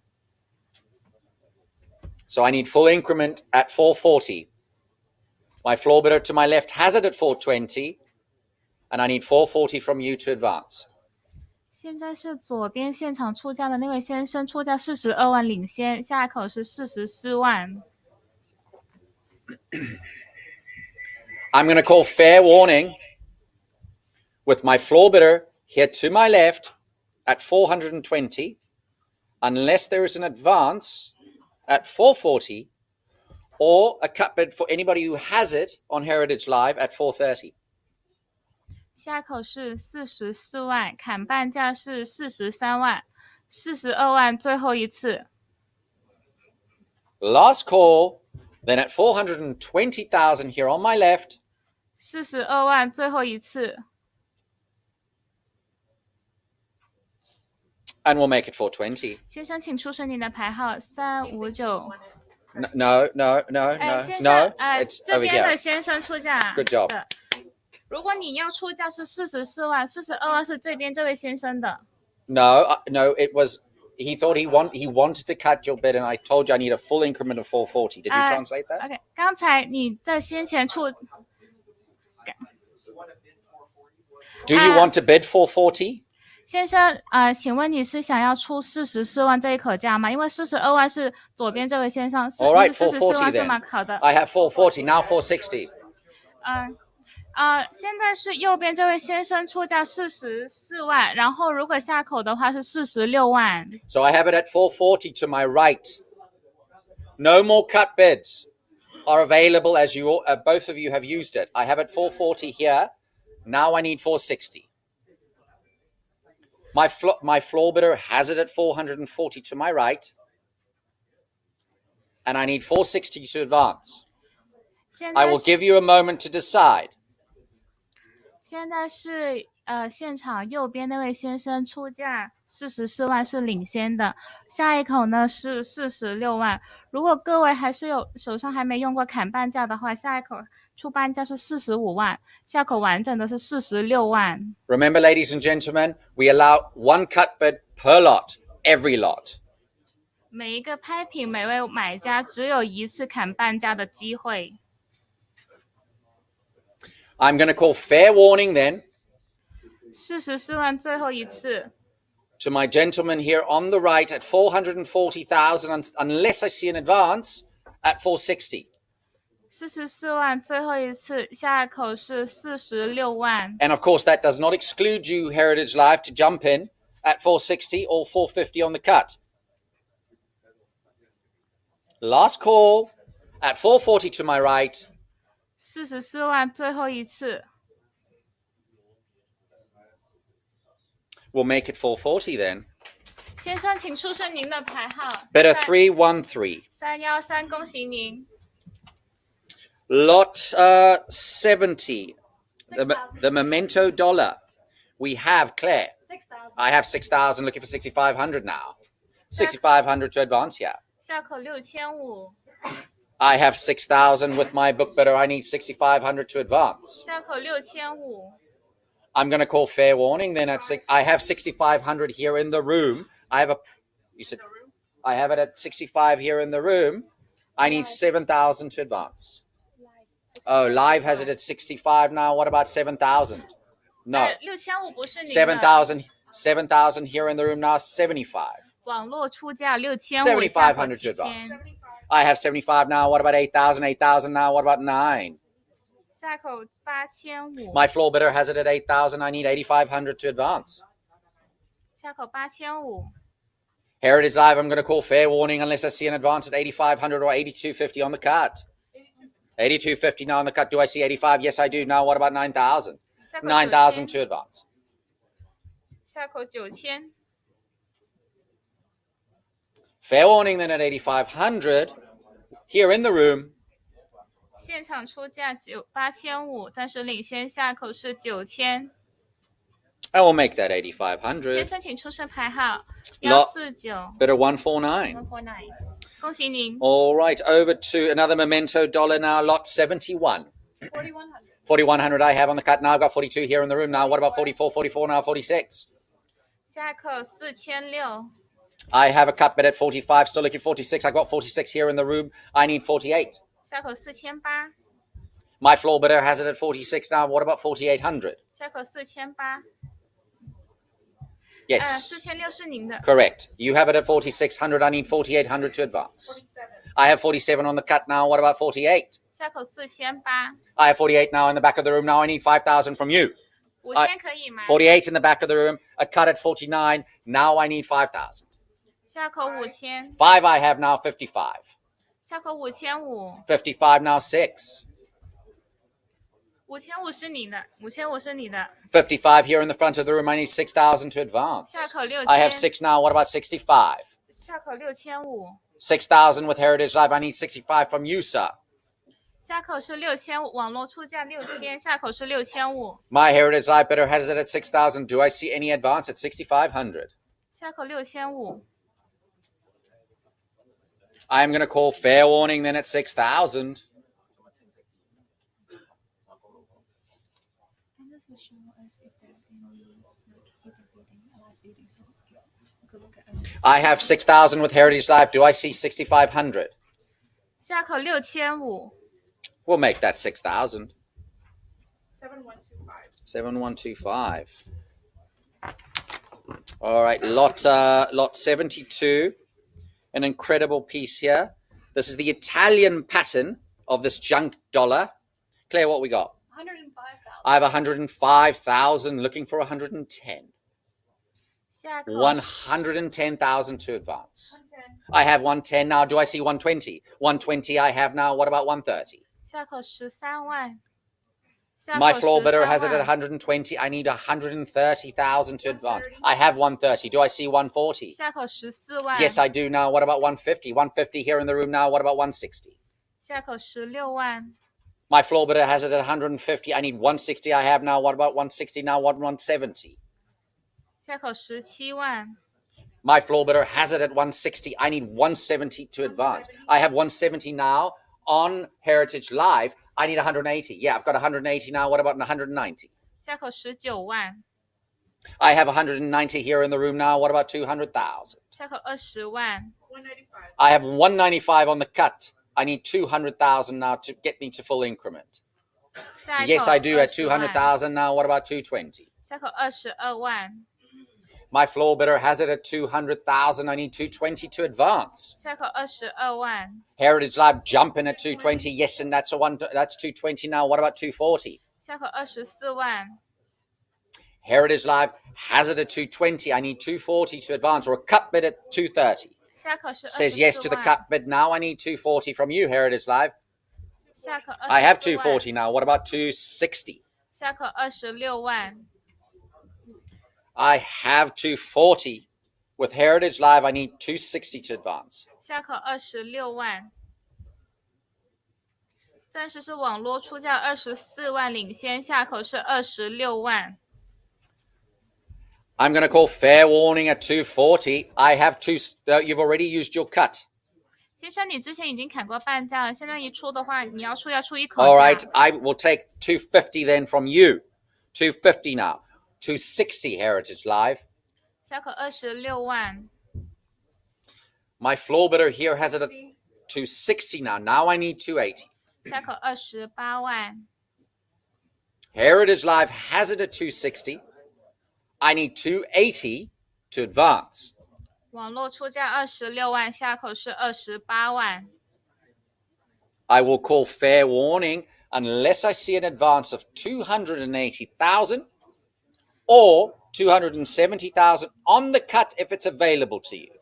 So I need full increment at 440. My floor bidder to my left has it at 420, and I need 440 from you to advance. 现在是左边现场出价的那位先生出价42万领先，下一口是44万。 I'm going to call fair warning with my floor bidder here to my left at 420, unless there is an advance at 440 or a cut bid for anybody who has it on Heritage Live at 430. 下口是44万，砍半价是43万，42万最后一次。 Last call, then at 420,000 here on my left. 42万最后一次。 And we'll make it 420. 先生，请出示您的牌号359。 No. 先生， No. It's 这 over 边的 here. 先生出价。 Good job. 的。如果你要出价是44万，42万是这边这位先生的。 No. It was. He thought he wanted to cut your bid, and I told you I need a full increment of 440. Did you translate that? OK， 刚才你在先前出。 Do you want to bid 440? 先生，请问你是想要出44万这一口价吗？因为42万是左边这位先生， All right, 44万是 440吗？ then. 好的。 I have 440 now. 460. 现在是右边这位先生出价44万，然后如果下口的话是46万。 So I have it at 440 to my right. No more cut bids are available as you both of you have used it. I have it 440 here. Now I need 460. My floor bidder has it at 440 to my right. And I need 460 to advance. 现 I 在 will 是 give you a moment to decide. 现在是现场右边那位先生出价44万是领先的，下一口呢是46万。如果各位还是手上还没用过砍半价的话，下一口出半价是45万，下口完整的是46万。 Remember, ladies and gentlemen, we allow one cut bid per lot, every lot. 每一个拍品每位买家只有一次砍半价的机会。 I'm going to call fair warning then 44万最后一次。 to my gentleman here on the right at 440,000 unless I see an advance at 460. 44万最后一次，下一口是46万。 And of course, that does not exclude you, Heritage Live, to jump in at 460 or 450 on the cut. Last call at 440 to my right. 44万最后一次。 We'll make it 440 then. 先生，请出示您的牌号。 Bidder 313. 313，恭喜您。Lot 70 6,000. The memento dollar. We have Claire. 6,000. I have 6,000 looking for 6,500 now. 6,500 to advance here. 下口6500， I have 6,000 with my book bidder. I need 6,500 to advance. 下口6500， I'm going to call fair warning then at I have 6,500 here in the room. You said I have it at 65 here in the room. I need 7,000 to advance. Oh, live has it at 65 now. What about 7,000? No. 6500不是您的， 7,000 here in the room now. 75. 网络出价6500， 7,500 to advance. I have 75 now. What about 8,000? 8,000 now. What about 9? 下口8500， My floor bidder has it at 8,000. I need 8,500 to advance. 下口8500， Heritage Live, I'm going to call fair warning unless I see an advance at 8,500 or 8,250 on the cut. 8,250 now on the cut. Do I see 85? Yes, I do. Now what about 9,000? 下口 9,000 9000， to advance. 下口9000， Fair warning then at 8,500. Here in the room, 现场出价8500，暂时领先，下口是9000。 I will make that 先 8,500. 申请出示牌号 Lot 149 bidder 149. 149，恭喜您。 All right, over to another memento dollar now, lot 71. 4,100. 4,100 I have on the cut now. I've got 42 here in the room now. What about 44, 44 now, 46? 下口4600， I have a cut bid at 45, still looking 46. I got 46 here in the room. I need 48. 下口4800， My floor bidder has it at 46 now. What about 4,800? 下口4800， Yes, 4600是您的， correct. You have it at 4,600. I need 4,800 to advance. I have 47 on the cut now. What about 48? 下口4800， I have 48 now in the back of the room. Now I need 5,000 from you. 5000可以吗？ 48 in the back of the room. A cut at 49. Now I need 5,000. 下口5000， 5 I have now 55. 下口5500， 55 now 6. 5500是你的，5500是你的， 55 here in the front of the room. I need 6,000 to advance. 下口 I have 6000， 6 now. What about 65? 下口6500， 6,000 with Heritage Live. I need 65 from you, sir. 下口是6500，网络出价6000，下口是6500， My Heritage Live bidder has it at 6,000. Do I see any advance at 6,500? 下口6500， I am going to call fair warning then at 6,000. I have 6,000 with Heritage Live. Do I see 6,500? 下口6500， We'll make that 6,000. 7125. 7125. All right, lot 72. An incredible piece here. This is the Italian pattern of this junk dollar. Claire, what we got? 105,000. I have 105,000 looking for 110. 下口 110,000 to advance. 110. I have 110 now. Do I see 120? 120 I have now. What about 130? 下口13万，下 My 口 floor bidder 13 has it at 万， 120. I need 130,000 to advance. I have 130. Do I see 140? 下口14万， Yes, I do now. What about 150? 150 here in the room now. What about 160? 下口16万， My floor bidder has it at 150. I need 160. I have now. What about 160 now? What 170? 下口17万， My floor bidder has it at 160. I need 170 to advance. I have 170 now on Heritage Live. I need 180. Yeah, I've got 180 now. What about 190? 下口19万， I have 190 here in the room now. What about 200,000? 下口20万， 195. I have 195 on the cut. I need 200,000 now to get me to full increment. 下一口 Yes, I do at 20万， 200,000 now. What about 220? 下口22万， My floor bidder has it at 200,000. I need 220 to advance. 下口22万， Heritage Live jumping at 220. Yes, and that's 220 now. What about 240? 下口24万， Heritage Live has it at 220. I need 240 to advance, or a cut bid at 230. 下口是 Says yes to the 24万， cut bid now. I need 240 from you, Heritage Live. 下口 I have 24万， 240 now. What about 260? 下口26万， I have 240. With Heritage Live, I need 260 to advance. 下口26万，暂时是网络出价24万领先，下口是26万。I'm going to call fair warning at 240. I have two. You've already used your cut. 先生，你之前已经砍过半价了，现在一出的话，你要出一口价。All right, I will take 250 then from you. 250 now. 260 Heritage Live. 下口26万。My floor bidder here has it at 260 now. Now I need 280. 下口28万。Heritage Live has it at 260. I need 280 to advance. 网络出价26万，下口是28万。I will call fair warning unless I see an advance of 280,000 or 270,000 on the cut if it's available to you.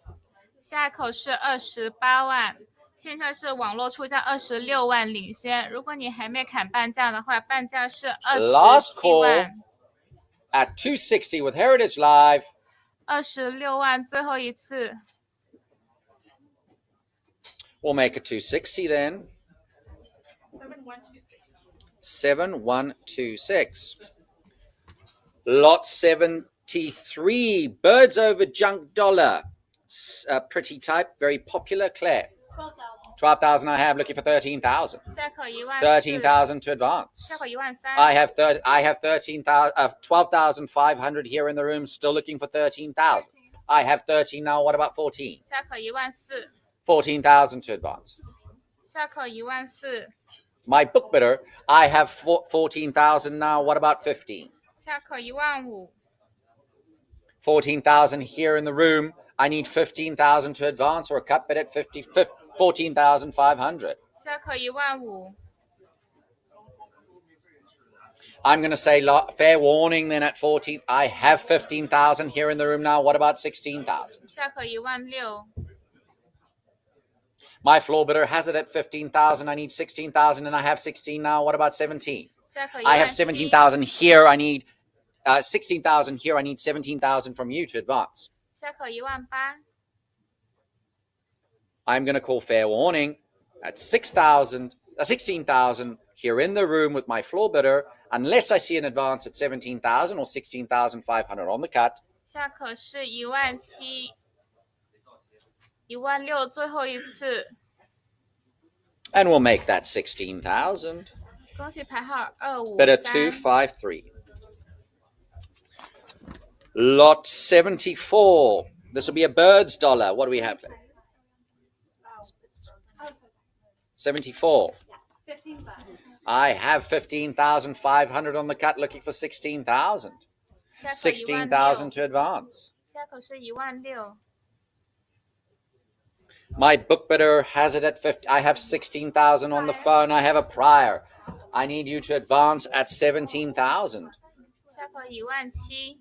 下口是28万，现在是网络出价26万领先。如果你还没砍半价的话，半价是Last 27 call 万。 at 260 with Heritage Live. 26万，最后一次。We'll make it 260 then. 7126. Lot 73. Birds over junk dollar. Pretty type, very popular. Claire. 12,000 I have, looking for 13,000. 下口1万。13,000 to advance. 下口1万3。I have 12,500 here in the room, still looking for 13,000. I have 13 now. What about 14? 下口1万4。14,000 to advance. 下口1万4。My book bidder, I have 14,000 now. What about 15? 下口1万5。14,000 here in the room. I need 15,000 to advance or a cut bid at 14,500. 下口1万5。I'm going to say fair warning then at 14. I have 15,000 here in the room now. What about 16,000? 下口1万6。My floor bidder has it at 15,000. I need 16,000 and I have 16 now. What about 17? 下口1 I 万 have 17,000 here. I need 16,000 here. I need 17,000 from you to advance. 下口1万8。I'm going to call fair warning at 16,000 here in the room with my floor bidder, unless I see an advance at 17,000 or 16,500 on the cut. 下口是1万7。1万6，最后一次。And we'll make that 16,000. 恭喜牌号Bidder 253。 253. Lot 74. This will be a bird's dollar. What do we have there? 74. 15,500. I have 15,500 on the cut, looking for 16,000. 下口1万 16,000 6。 to advance. 下口是1万6。 My book bidder has it at 50. I have 16,000 on the phone. I have a prior. I need you to advance at 17,000. 下口1万7。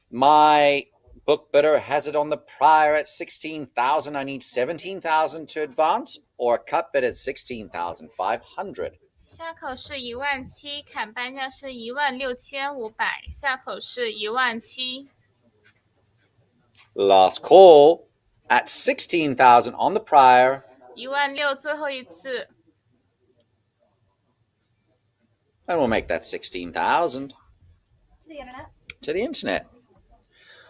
My book bidder has it on the prior at 16,000. I need 17,000 to advance or a cut bid at 16,500. 下口是1万7，砍半价是16500，下口是1万7。 Last call at 16,000 on the prior. 1万6，最后一次。 And we'll make that 16,000 To the internet. to the internet.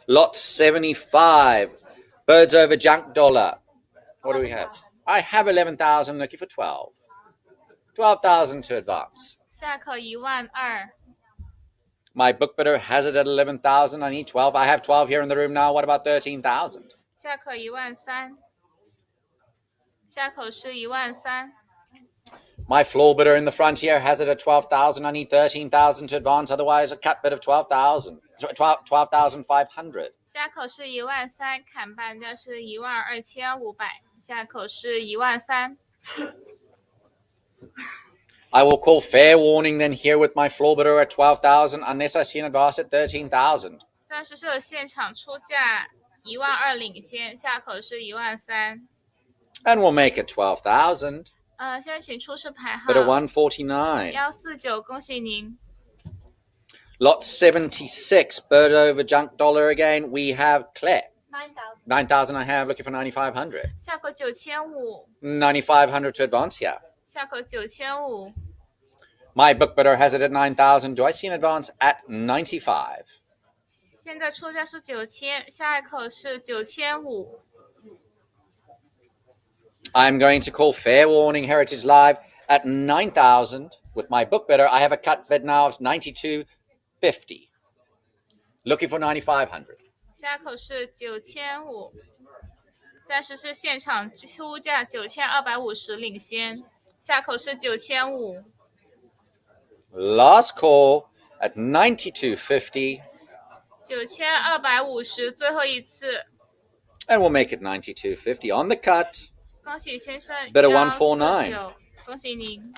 Lot 75. Birds over junk dollar. What do we have? I have 11,000, looking for 12. 12,000 to advance. 下口1万2。 My book bidder has it at 11,000. I need 12. I have 12 here in the room now. What about 13,000? 下口1万3。下口是1万3。 My floor bidder in the front here has it at 12,000. I need 13,000 to advance. Otherwise, a cut bid of 12,000. 12,500. 下口是1万3，砍半价是12500，下口是1万3。 I will call fair warning then here with my floor bidder at 12,000 unless I see an advance at 13,000. 暂时是有现场出价1万2领先，下口是1万3。 And we'll make it 12,000. 现在请出示牌号 Bidder 149. 149，恭喜您。 Lot 76. Bird over junk dollar again. We have Claire. 9,000. 9,000 I have, looking for 9,500. 下口9500， 9,500 to advance here. 下口9500， My book bidder has it at 9,000. Do I see an advance at 95? 现在出价是9000，下一口是9500。I'm going to call fair warning Heritage Live at 9,000. With my book bidder, I have a cut bid now of 92.50. Looking for 9,500. 下一口是9500，暂时是现场出价9250领先，下口是9500。Last call at 92.50. 9250，最后一次， And we'll make it 92.50 on the cut. 恭喜先生 Bidder 149149，恭喜您。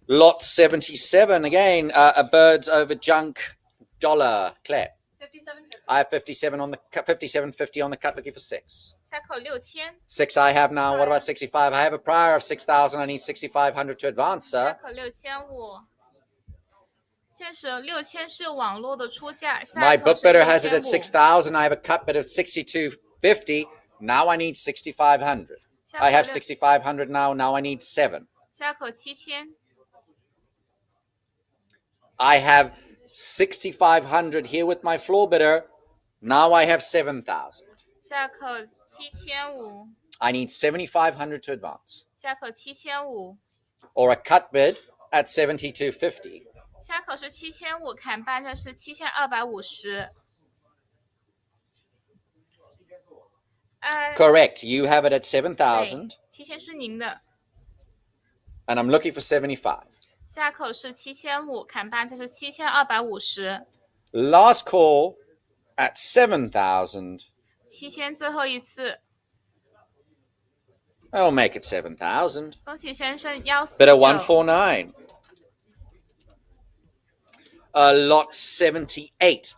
Lot 77 again. A birds over junk dollar. Claire. 57.50. I have 57 on the cut. 57.50 on the cut. Looking for 6. 下口6000， 6 I have now. What about 65? I have a prior of 6,000. I need 6,500 to advance, 下 sir. 口6500。现实6000是网络的出价，下 My 一口 book 是 bidder has it at 6500。 6,000. I have a cut bid of 62.50. Now I need 6,500. 下 I 口 have 6 6,500 now. Now I need 7. 下口7000， I have 6,500 here with my floor bidder. Now I have 7,000. 下口7500， I need 7,500 to advance. 下口7500， Or a cut bid at 72.50. 下口是7500，砍半这是7250。Correct. You have it at 对 7,000. 7000是您的， And I'm looking for 75. 下口是7500，砍半这是7250。Last call at 7,000. 7000最后一次， I'll make it 7,000. 恭喜先生 Bidder 149。 149. Lot 78.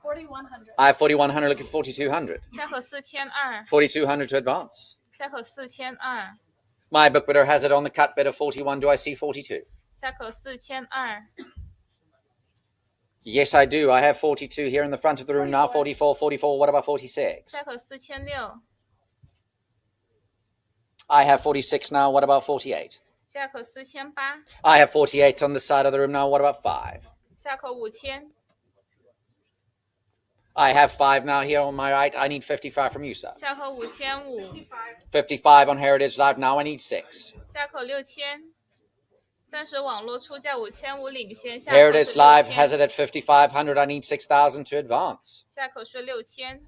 4,100. I have 4,100 looking for 4,200. 下口4200， 4,200 to advance. 下口4200， My book bidder has it on the cut bid of 41. Do I see 42? 下口4200， Yes, I do. I have 42 here in the front of the room now. 44, 44. What about 46? 下口4600， I have 46 now. What about 48? 下口4800， I have 48 on the side of the room now. What about 5? 下口5000， I have 5 now here on my right. I need 55 from you, sir. 下口5500， 55 on Heritage Live. Now I need 6. 下口6000，暂时网络出价5500领先，下口是 Heritage Live has 6000， it at 5,500. I need 6,000 to advance. 下口是6000，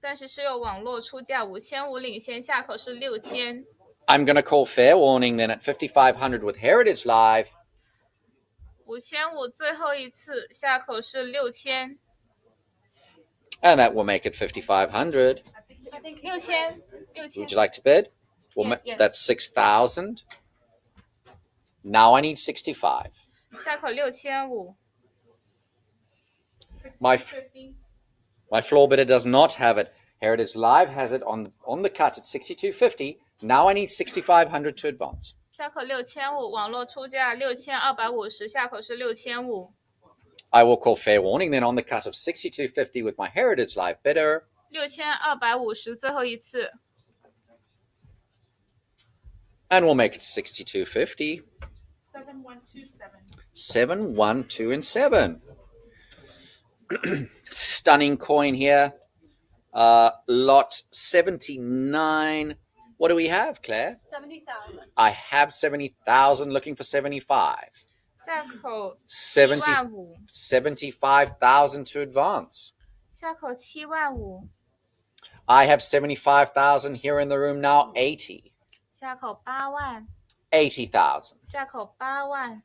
暂时是有网络出价5500领先，下口是6000。I'm going to call fair warning then at 5,500 with Heritage Live. 5500最后一次，下口是6000， And that will make it 5,500. 6000， Would you like to bid? Yes, yes. That's 6,000. Now I need 65. 下口6500， My floor bidder does not have it. Heritage Live has it on the cut at 62.50. Now I need 6,500 to advance. 下口6500，网络出价6250，下口是6500， I will call fair warning then on the cut of 62.50 with my Heritage Live bidder. 6250最后一次， And we'll make it 62.50. 7127. 7, 1, 2, and 7. Stunning coin here. Lot 79. What do we have, Claire? 70,000. I have 70,000 looking for 75. 下口 70, 75000， 75,000 to advance. 下口75000， I have 75,000 here in the room now. 80. 下口80000， 80,000. 下口80000，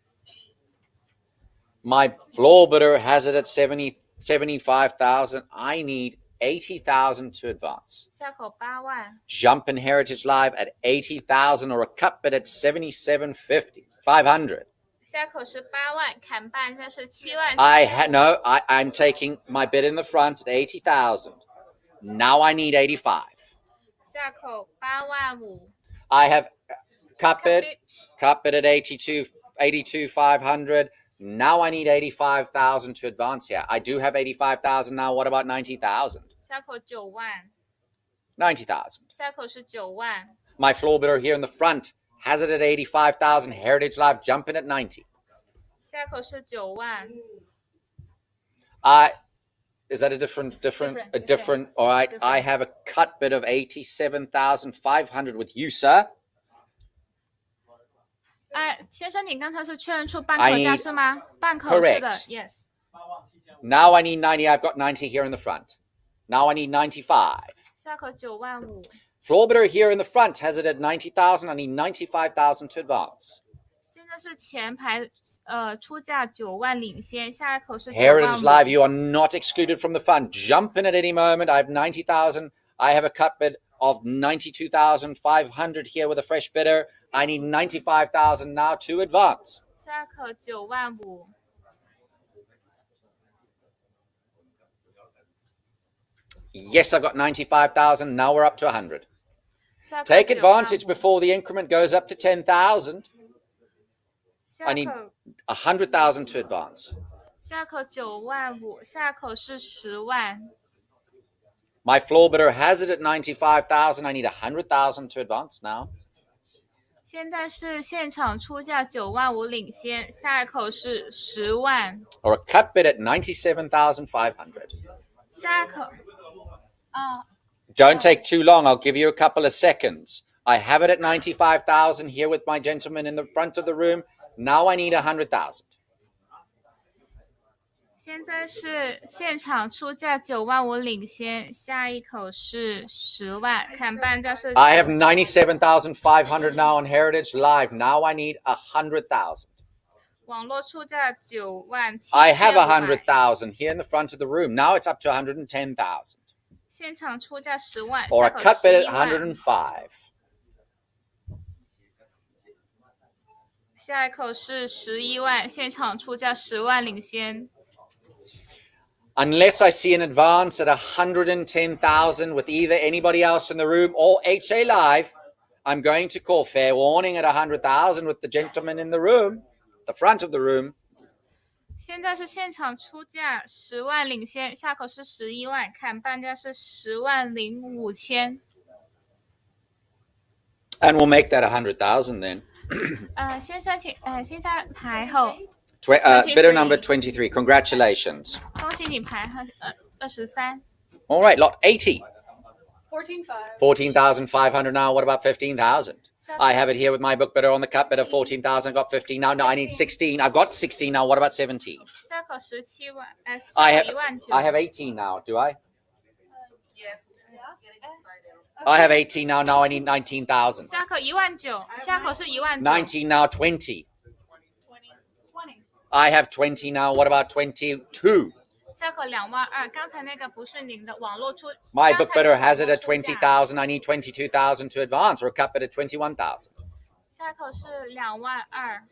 My floor bidder has it at 75,000. I need 80,000 to advance. 下口80000， Jump in Heritage Live at 80,000 or a cut bid at 77.50. 500. 下口是80000，砍半这是70000。I'm taking my bid in the front at 80,000. Now I need 85. 下口85000， I have cut bid at 82,500. Now I need 85,000 to advance here. I do have 85,000 now. What about 90,000? 下口9万， 90,000. 下口是9万。 My floor bidder here in the front has it at 85,000. Heritage Live jumping at 90. 下口是9万， Is that a different? All right. Different. I have a cut bid of 87,500 with you, sir. 先生，你刚才是确认出半 I 口价 need- 是吗？半口是的 Correct. ，yes。 Now I need 90. I've got 90 here in the front. Now I need 95. 下口9万5， Floor bidder here in the front has it at 90,000. I need 95,000 to advance. 现在是前排出价9万领先，下一口是9 Heritage 万 Live, 5。 you are not excluded from the fund. Jump in at any moment. I have 90,000. I have a cut bid of 92,500 here with a fresh bidder. I need 95,000 now to advance. 下口9万5， Yes, I've got 95,000. Now we're up to 100. 下口 Take 9万 advantage 5 before the increment goes up to 10,000. 下 I need 口 100,000 to advance. 下口9万5，下口是10万。 My floor bidder has it at 95,000. I need 100,000 to advance now. 现在是现场出价9万5领先，下一口是10万， Or a cut bid at 97,500. 下一口Don't take too long. I'll give you a couple of seconds. I have it at 95,000 here with my gentleman in the front of the room. Now I need 100,000. 现在是现场出价9万5领先，下一口是10万，看半价是 I have 97,500 now on Heritage Live. Now I need 100,000. 网络出价9万7 I have 500 100,000 here in the front of the room. Now it's up to 110,000. 现场出价10万， Or a 下口 cut bid at 11万， 105. 下一口是11万，现场出价10万领先。 Unless I see an advance at 110,000 with either anybody else in the room or HA Live, I'm going to call fair warning at 100,000 with the gentleman in the room, the front of the room. 现在是现场出价10万领先，下口是11万，看半价是10万零5千。And we'll make that 100,000 then. 先生请，现在排后， Bidder number 23. Congratulations. 恭喜你排后23。 All right, lot 80. 14,500. 14,500 now. What about 15,000? I have it here with my book bidder on the cut bid of 14,000. Got 15 now. No, I need 16. I've got 16 now. What about 17? 下口17万，I have 1万9。 I have 18 now. Do I? Yes. Getting excited. I have 18 now. Now I need 19,000. 下口1万9，下口是1万9。 19 now. 20. 20. I have 20 now. What about 22? 下口2万2，刚才那个不是您的网络出。 My 刚才 book bidder 是 has it 网络 at 出价 20,000. I need 22,000 to advance, or a cut bid at 21,000. 下口是2万2，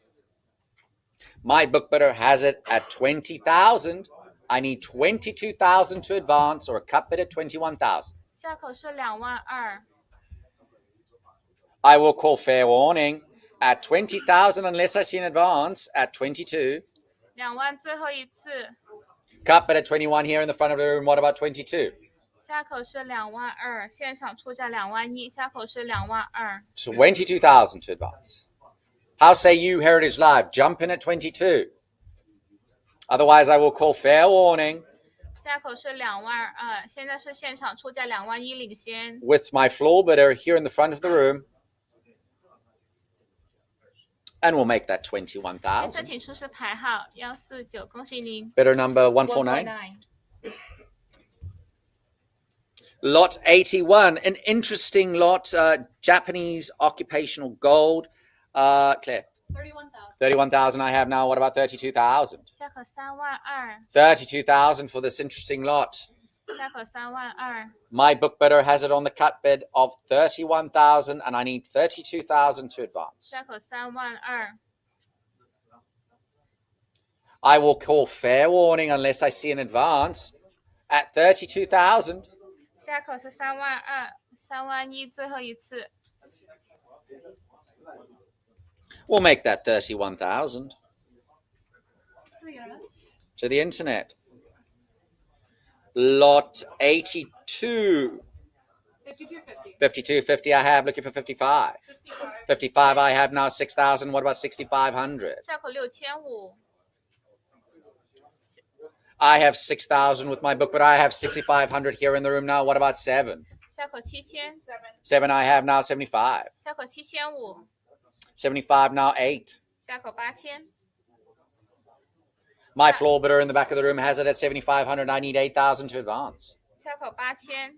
My book bidder has it at 20,000. I need 22,000 to advance, or a cut bid at 21,000. 下口是2万2。 I will call fair warning at 20,000 unless I see an advance at 22. 2万最后一次， Cut bid at 21 here in the front of the room. What about 22? 下口是2万2，现场出价2万1，下口是2万2。 22,000 to advance. How say you, Heritage Live? Jump in at 22. Otherwise, I will call fair warning 下口是2万2，现在是现场出价2万1领先。 with my floor bidder here in the front of the room. And we'll make that 先生 21,000. 请出示牌号149，恭喜您。 Bidder number 149. 149 Lot 81, an interesting lot, Japanese occupational gold. Claire, 31,000. 31,000 I have now. What about 32,000? 下口3万2， 32,000 for this interesting lot. 下口3万2。 My book bidder has it on the cut bid of 31,000 and I need 32,000 to advance. 下口3万2， I will call fair warning unless I see an advance at 32,000. 下口是3万2，3万1最后一次。 We'll make that 31,000. To the internet. To the internet. Lot 82. 5250. 5250 I have, looking for 55. 55 I have now, 6,000. What about 6,500? 下口6500， I have 6,000 with my book, but I have 6,500 here in the room now. What about 7? 下口7000， 7 I have now, 75. 下口7500， 75 now, 8. 下口8000， My floor bidder in the back of the room has it at 7,500. I need 8,000 to advance. 下口8000。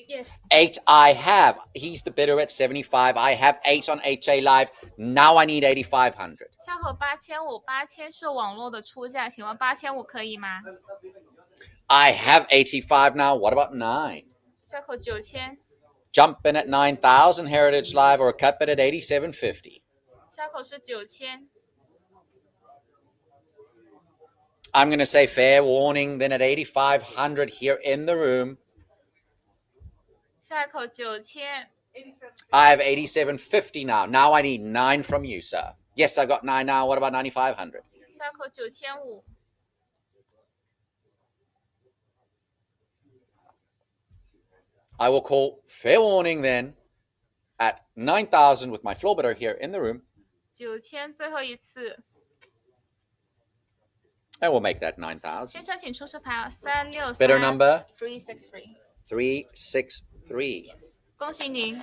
Yes， 8 I have. He's the bidder at 75. I have 8 on HA Live. Now I need 8,500. 下口8500， 8000是网络的出价，请问8500可以吗？ I have 85 now. What about 9? 下口9000， Jump in at 9,000 Heritage Live or a cut bid at 87.50. 下口是9000， I'm going to say fair warning then at 8,500 here in the room. 下口9000， I have 87.50 now. Now I need 9 from you, sir. Yes, I've got 9 now. What about 9,500? 下口9500， I will call fair warning then at 9,000 with my floor bidder here in the room. 9000最后一次， I will make that 9,000. 先生请出示牌363 Bidder number 363， 363. 恭喜您。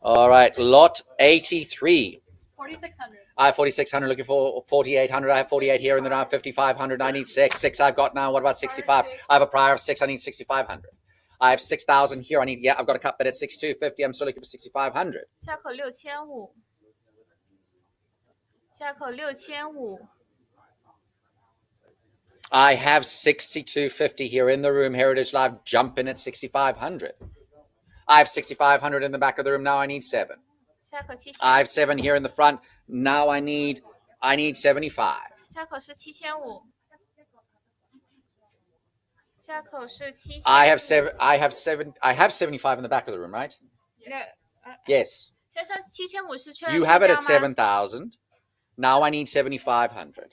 All right, lot 83. 4600. I have 4,600 looking for 4,800. I have 48 here and then I have 5,500. I need 6. 6 I've got now. What about 65? I have a prior of 6. I need 6,500. I have 6,000 here. I've got a cut bid at 6,250. I'm still looking for 6,500. 下口6500，下口6500， I have 6,250 here in the room. Heritage Live, jump in at 6,500. I have 6,500 in the back of the room. Now I need 7. 下口7000， I have 7 here in the front. Now I need 75. 下口是7500，下口是7000。I have 7. I have 75 in the back of the room, right? 那 Yes. 先生7500是确认 You have it 出 at 价吗？ 7,000. Now I need 7,500.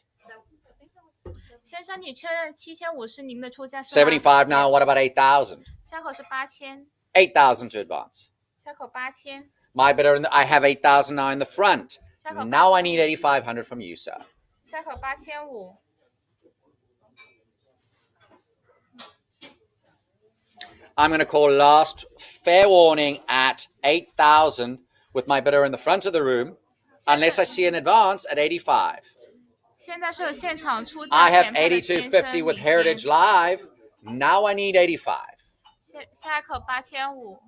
先生，你确认7500是您的出价是吗 75 now. What about 8,000? 下口是8000， 8,000 to advance. 下口8000， My bidder, I have 8,000 now in the front. 下口 Now I need 8,500 from you, sir. 下口8500， I'm going to call last fair warning at 8,000 with my bidder in the front of the room, unless I see an advance at 85. 现在是有现场出 I 价 have 前排的先生 82.50 with 领 Heritage 先 Live. Now I need 85. 下口8500，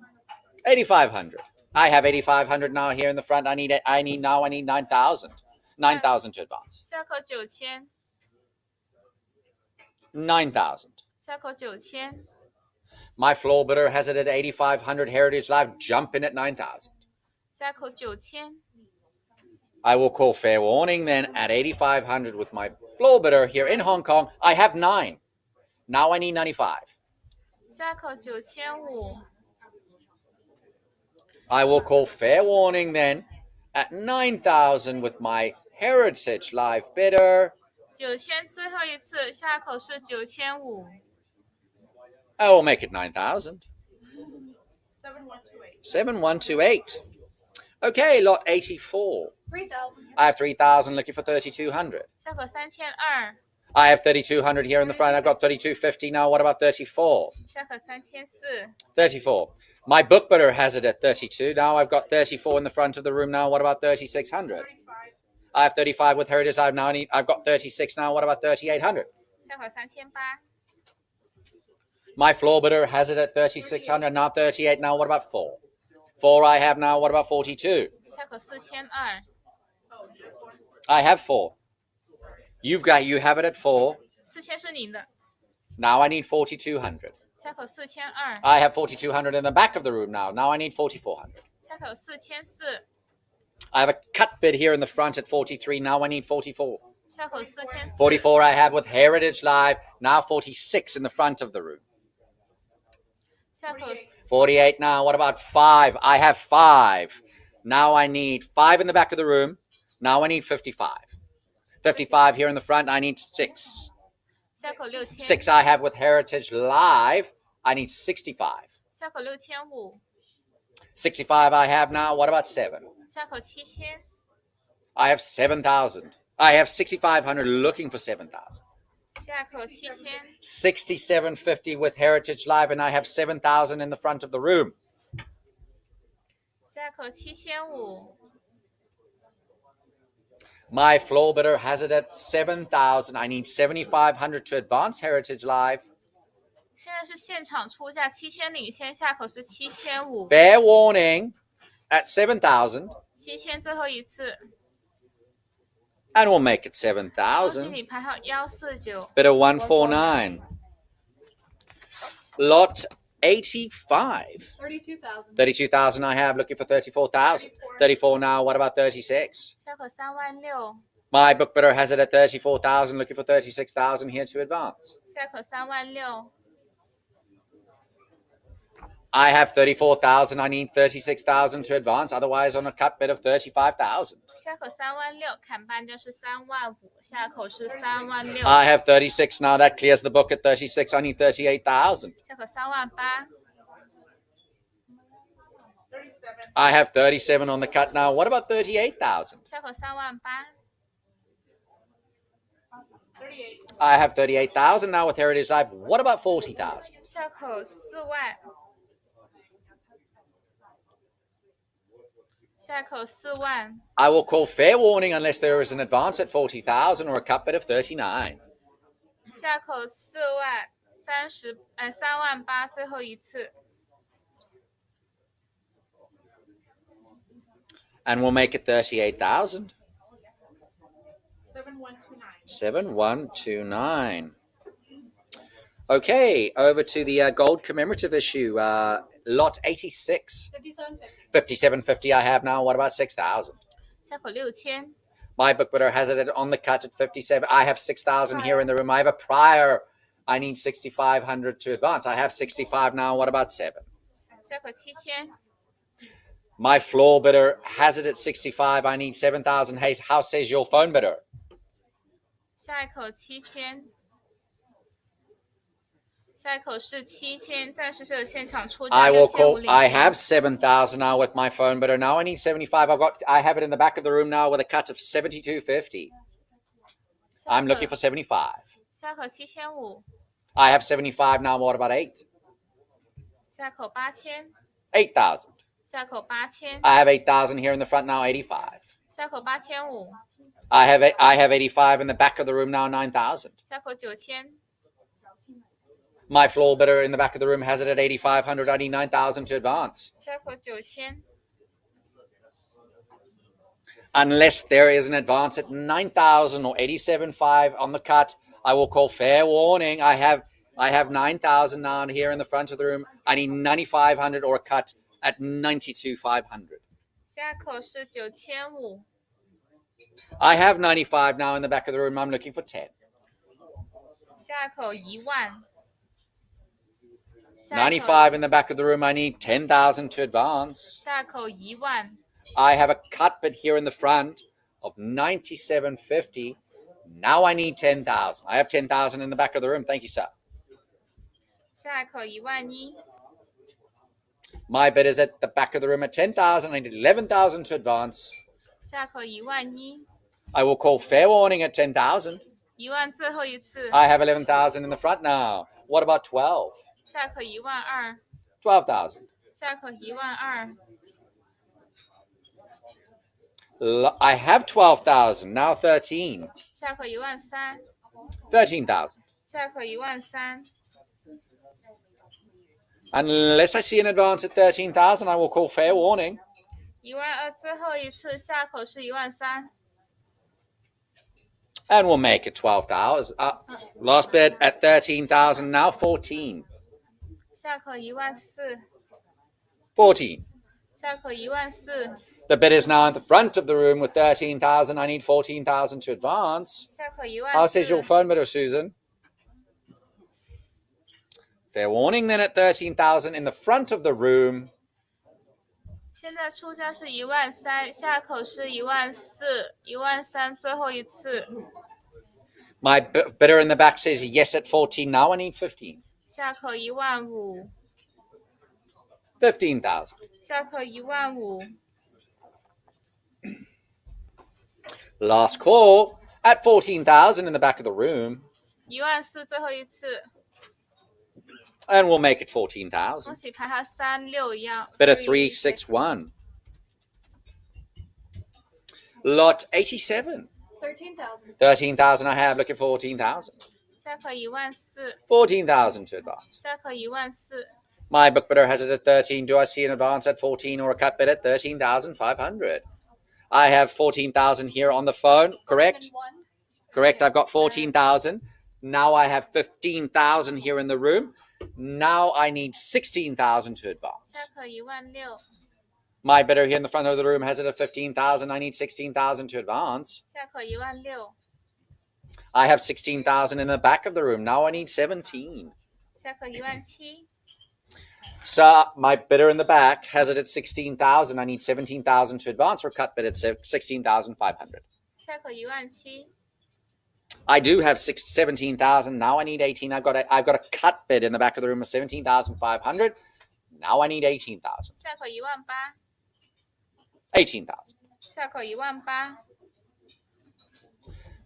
8,500. I have 8,500 now here in the front. I need 9,000. 9,000 to advance. 下口9000， 9,000. 下口9000， My floor bidder has it at 8,500. Heritage Live, jump in at 9,000. 下口9000， I will call fair warning then at 8,500 with my floor bidder here in Hong Kong. I have 9. Now I need 95. 下口9500， I will call fair warning then at 9,000 with my Heritage Live bidder. 9000最后一次，下口是9500， I will make it 9,000. 7128. 7128. Okay, lot 84. 3000. I have 3,000 looking for 3,200. 下口3200， I have 3,200 here in the front. I've got 3,250 now. What about 34? 下口3400， 34. My book bidder has it at 32. Now I've got 34 in the front of the room now. What about 3,600? I have 35 with Heritage. I've got 36 now. What about 3,800? 下口3800， My floor bidder has it at 3,600. Now 38. Now what about 4? 4 I have now. What about 42? 下口4200， I have 4. You have it at 4. 4000是您的， Now I need 4,200. 下口4200， I have 4,200 in the back of the room now. Now I need 4,400. 下口4400， I have a cut bid here in the front at 43. Now I need 44. 下口4400， 44 I have with Heritage Live. Now 46 in the front of the room. 下口 48 now. What about 5? I have 5. Now I need 5 in the back of the room. Now I need 55. 55 here in the front, I need 6. 下口6000， 6 I have with Heritage Live, I need 65. 下口6500， 65 I have now, what about 7? 下口7000， I have 7,000. I have 6,500 looking for 7,000. 下口7000， 6750 with Heritage Live, and I have 7,000 in the front of the room. 下口7500， My floor bidder has it at 7,000. I need 7,500 to advance Heritage Live. 现在是现场出价7000领先，下口是7500， Fair warning at 7,000, 7000最后一次， and we'll make it 恭喜 7,000. 你排号149， Bidder 149. Lot 85. 32,000. 32,000 I have, looking for 34,000. 34 now, what about 36? 下口36000， My book bidder has it at 34,000, looking for 36,000 here to advance. 下口36000， I have 34,000, I need 36,000 to advance, otherwise on a cut bid of 35,000. 下口36000，砍半价是35000，下口是36000， I have 36 now, that clears the book at 36, I need 38,000. 下口38000， I have 37 on the cut now, what about 38,000? 下口38000， I have 38,000 now with Heritage Live, what about 40,000? 下口40000，下口40000， I will call fair warning unless there is an advance at 40,000 or a cut bid of 39. 下口38000，38000最后一次， And we'll make it 38,000. 7129. 7129. Okay, over to the gold commemorative issue. Lot 86. 5750. 5750 I have now. What about 6,000? 下口6000， My book bidder has it on the cut at 57. I have 6,000 here in the room. I have a prior. I need 6,500 to advance. I have 65 now. What about 7? 下口7000， My floor bidder has it at 65. I need 7,000. Hey, how says your phone bidder? 下一口7000，下一口是7000，暂时是有现场出价 I will call. 6500领 I 先 have 7,000 now with my phone bidder. Now I need 75. I have it in the back of the room now with a cut of 72.50. I'm looking for 75. 下口7500， I have 75 now. What about 8? 下口8000， 8,000. 下口8000， I have 8,000 here in the front now. 85. 下口8500， I have 85 in the back of the room now. 9,000. 下口9000， My floor bidder in the back of the room has it at 8,500. I need 9,000 to advance. 下口9000， Unless there is an advance at 9,000 or 87.5 on the cut, I will call fair warning. I have 9,000 now here in the front of the room. I need 9,500 or a cut at 92,500. 下口是9500， I have 95 now in the back of the room. I'm looking for 10. 下口10000， 95 in the back of the room. I need 10,000 to advance. 下口10000， I have a cut bid here in the front of 97.50. Now I need 10,000. I have 10,000 in the back of the room. Thank you, sir. 下口11000， My bid is at the back of the room at 10,000. I need 11,000 to advance. 下口11000， I will call fair warning at 10,000. 10000最后一次， I have 11,000 in the front now. What about 12? 下口12000， 12,000. 下口12000， I have 12,000. Now 13. 下口13000， 13,000. 下口13000， Unless I see an advance at 13,000, I will call fair warning. 12000最后一次，下口是13000， And we'll make it 12,000. Last bid at 13,000. Now 14. 下口14000， 14. 下口14000， The bid is now at the front of the room with 13,000. I need 14,000 to advance. 下口 How says your 14000， phone bidder, Susan? Fair warning then at 13,000 in the front of the room. 现在出价是13000，下口是14000，13000最后一次。My bidder in the back says yes at 14. Now I need 15. 下口15000， 15,000. 下口15000。Last call at 14,000 in the back of the room. 14000最后一次。And we'll make it 恭 14,000. 喜排号36一样。 Bidder 361. Lot 87. 13,000. 13,000 I have. Look at 14,000. 下口14000， 14,000 to advance. 下口14000。My book bidder has it at 13. Do I see an advance at 14 or a cut bid at 13,500? I have 14,000 here on the phone. Correct? And one. Correct. I've got 14,000. Now I have 15,000 here in the room. Now I need 16,000 to advance. 下口16000， My bidder here in the front of the room has it at 15,000. I need 16,000 to advance. 下口16000， I have 16,000 in the back of the room. Now I need 17. 下口17000， So my bidder in the back has it at 16,000. I need 17,000 to advance or cut bid at 16,500. 下口17000， I do have 17,000. Now I need 18. I've got a cut bid in the back of the room of 17,500. Now I need 18,000. 下口18000， 18,000. 下口18000，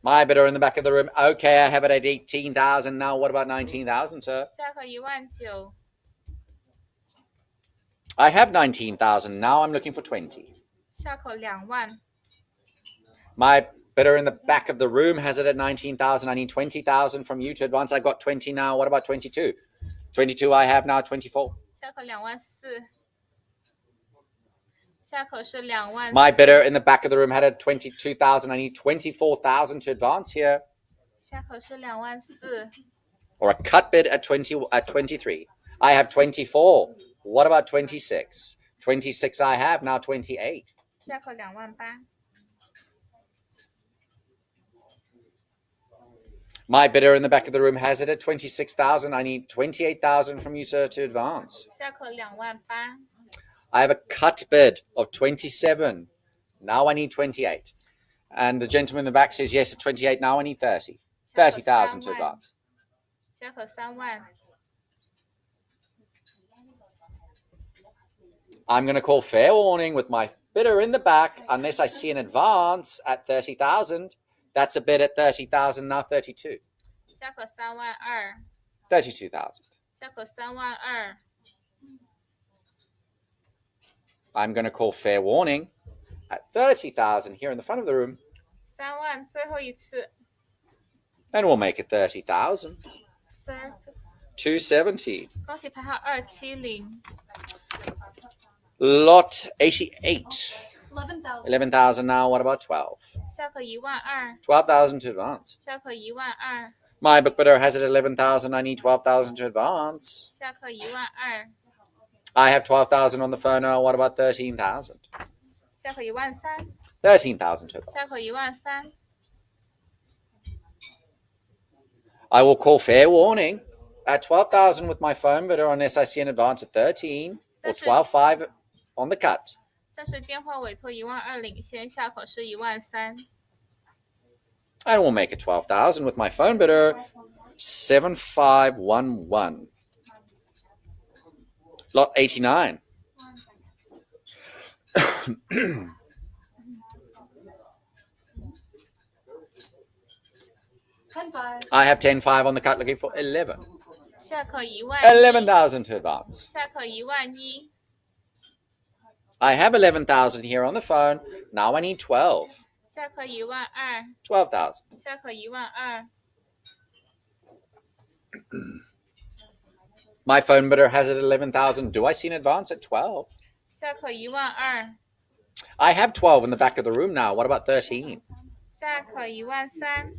My bidder in the back of the room. Okay, I have it at 18,000. Now what about 19,000, sir? 下口19000， I have 19,000. Now I'm looking for 20. 下口20000， My bidder in the back of the room has it at 19,000. I need 20,000 from you to advance. I got 20 now. What about 22? 22 I have now. 24. 下口24000，下口是24000。 My bidder in the back of the room had a 22,000. I need 24,000 to advance here. 下口是24000， Or a cut bid at 23. I have 24. What about 26? 26 I have now. 28. 下口28000， My bidder in the back of the room has it at 26,000. I need 28,000 from you, sir, to advance. 下口28000， I have a cut bid of 27. Now I need 28. And the gentleman in the back says yes at 28. Now I need 30. 30,000 to advance. 下口30000， I'm going to call fair warning with my bidder in the back unless I see an advance at 30,000. That's a bid at 30,000, now 32. 下口32000， 32,000. 下口32000， I'm going to call fair warning at 30,000 here in the front of the room. 30000最后一次。 And we'll make it 30,000. Sir， 270. 恭喜排号270。 Lot 88. 11,000. 11,000 now. What about 12? 下口12000， 12,000 to advance. 下口12000， My book bidder has it at 11,000. I need 12,000 to advance. 下口12000， I have 12,000 on the phone now. What about 13,000? 下口13000， 13,000 to advance. 下口13000， I will call fair warning at 12,000 with my phone bidder unless I see an advance at 13 or 12,500 on the cut. 这是电话委托12000领先，下口是13000。 And we'll make it 12,000 with my phone bidder 7511. Lot 89. 10,500. I have 10,500 on the cut looking for 11. 下口11000， 11,000 to advance. 下口11000， I have 11,000 here on the phone. Now I need 12. 下口12000， 12,000. 下口12000， My phone bidder has it at 11,000. Do I see an advance at 12? 下口12000， I have 12 in the back of the room now. What about 13? 下口13000，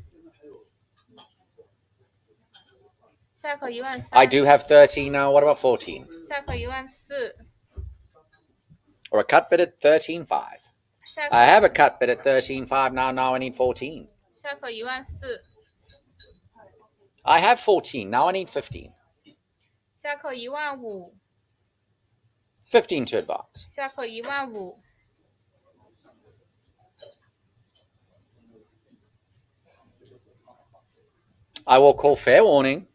下口13000， I do have 13 now. What about 14? 下口14000， Or a cut bid at 13,500. 下口 I have a cut bid at 13,500 now. Now I need 14. 下口14000， I have 14. Now I need 15. 下口15000， 15 to advance. 下口15000。I will call fair warning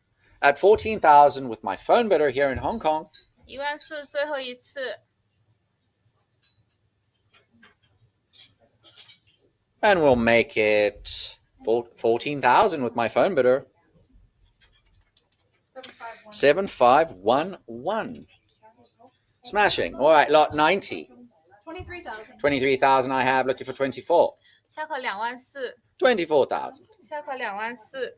at 14,000 with my phone bidder here in Hong Kong. 14000最后一次。And we'll make it 14,000 with my phone bidder. 7511. Smashing. All right, lot 90. 23,000. 23,000 I have, looking for 24. 下口24000。24,000. 下口24000。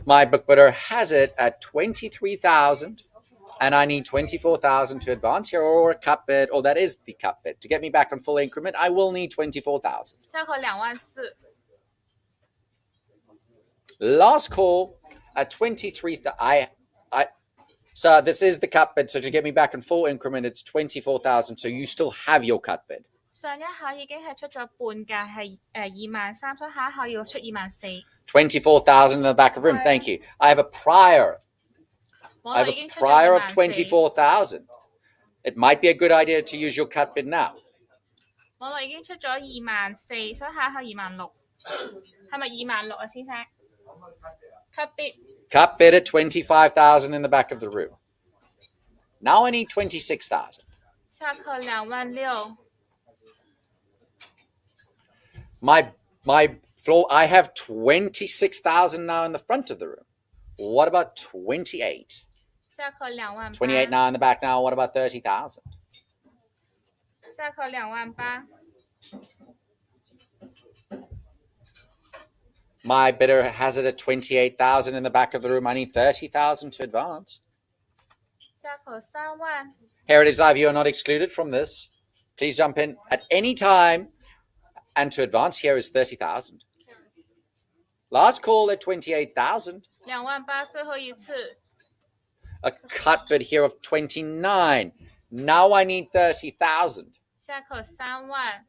My book bidder has it at 23,000. And I need 24,000 to advance here, or a cut bid, or that is the cut bid. To get me back on full increment, I will need 24,000. 下口24000。Last call at 23,000. So this is the cut bid. So to get me back in full increment, it's 24,000. So you still have your cut bid. 上一口已經係出咗半價，係23000，所以下一口要出24000。24,000 in the back of the room. Thank you. I have a prior of 24,000. It might be a good idea to use your cut bid now. 網絡已經出咗24000，所以下一口26000，係咪26000啊，先生 ？Cut bid Cut bid at 25,000 in the back of the room. Now I need 26,000. 下口26000。My floor, I have 26,000 now in the front of the room. What about 28? 下口28000。28 now in the back now. What about 30,000? 下口28000。My bidder has it at 28,000 in the back of the room. I need 30,000 to advance. 下口30000。Heritage Live, you are not excluded from this. Please jump in at any time. And to advance here is 30,000. Last call at 28,000. 28000最后一次。A cut bid here of 29. Now I need 30,000. 下口3万，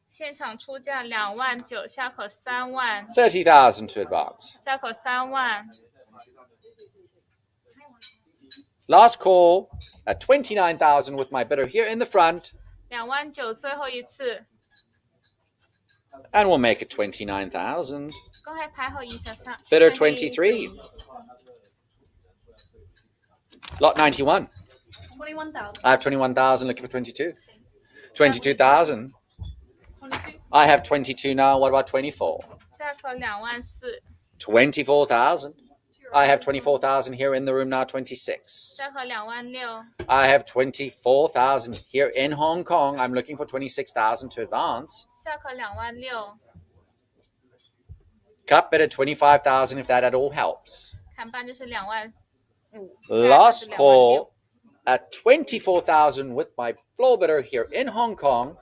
现场出价29000，下口3万， 30,000 to advance. 下口3万， Last call at 29,000 with my bidder here in the front. 29000最后一次。And we'll make it 29,000. 剛係排後23。Bidder 23. Lot 91. 21,000. I have 21,000, looking for 22. 22,000. 22. I have 22 now. What about 24? 下口24000， 24,000. I have 24,000 here in the room now. 26. 下口26000， I have 24,000 here in Hong Kong. I'm looking for 26,000 to advance. 下口26000， Cut bid at 25,000 if that at all helps. 砍半就是25000。 Last call at 24,000 with my floor bidder here in Hong Kong.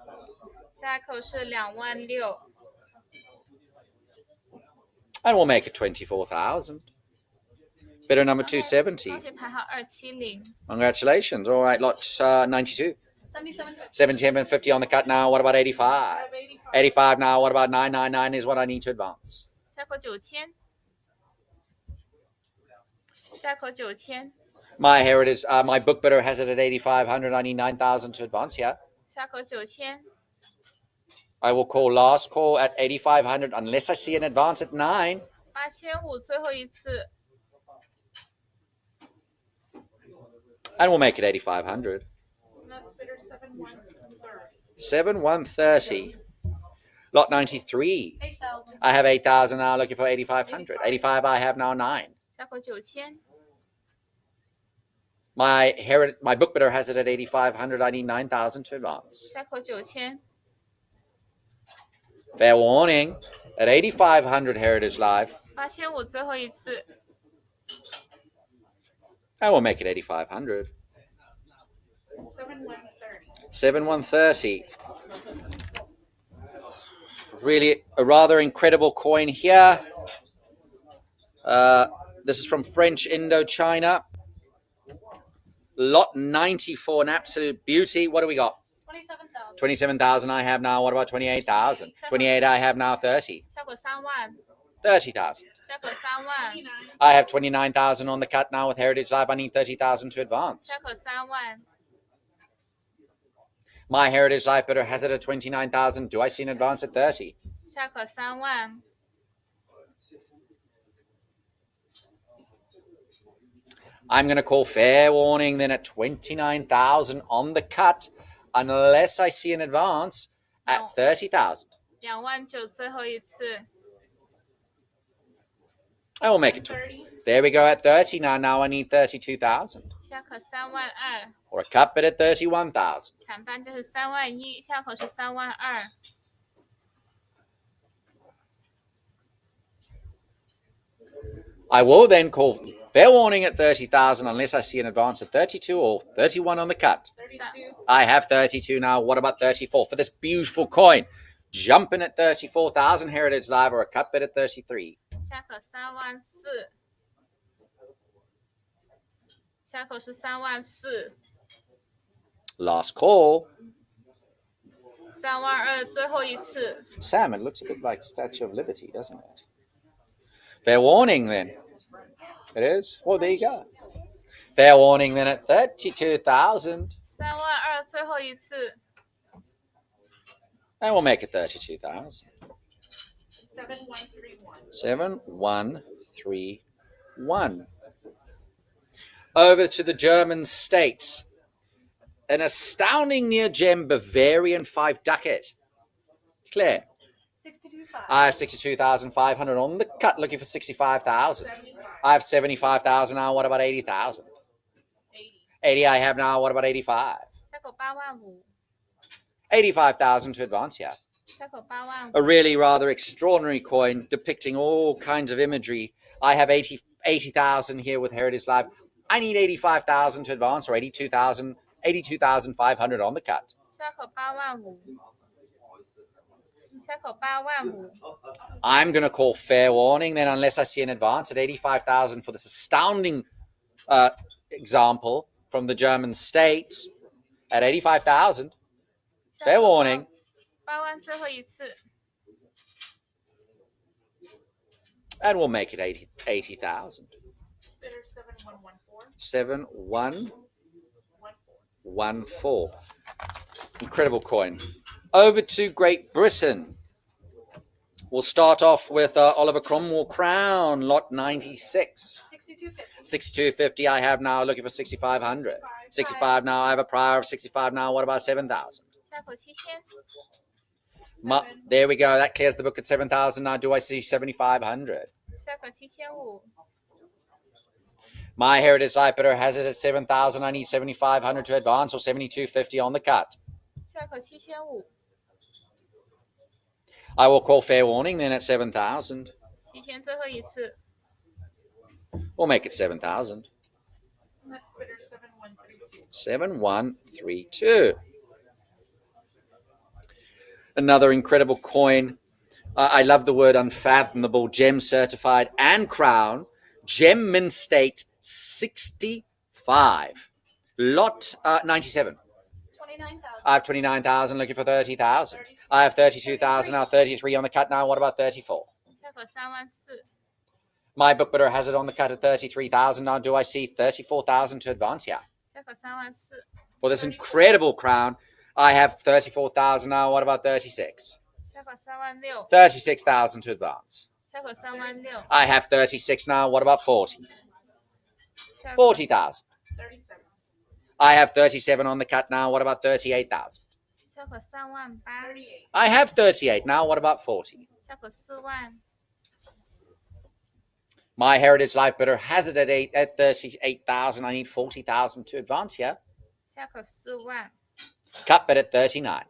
下口是26000， And we'll make it 24,000. Bidder number 270. 恭喜排号270。 Congratulations. All right, lot 92. 77. 77 and 50 on the cut now. What about 85? 85 now. What about 999 is what I need to advance. 下口9000， 下口9000， My heritage, my book bidder has it at 8,500. I need 9,000 to advance here. 下口9000， I will call last call at 8,500 unless I see an advance at 9. 8500最后一次。 And we'll make it 8,500. That's bidder 7130. 7,130. Lot 93. 8,000. I have 8,000 now, looking for 8,500. 85 I have now 9. 下口9000， My book bidder has it at 8,500. I need 9,000 to advance. 下口9000， Fair warning. At 8,500 Heritage Live. 8500最后一次。 And we'll make it 8,500. 7130. 7,130. Really a rather incredible coin here. This is from French Indochina. Lot 94, an absolute beauty. What do we got? 27,000. 27,000 I have now. What about 28,000? 28 I have now. 30. 下口3万， 30,000. 下口3万， 29. I have 29,000 on the cut now with Heritage Live. I need 30,000 to advance. 下口3万， My Heritage Life Bidder has it at 29,000. Do I see an advance at 30? 下口3万。I'm going to call fair warning then at 29,000 on the cut, unless I see an advance at 30,000. 29000最后一次。I will make it. There we go at 30 now. Now I need 32,000. 下口3万2。Or a cut bid at 31,000. 砍半就是3万1，下口是3万2。I will then call fair warning at 30,000 unless I see an advance at 32 or 31 on the cut. 32. I have 32 now. What about 34 for this beautiful coin? Jumping at 34,000 Heritage Live or a cut bid at 33. 下口3万4。下口是3万4。Last call. 3万2最后一次。 Sam, it looks a bit like Statue of Liberty, doesn't it? Fair warning then. It is? Well, there you go. Fair warning then at 32,000. 3万2最后一次。 And we'll make it 32,000. 7131. 7131. Over to the German states. An astounding near gem Bavarian 5 ducat. Claire. 62.5. I have 62,500 on the cut, looking for 65,000. 75. I have 75,000 now. What about 80,000? 80. 80 I have now. What about 85? 下口8万5。 85,000 to advance here. 下口8万 A 5。 really rather extraordinary coin depicting all kinds of imagery. I have 80,000 here with Heritage Live. I need 85,000 to advance or 82,500 on the cut. 下口8万5。下口8万5。 I'm going to call fair warning then unless I see an advance at 85,000 for this astounding example from the German states at 85,000. Fair warning. 8万最后一次。 And we'll make it 80,000. Bidder 7114. 7114. Incredible coin. Over to Great Britain. We'll start off with Oliver Cromwell Crown, lot 96. 6250. 6250 I have now, looking for 6,500. 65 now, I have a prior of 65 now. What about 7,000? 下口7000。 There we go. That clears the book at 7,000. Now, do I see 7,500? 下口7500。 My Heritage Life Bidder has it at 7,000. I need 7,500 to advance or 7,250 on the cut. 下口7500。 I will call fair warning then at 7,000. 7000最后一次。 We'll make it 7,000. That's bidder 7132. 7132. Another incredible coin. I love the word unfathomable. Gem certified and crown. Gem Min State 65. Lot 97. 29,000. I have 29,000, looking for 30,000. I have 32,000 now, 33 on the cut now. What about 34? 下口3万4。 My book bidder has it on the cut at 33,000. Now, do I see 34,000 to advance here? 下口3万4。 For this incredible crown, I have 34,000 now. What about 36? 下口3万6。 36,000 to advance. 下口3万6。 I have 36 now. What about 40? 下口 40,000. 37. I have 37 on the cut now. What about 38,000? 下口3万8。 38. I have 38 now. What about 40? 下口4万。 My Heritage Life Bidder has it at 38,000. I need 40,000 to advance here. 下口4万。 Cut bid at 39.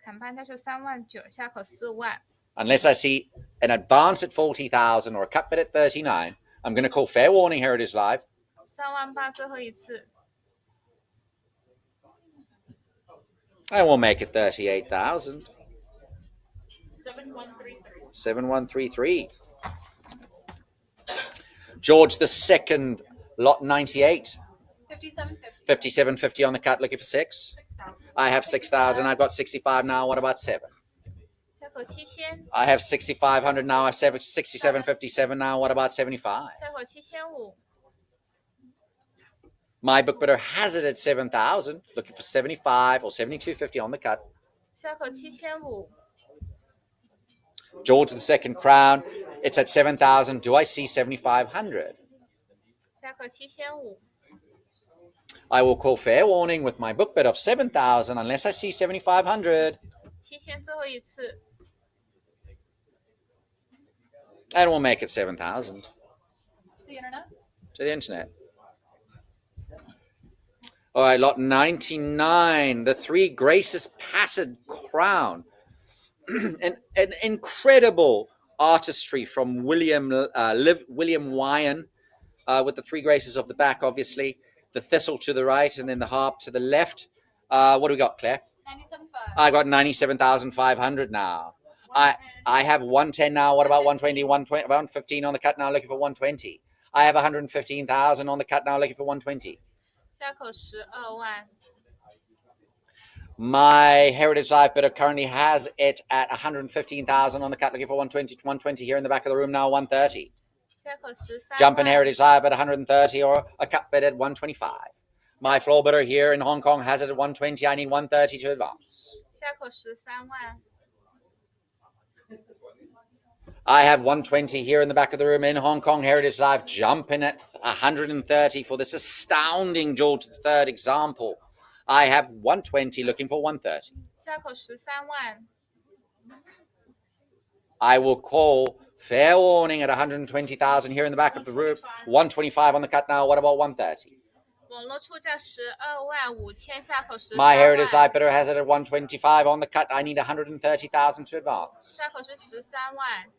砍半它是3万9，下口4万。 Unless I see an advance at 40,000 or a cut bid at 39, I'm going to call fair warning Heritage Live. 3万8最后一次。 I will make it 38,000. 7133. 7133. George II, lot 98. 5750. 5750 on the cut, looking for 6. 6,000. I have 6,000. I've got 65 now. What about 7? 下口7000。 I have 6,500 now. I have 6757 now. What about 75? 下口7500。My book bidder has it at 7,000, looking for 75 or 72.50 on the cut. 下口7500， George II Crown, it's at 7,000. Do I see 7,500? 下口7500， I will call fair warning with my book bid of 7,000 unless I see 7,500. 7000最后一次， And we'll make it 7,000 To the internet. to the internet. All right, lot 99, the Three Graces Patterned Crown. an incredible artistry from William Wyan, with the Three Graces of the back, obviously, the thistle to the right, and then the harp to the left. What do we got, Claire? 97.5. I got 97,500 now. I have 110 now. What about 120? 120, 115 on the cut now, looking for 120. I have 115,000 on the cut now, looking for 120. 下口120000， My Heritage Life bidder currently has it at 115,000 on the cut, looking for 120 to 120 here in the back of the room now, 130. 下口13Jump in 万， Heritage Live at 130 or a cut bid at 125. My floor bidder here in Hong Kong has it at 120. I need 130 to advance. 下口13万， I have 120 here in the back of the room in Hong Kong Heritage Live. Jump in at 130 for this astounding George III example. I have 120 looking for 130. 下口13万， I will call fair warning at 120,000 here in the back of the room. 125 on the cut now. What about 130? 网络出价125000，下口13 My Heritage 万， Live bidder has it at 125 on the cut. I need 130,000 to advance. 下口是13万，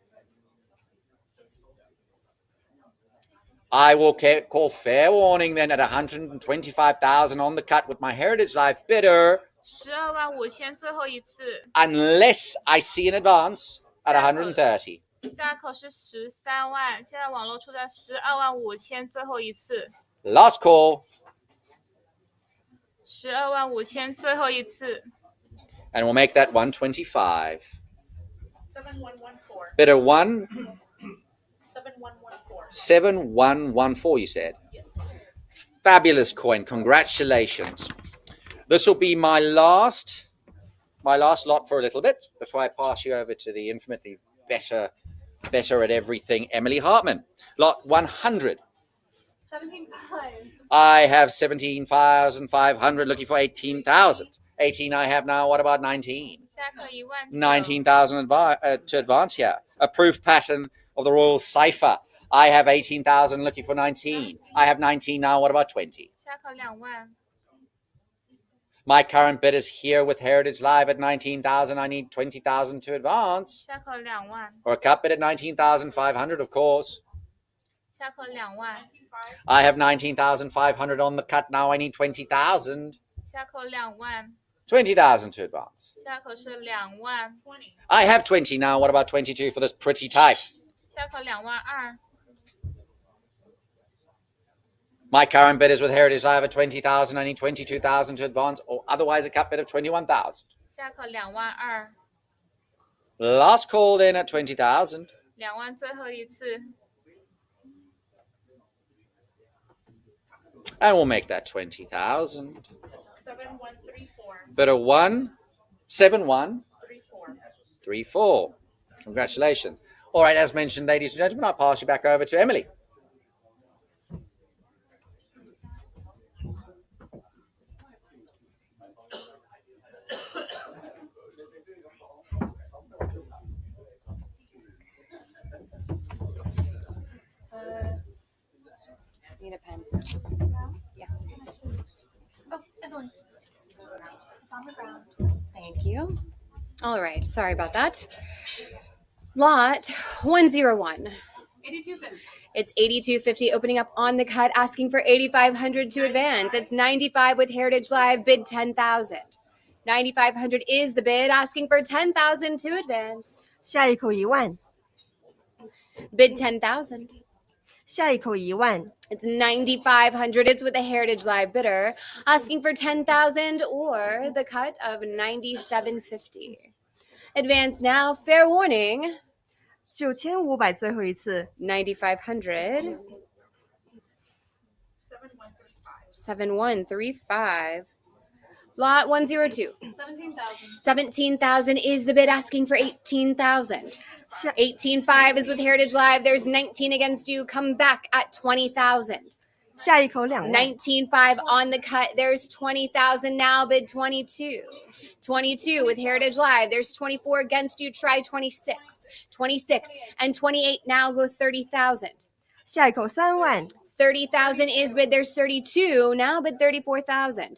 I will call fair warning then at 125,000 on the cut with my Heritage Life bidder, 125,000最后一次， unless I see an advance at 130. 下口是13万，现在网络出价125,000最后一次， Last call, 125,000最后一次， and we'll make that 125. 7114. Bidder 1, 7114. 7114, you said. Fabulous coin. Congratulations. This will be my last lot for a little bit before I pass you over to the infinitely better at everything, Emily Hartman. Lot 100. 17.5. I have 17,500, looking for 18,000. 18 I have now. What about 19? 下口19000， 19,000 to advance here. A proof pattern of the royal cipher. I have 18,000, looking for 19. I have 19 now. What about 20? 下口2万， My current bid is here with Heritage Live at 19,000. I need 20,000 to advance. 下口2万， Or a cut bid at 19,500, of course. 下口2万， I have 19,500 on the cut now. I need 20,000. 下口2万， 20,000 to advance. 下口是2万， 20. I have 20 now. What about 22 for this pretty type? 下口22000， My current bid is with Heritage Live at 20,000. I need 22,000 to advance, or otherwise a cut bid of 21,000. 下口22000， Last call then at 20,000. 2万最后一次， And we'll make that 20,000. 7134. Bidder 17134. 34. Congratulations. All right, as mentioned, ladies and gentlemen, I'll pass you back over to Emily. Need a pen. Yeah. Oh, Evelyn. It's on the ground. Thank you. All right. Sorry about that. Lot 101. 8250. It's 8250 opening up on the cut, asking for 8,500 to advance. It's 95 with Heritage Live, bid 10,000. 9,500 is the bid, asking for 10,000 to advance. 下一口1万， Bid 10,000. 下一口1万， It's 9,500. It's with the Heritage Live bidder, asking for 10,000 or the cut of 9750. Advance now. Fair warning. 9500最后一次， 9,500. 7135. Lot 102. 17,000. 17,000 is the bid, asking for 18,000.下 18.5 is with Heritage Live. There's 19 against you. Come back at 20,000. 下一口2万， 19.5 on the cut. There's 20,000 now. Bid 22. 22 with Heritage Live. There's 24 against you. Try 26. 26 and 28 now go 30,000. 下一口3万， 30,000 is bid. There's 32 now. Bid 34,000.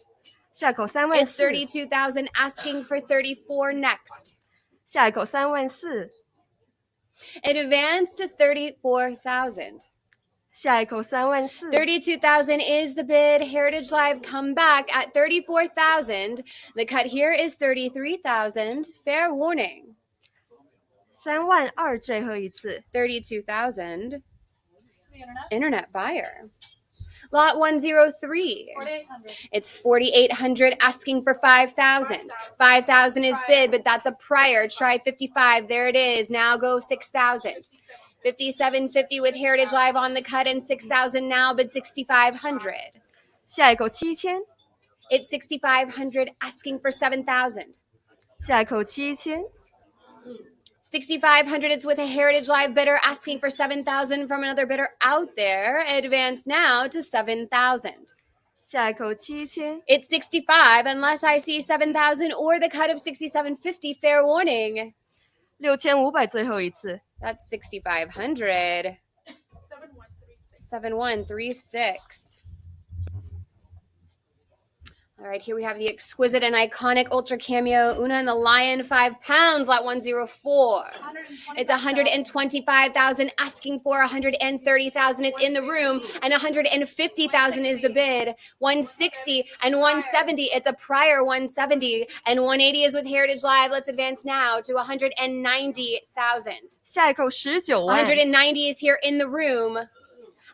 下一口3万 It's 4， 32,000 asking for 34 next. 下一口3万4， It advanced to 34,000. 下一口3万4， 32,000 is the bid. Heritage Live come back at 34,000. The cut here is 33,000. Fair warning. 3万2最后一次， 32,000. The internet. Internet buyer. Lot 103. 4,800. It's 4,800 asking for 5,000. 5,000 is bid, but that's a prior. Try 55. There it is. Now go 6,000. 57.50 with Heritage Live on the cut and 6,000 now, bid 6,500. 下一口7000， It's 6,500 asking for 7,000. 下一口7000， 6,500 is with a Heritage Live bidder asking for 7,000 from another bidder out there. Advance now to 7,000. 下一口7000， It's 65 unless I see 7,000 or the cut of 67.50. Fair warning. 6500最后一次， That's 6,500. 7136. All right, here we have the exquisite and iconic Ultra Cameo Una and the Lion, 5 pounds, lot 104. It's 125,000, asking for 130,000. It's in the room, and 150,000 is the bid. 160 and 170. It's a prior 170, and 180 is with Heritage Live. Let's advance now to 190,000. 下一口19万， 190 is here in the room,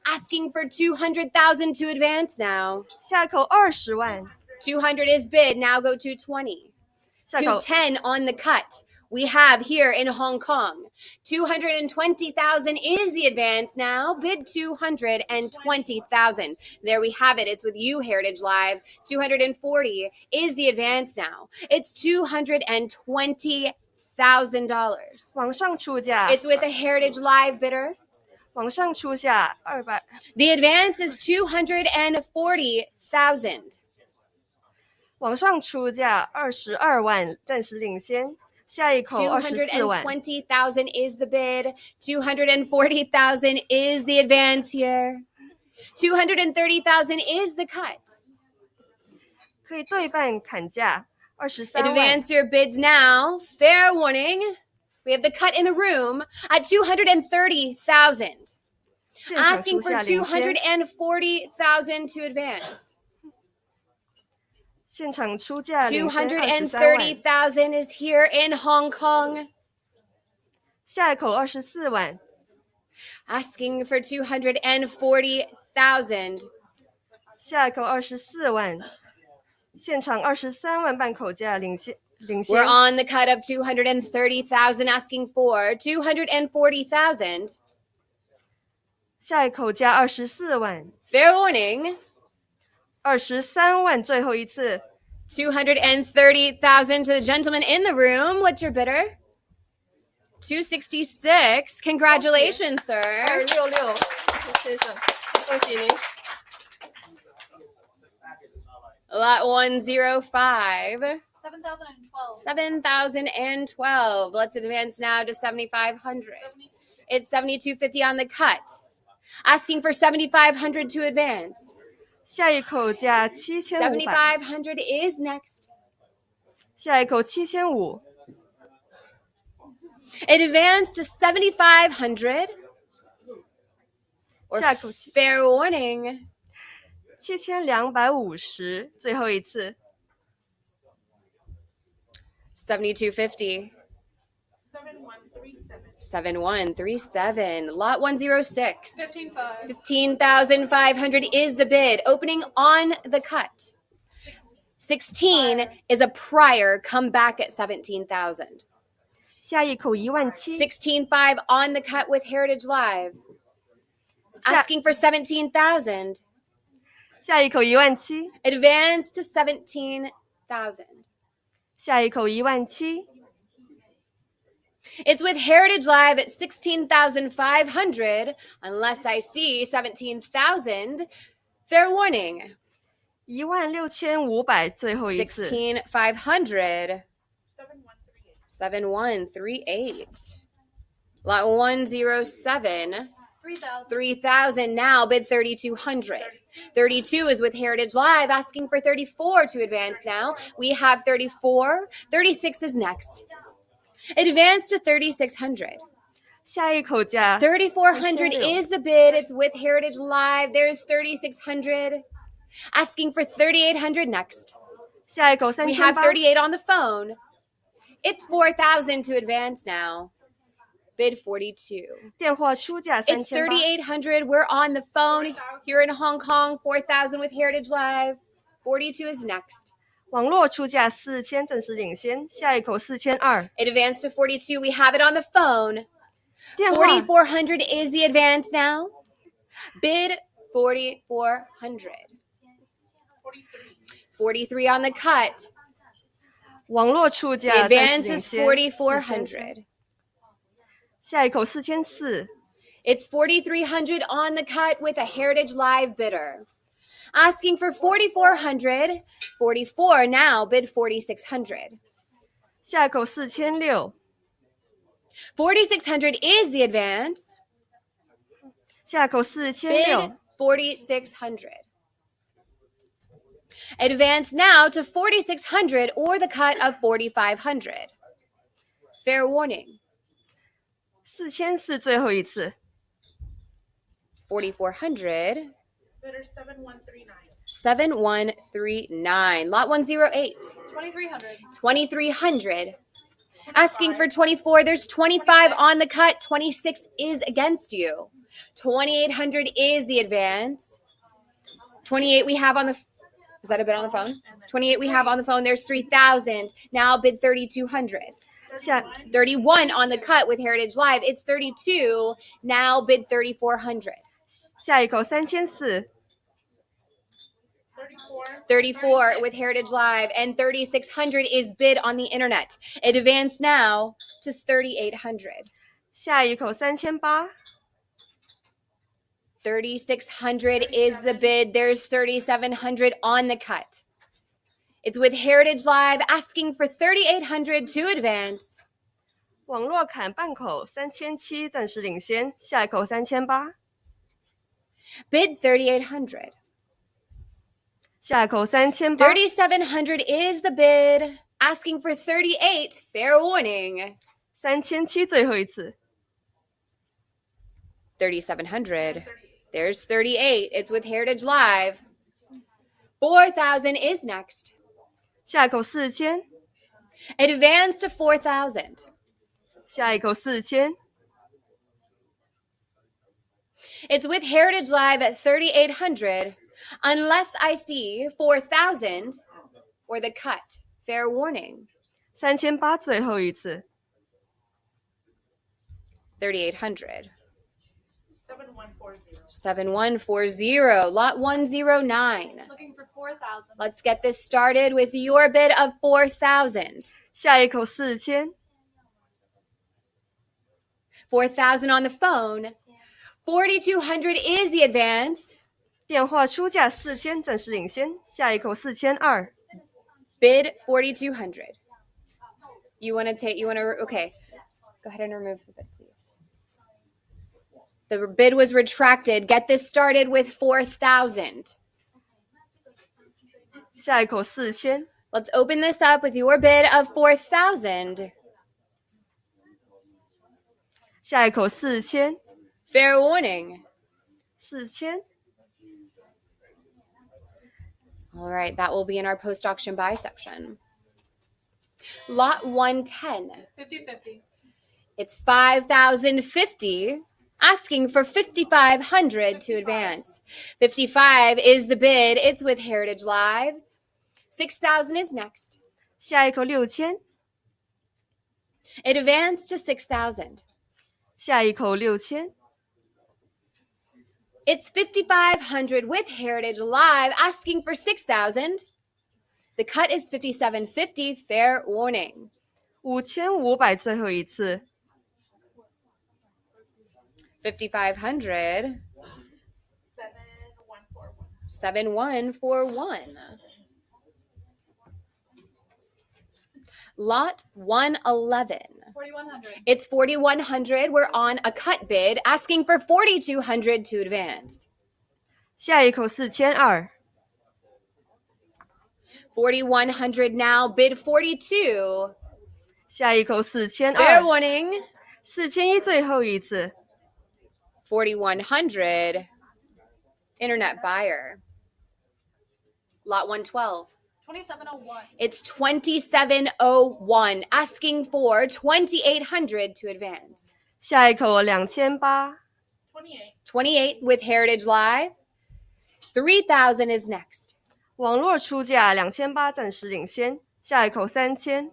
asking for 200,000 to advance now. 下一口20万， 200 is bid. Now go 220. 下一口 210 on the cut. We have here in Hong Kong. 220,000 is the advance now. Bid 220,000. There we have it. It's with you, Heritage Live. 240 is the advance now. It's $220,000. 往上出价， It's with a Heritage Live bidder. 往上出价200， The advance is 240,000. 往上出价22万，暂时领先。下一口24万， 220,000 is the bid. 240,000 is the advance here. 230,000 is the cut. 可以对半砍价23万， Advance your bids now. Fair warning. We have the cut in the room at 230,000. 现场 Asking 出 for 价领先， 240,000 to advance. 现场出价领先23万， 230,000 is here in Hong Kong. 下一口24万， Asking for 240,000. 下一口24万，现场23万半口价领先。 We're on the cut of 230,000, asking for 240,000. 下一口价24万， Fair warning. 23万最后一次， 230,000 to the gentleman in the room. What's your bidder? 266. Congratulations, sir. 266，先生，恭喜您。 Lot 105. 7,012. 7,012. Let's advance now to 7,500. It's 72.50 on the cut. Asking for 7,500 to advance. 下一口价7500， 7,500 is next. 下一口7500， It advanced to 7,500. Or 下一口 fair warning. 7250，最后一次。 72.50. 7137. Lot 106. 15,500. 15,500 is the bid. Opening on the cut. 16 is a prior. Come back at 17,000. 下一口17000， 16.5 on the cut with Heritage Live. Asking for 17,000. 下一口17000， Advance to 17,000. 下一口17000， It's with Heritage Live at 16,500 unless I see 17,000. Fair warning. 16500，最后一次。 16,500. 7138. Lot 107. 3,000 now, bid 3,200. 32 is with Heritage Live, asking for 34 to advance now. We have 34. 36 is next. Advance to 3,600. 下一口价 3,400 is the bid. It's with Heritage Live. There's 3,600. Asking for 3,800 next. 下一口 We have 3800， 38 on the phone. It's 4,000 to advance now. Bid 42. 电话出价 It's 3800， 3,800. We're on the phone here in Hong Kong. 4,000 with Heritage Live. 42 is next. 网络出价4000，正式领先。下一口4200， It advanced to 42. We have it on the phone. 电话 4,400 is the advance now. Bid 4,400. 43 on the cut. 网络出 The 价暂 advance 时领 is 先 4,400. 下一口4400， It's 4,300 on the cut with a Heritage Live bidder. Asking for 4,400. 44 now, bid 4,600. 下一口4600， 4,600 is the advance. 下一口 Bid 4600， 4,600. Advance now to 4,600 or the cut of 4,500. Fair warning. 4400最后一次。 4,400. Bidder 7139. 7139. Lot 108. 2,300. 2,300. Asking for 24. There's 25 on the cut. 26 is against you. 2,800 is the advance. 28 we have on the... Is that a bid on the phone? 28 we have on the phone. There's 3,000. Now bid 3,200. 下 31 on the cut with Heritage Live. It's 32. Now bid 3,400. 下一口3400， 34 with Heritage Live, and 3,600 is bid on the internet. Advance now to 3,800. 下一口3800， 3,600 is the bid. There's 3,700 on the cut. It's with Heritage Live, asking for 3,800 to advance. 网络砍半口3700，暂时领先。下一口3800， Bid 3,800. 下一口3800， 3,700 is the bid, asking for 38. Fair warning. 3700最后一次。 3,700. There's 38. It's with Heritage Live. 4,000 is next. 下一口4000， Advance to 4,000. 下一口4000， It's with Heritage Live at 3,800, unless I see 4,000 or the cut. Fair warning. 3800最后一次。 3,800. 7140. 7140. Lot 109. Looking for 4,000. Let's get this started with your bid of 4,000. 下一口4000， 4,000 on the phone. 4,200 is the advance. 电话出价4000，暂时领先。下一口4200， Bid 4,200. Okay. Go ahead and remove the bid, please. The bid was retracted. Get this started with 4,000. 下一口4000， Let's open this up with your bid of 4,000. 下一口4000， Fair warning. 4000， All right, that will be in our post-auction buy section. Lot 110. 50-50. It's 5,050, asking for 5,500 to advance. 55 is the bid. It's with Heritage Live. 6,000 is next. 下一口6000， It advanced to 6,000. 下一口6000， It's 5,500 with Heritage Live asking for 6,000. The cut is 57.50. Fair warning. 5500最后一次。 5,500. 7141. Lot 111. 4100. It's 4,100. We're on a cut bid, asking for 4,200 to advance. 下一口4200。 4,100 now, bid 42. 下一口 Fair 4200。 warning. 4001最后一次。 4,100. Internet buyer. Lot 112. 2701. It's 2701, asking for 2,800 to advance. 下一口2800。 28. 28 with Heritage Live. 3,000 is next. 网络出价2800暂时领先。下一口3000。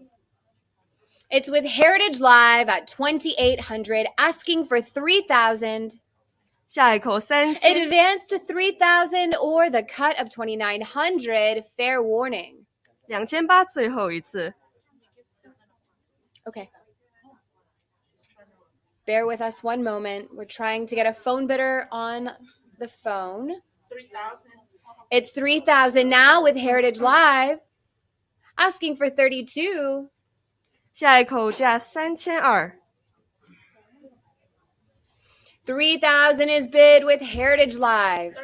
It's with Heritage Live at 2,800, asking for 3,000. 下一口3000。 Advance to 3,000 or the cut of 2,900. Fair warning. 2800最后一次。 Okay. Bear with us one moment. We're trying to get a phone bidder on the phone. 3,000. It's 3,000 now with Heritage Live, asking for 32. 下一口价3200。 3,000 is bid with Heritage Live.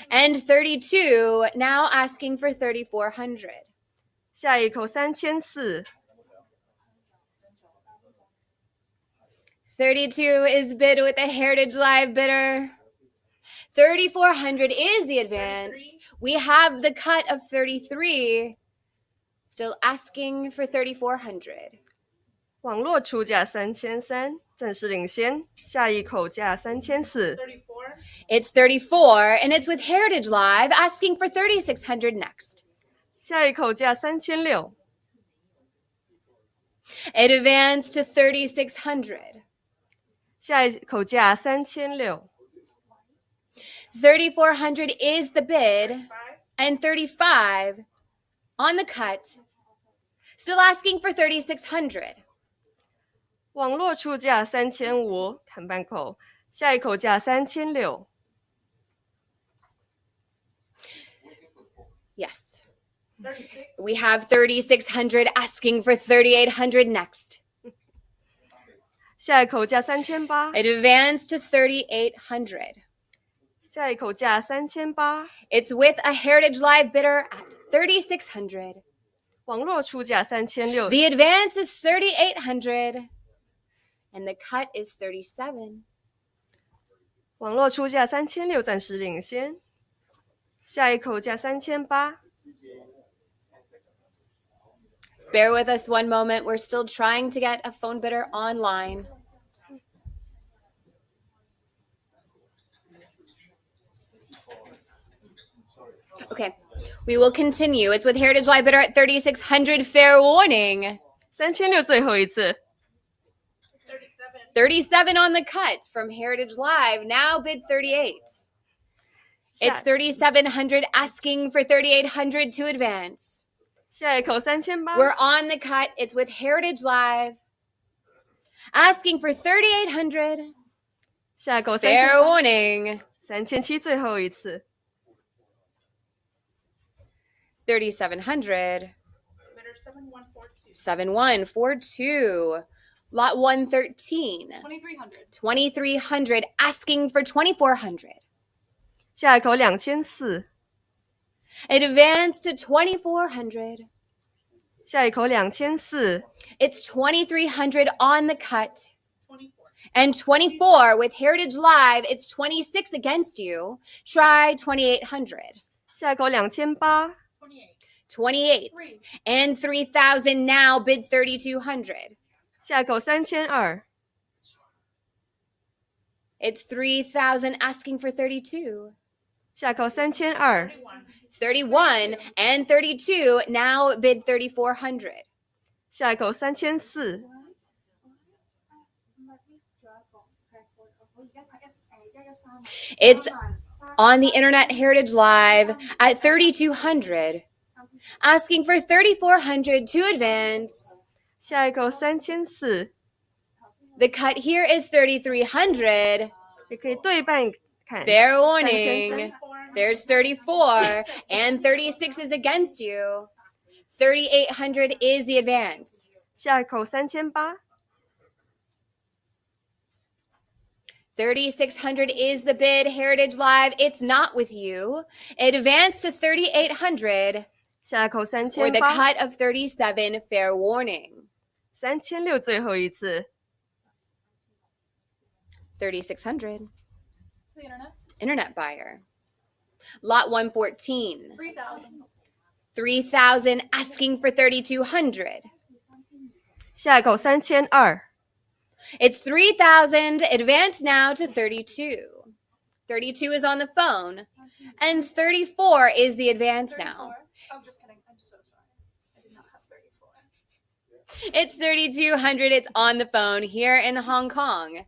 And 32 now asking for 3,400. 下一口3400。 32 is bid with a Heritage Live bidder. 3,400 is the advance. We have the cut of 33. Still asking for 3,400. 网络出价3300，正式领先。下一口价3400。 34. It's 34 and it's with Heritage Live asking for 3,600 next. 下一口价3600。 Advance to 3,600. 下一口价3600。 3,400 is the bid and 35 on the cut. Still asking for 3,600. 网络出价3500，砍半口。下一口价3600。 Yes. 36. We have 3,600 asking for 3,800 next. 下一口价3800。 Advance to 3,800. 下一口价3800。 It's with a Heritage Live bidder at 3,600. 网络出价3600。 The advance is 3,800. And the cut is 37. 网络出价3600，暂时领先。下一口价3800。 Bear with us one moment. We're still trying to get a phone bidder online. Okay, we will continue. It's with Heritage Live bidder at 3,600. Fair warning. 3600最后一次。 37 on the cut from Heritage Live. Now bid 38. It's 3,700 asking for 3,800 to advance. 下一口3800。 We're on the cut. It's with Heritage Live. Asking for 3,800. 下一口 Fair warning. 3700最后一次。 3,700. Bidder 7142. 7142. Lot 113. 2,300. 2,300 asking for 2,400. 下一口2400。 Advance to 2,400. 下一口2400。 It's 2,300 on the cut. 24. And 24 with Heritage Live. It's 26 against you. Try 2,800. 下一口2800。 28. 28. And 3,000 now. Bid 3,200. 下一口3200。 It's 3,000 asking for 32. 下一口3200。 31 and 32 now bid 3,400. 下一口3400。 It's on the Internet Heritage Live at 3,200, asking for 3,400 to advance. 下一口3400， The cut here is 3,300. 也可以对半砍。 Fair 3300 warning. There's 34, and 36 is against you. 3,800 is the advance. 下一口3800， 3,600 is the bid. Heritage Live, it's not with you. It advanced to 3,800 下一口or the 3800， cut of 37. Fair warning. 3600最后一次。 3,600. To the internet. Internet buyer. Lot 114. 3,000. 3,000 asking for 3,200. 下一口3200， It's 3,000. Advance now to 32. 32 is on the phone. And 34 is the advance now. 34. Oh, just kidding. I'm so sorry. I did not have 34. It's 3,200. It's on the phone here in Hong Kong.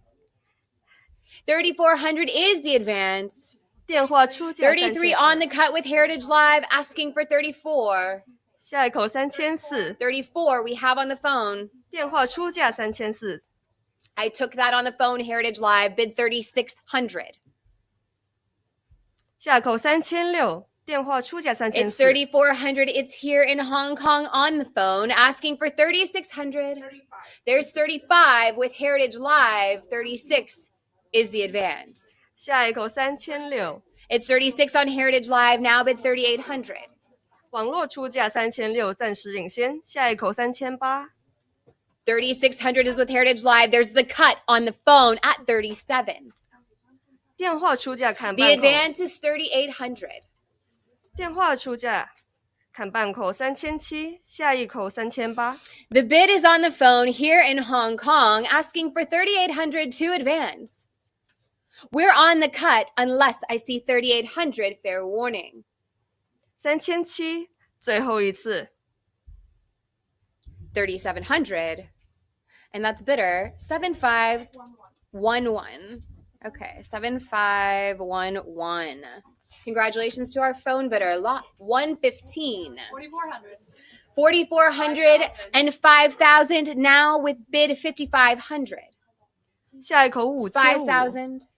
3,400 is the advance. 电话出价 33 on the cut with Heritage Live asking for 34. 下一口3400， 34 we have on the phone. 电话出价3400， I took that on the phone. Heritage Live bid 3,600. 下一口3600，电话出价 It's 3400， 3,400. It's here in Hong Kong on the phone asking for 3,600. There's 35 with Heritage Live. 36 is the advance. 下一口3600， It's 36 on Heritage Live. Now bid 3,800. 网络出价3600，暂时领先。下一口3800， 3,600 is with Heritage Live. There's the cut on the phone at 37. 电话出价砍 The 半口， advance is 3,800. 电话出价砍半口3700，下一口3800， The bid is on the phone here in Hong Kong asking for 3,800 to advance. We're on the cut unless I see 3,800. Fair warning. 3700，最后一次。 3,700. And that's bidder 7,511. Okay, 7,511. Congratulations to our phone bidder, lot 115. 4,400. 4,400 and 5,000 now with bid 5,500. 下一口5500， 5,000.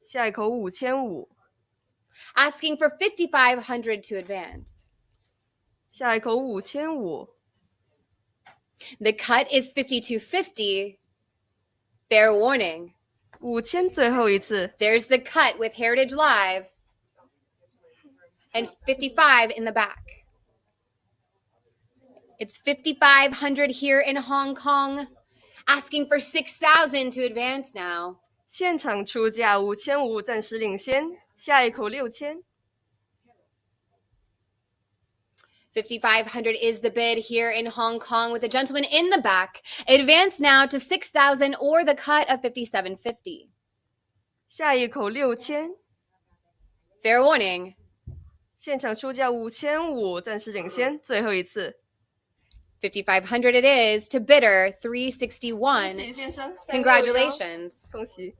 下一口5500， Asking for 5,500 to advance. 下一口5500， The cut is 5,250. Fair warning. 5000最后一次。 There's the cut with Heritage Live. And 55 in the back. It's 5,500 here in Hong Kong. Asking for 6,000 to advance now. 现场出价5500，暂时领先。下一口6000， 5,500 is the bid here in Hong Kong with a gentleman in the back. Advance now to 6,000 or the cut of 5,750. 下一口6000， Fair warning. 现场出价5500，暂时领先。最后一次。 5,500 it is to bidder 361. 谢先生 Congratulations. 恭喜。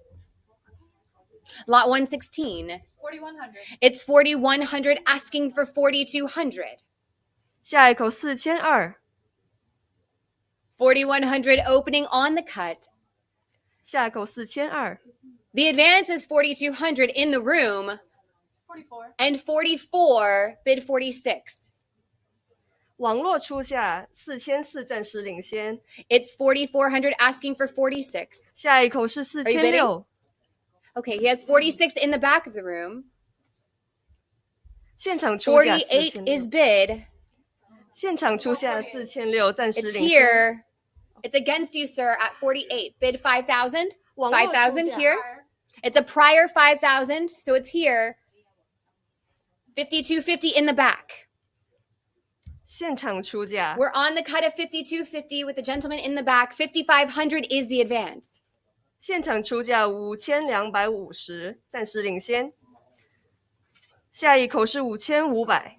Lot 116. 4,100. It's 4,100 asking for 4,200. 下一口4200， 4,100 opening on the cut. 下一口4200， The advance is 4,200 in the room 44. and 44 bid 46. 网络出价4400，暂时领先。 It's 4,400 asking for 46. 下一口是4600， Okay, he has 46 in the back of the room. 现场出价48 is 4600， bid. 现场出价4600，暂时 It's 领先。 here. It's against you, sir, at 48. Bid 5,000. 网络出价 5,000 here. It's a prior 5,000, so it's here. 5,250 in the back. 现场出价 We're on the cut of 5,250 with the gentleman in the back. 5,500 is the advance. 现场出价5250，暂时领先。下一口是5500，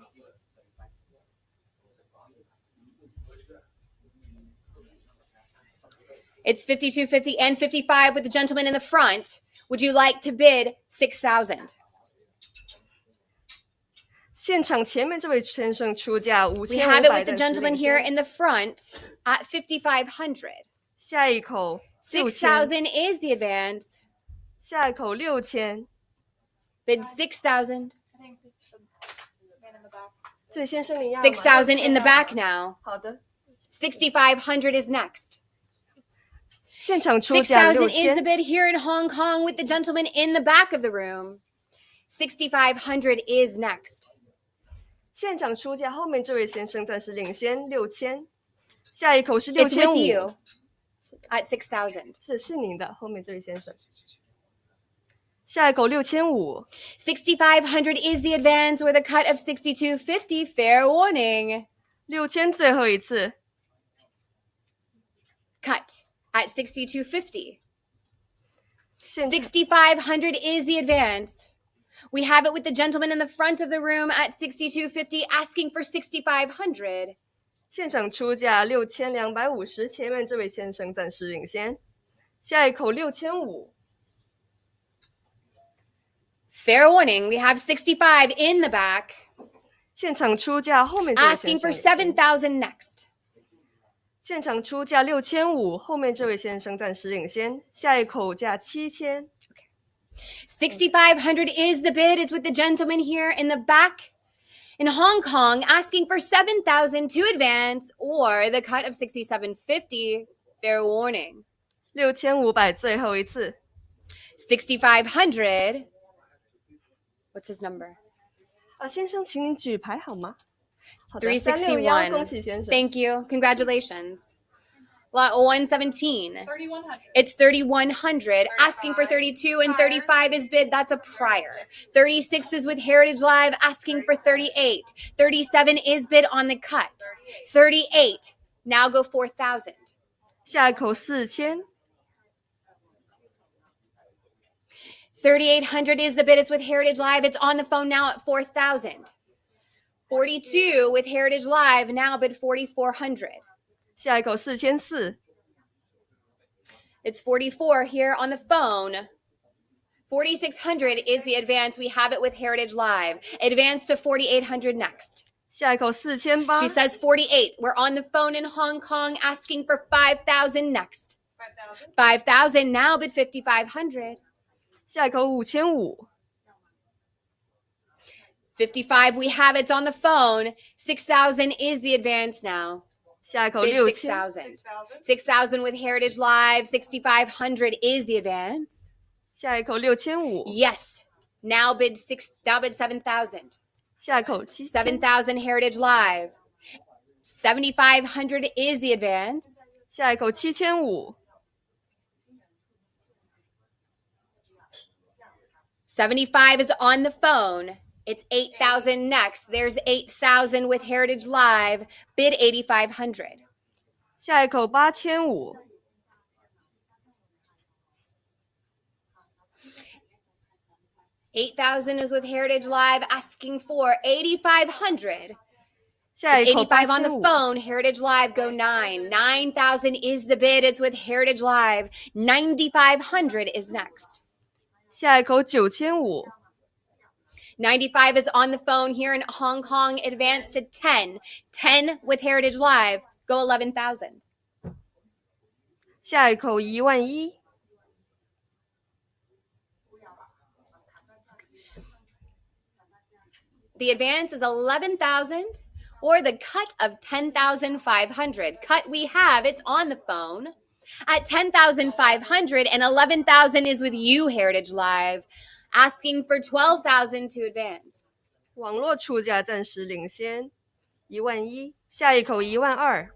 It's 5,250 and 55 with the gentleman in the front. Would you like to bid 6,000? 现场前面这位先生出价 We have it with 5500 the 暂时 gentleman 领 here 先。 in the front at 5,500. 下一口6000， 6,000 is the advance. 下一口6000， Bid 6,000. I think the man in the back. 这位先生你要吗 6,000 in the 6000 back now. 好的， 6,500 is next. 现场出价 6,000 is the 6000， bid here in Hong Kong with the gentleman in the back of the room. 6,500 is next. 现场出价后面这位先生暂时领先6000，下一口是 It's with 6500， you at 6,000. 是您的，后面这位先生。下一口6500， 6,500 is the advance with a cut of 6,250. Fair warning. 6000最后一次， Cut at 6,250. 现场 6,500 is the advance. We have it with the gentleman in the front of the room at 6,250 asking for 6,500. 现场出价6250，前面这位先生暂时领先。下一口6500， Fair warning, we have 65 in the back 现场出价后面这位先 asking 生 for 领先。 7,000 next. 现场出价6500，后面这位先生暂时领先。下一口价7000， 6,500 is the bid. It's with the gentleman here in the back in Hong Kong asking for 7,000 to advance or the cut of 6,750. Fair warning. 6500最后一次。 6,500. What's his number? 先生，请您举牌好吗？好的361. 恭喜先生。 Thank you. Congratulations. Lot 117. 3,100. It's 3,100. Asking for 32 and 35 is bid. That's a prior. 36 is with Heritage Live asking for 38. 37 is bid on the cut. 38. Now go 4,000. 下一口4000， 3,800 is the bid. It's with Heritage Live. It's on the phone now at 4,000. 42 with Heritage Live. Now bid 4,400. 下一口4400， It's 44 here on the phone. 4,600 is the advance. We have it with Heritage Live. Advance to 4,800 next. 下一口4800， She says 48. We're on the phone in Hong Kong asking for 5,000 next. 5,000 now bid 5,500. 下一口5500， 55 we have. It's on the phone. 6,000 is the advance now. 下一口 Bid 6000， 6,000. 6,000 with Heritage Live. 6,500 is the advance. 下一口6500， Yes. Now bid 7,000. 下一口7000， 7,000 Heritage Live. 7,500 is the advance. 下一口7500， 75 is on the phone. It's 8,000 next. There's 8,000 with Heritage Live. Bid 8,500. 下一口8500， 8,000 is with Heritage Live asking for 8,500. 下一口 85 on the 8500， phone. Heritage Live go 9. 9,000 is the bid. It's with Heritage Live. 9,500 is next. 下一口9500， 95 is on the phone here in Hong Kong. Advance to 10. 10 with Heritage Live. Go 11,000. 下一口11000， The advance is 11,000 or the cut of 10,500. Cut we have. It's on the phone. At 10,500 and 11,000 is with you, Heritage Live. Asking for 12,000 to advance. 网络出价暂时领先11000，下一口12000，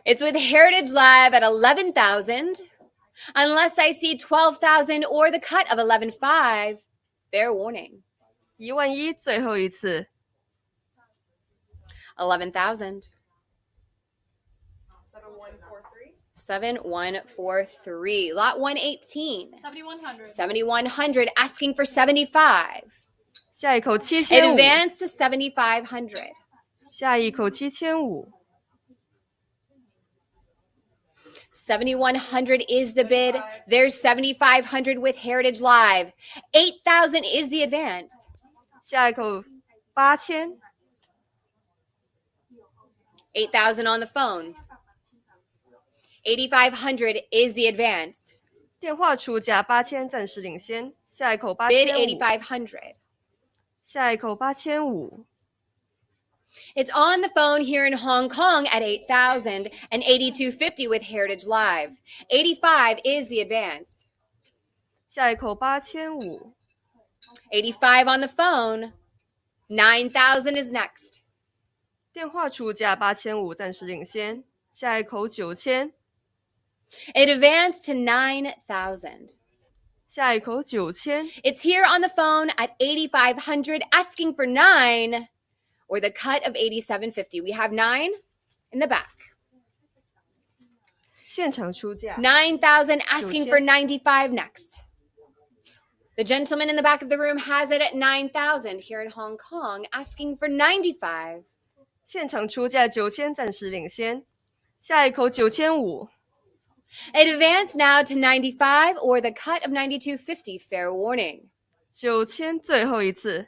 It's with Heritage Live at 11,000. Unless I see 12,000 or the cut of 11,500. Fair warning. 11000最后一次， 11,000. 7143. 7143. Lot 118. 7,100. 7,100 asking for 75. 下一口7500， Advance to 7,500. 下一口7500， 7,100 is the bid. There's 7,500 with Heritage Live. 8,000 is the advance. 下一口8000， 8,000 on the phone. 8,500 is the advance. 电话出价8000，暂时领先。下一口 Bid 8500， 8,500. 下一口8500， It's on the phone here in Hong Kong at 8,000 and 82.50 with Heritage Live. 85 is the advance. 下一口8500， 85 on the phone. 9,000 is next. 电话出价8500，暂时领先。下一口9000， It advanced to 9,000. 下一口9000， It's here on the phone at 8,500 asking for 9 or the cut of 87.50. We have 9 in the back. 现场出价 9,000 asking for 95 next. The gentleman in the back of the room has it at 9,000 here in Hong Kong asking for 95. 现场出价9000，暂时领先。下一口9500， It advanced now to 95 or the cut of 92.50. Fair warning. 9000最后一次。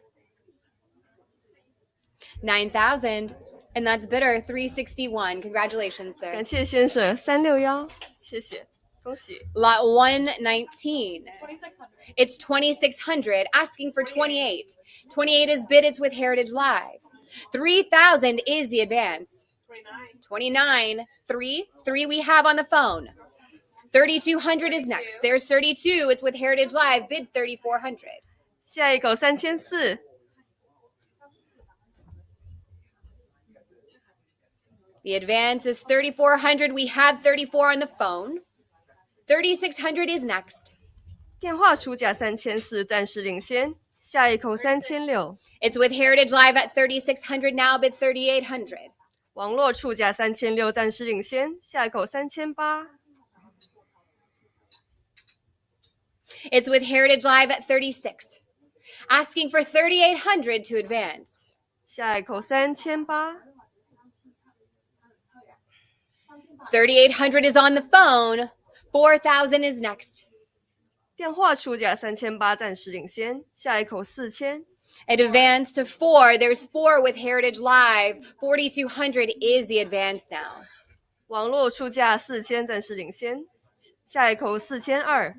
9,000 and that's bidder 361. Congratulations, 感 sir. 谢先生361，谢谢，恭喜。 Lot 119. 2,600. It's 2,600 asking for 28. 28 is bid. It's with Heritage Live. 3,000 is the advance. 29. 3 we have on the phone. 3,200 is next. There's 32. It's with Heritage Live. Bid 3,400. 下一口3400， The advance is 3,400. We have 34 on the phone. 3,600 is next. 电话出价3400，暂时领先。下一口3600， It's with Heritage Live at 3,600 now. Bid 3,800. 网络出价3600，暂时领先。下一口3800， It's with Heritage Live at 36. Asking for 3,800 to advance. 下一口3800， 3,800 is on the phone. 4,000 is next. 电话出价3800，暂时领先。下一口4000， It advanced to 4. There's 4 with Heritage Live. 4,200 is the advance now. 网络出价4000，暂时领先。下一口4200，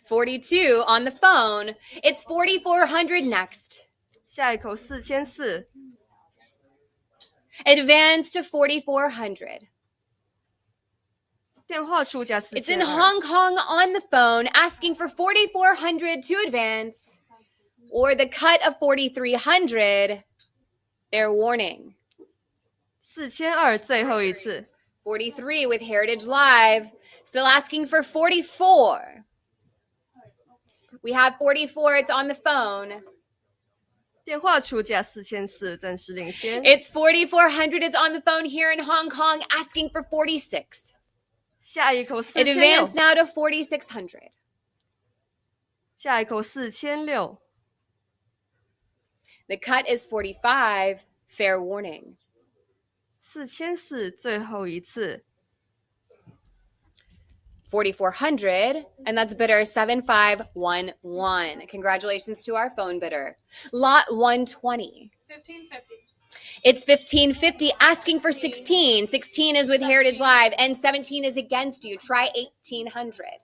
42 on the phone. It's 4,400 next. 下一口4400， It advanced to 4,400. 电话出价 It's in 4200， Hong Kong on the phone asking for 4,400 to advance or the cut of 4,300. Fair warning. 4200最后一次。 43 with Heritage Live. Still asking for 44. We have 44. It's on the phone. 电话出价4400，暂时领先。 It's 4,400 is on the phone here in Hong Kong asking for 46. 下一口 It advanced 4600， now to 4,600. 下一口4600， The cut is 45. Fair warning. 4400最后一次。 4,400, and that's bidder 7511. Congratulations to our phone bidder. Lot 120. 1,550. It's 1,550 asking for 16. 16 is with Heritage Live and 17 is against you. Try 1,800.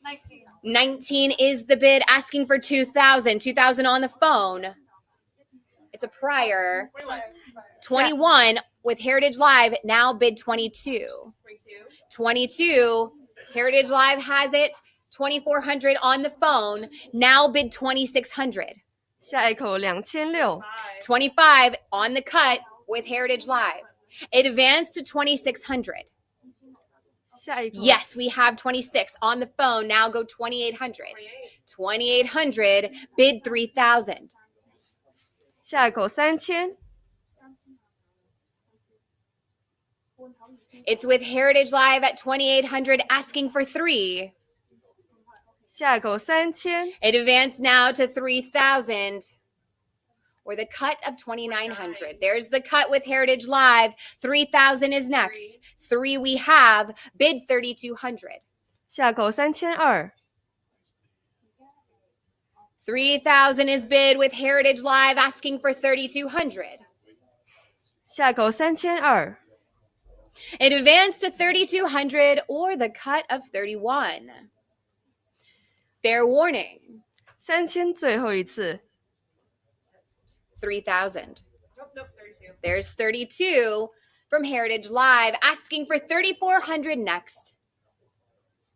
19. 19 is the bid asking for 2,000. 2,000 on the phone. It's a prior. 21 with Heritage Live now bid 22. 22. Heritage Live has it. 2,400 on the phone. Now bid 2,600. 下一口2600， 25 on the cut with Heritage Live. It advanced to 2,600. 下一口 Yes, we have 26 on the phone. Now go 2,800. 2,800. Bid 3,000. 下一口3000， It's with Heritage Live at 2,800 asking for 3. 下一口3000， It advanced now to 3,000 or the cut of 2,900. There's the cut with Heritage Live. 3,000 is next. 3 we have. Bid 3,200. 下口3200， 3,000 is bid with Heritage Live asking for 3,200. 下口3200， It advanced to 3,200 or the cut of 31. Fair warning. 3000最后一次， 3,000. There's 32 from Heritage Live asking for 3,400 next.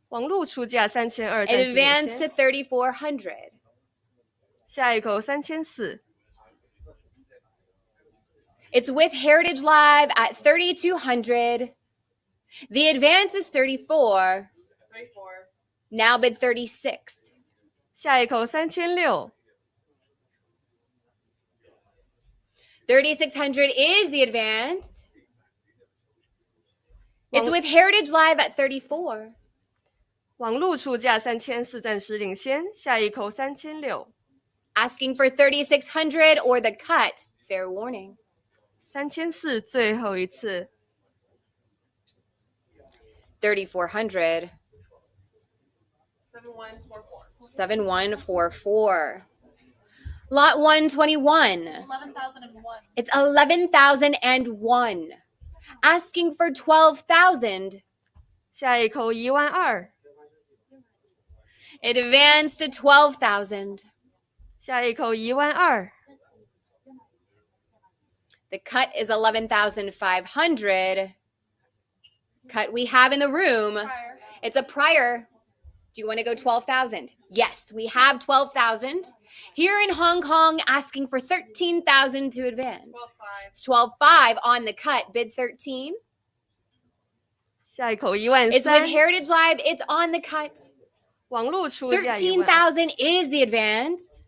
网络出价3200， It 暂时领 advanced to 先。 3,400. 下一口3400， It's with Heritage Live at 3,200. The advance is 34. Now bid 36. 下一口3600， 3,600 is the advance. It's with Heritage Live at 34. 网络出价3400，暂时领先。下一口3600， Asking for 3,600 or the cut. Fair warning. 3400最后一次， 3,400. 7,144. Lot 121. 11,001. It's 11,001. Asking for 12,000. 下一口12000， It advanced to 12,000. 下一口12000， The cut is 11,500. Cut we have in the room. It's a prior. Do you want to go 12,000? Yes, we have 12,000. Here in Hong Kong, asking for 13,000 to advance. It's 12,500 on the cut. Bid 13. 下一口 It's with 13000， Heritage Live. It's on the cut. 网络出价12000， 13,000 is the advance.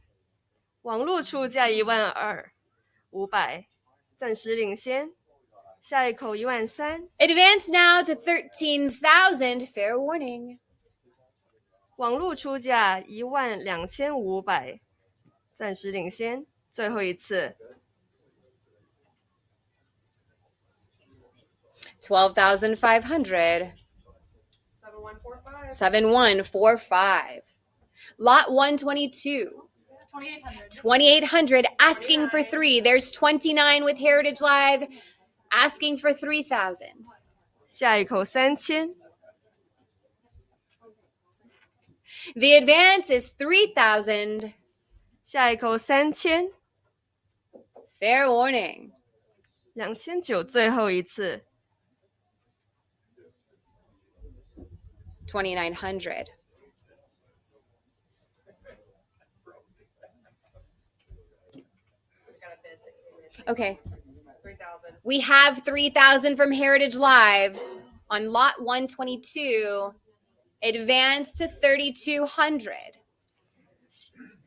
网络出价12500，暂时领先。下一口13000， Advance now to 13,000. Fair warning. 网络出价12500，暂时领先。最后一次， 12,500. 7,145. Lot 122. 2,800. 2,800 asking for 3. There's 29 with Heritage Live asking for 3,000. 下一口3000， The advance is 3,000. 下一口3000， Fair warning. 2900最后一次， 2,900. Okay. We have 3,000 from Heritage Live on lot 122. Advance to 3,200.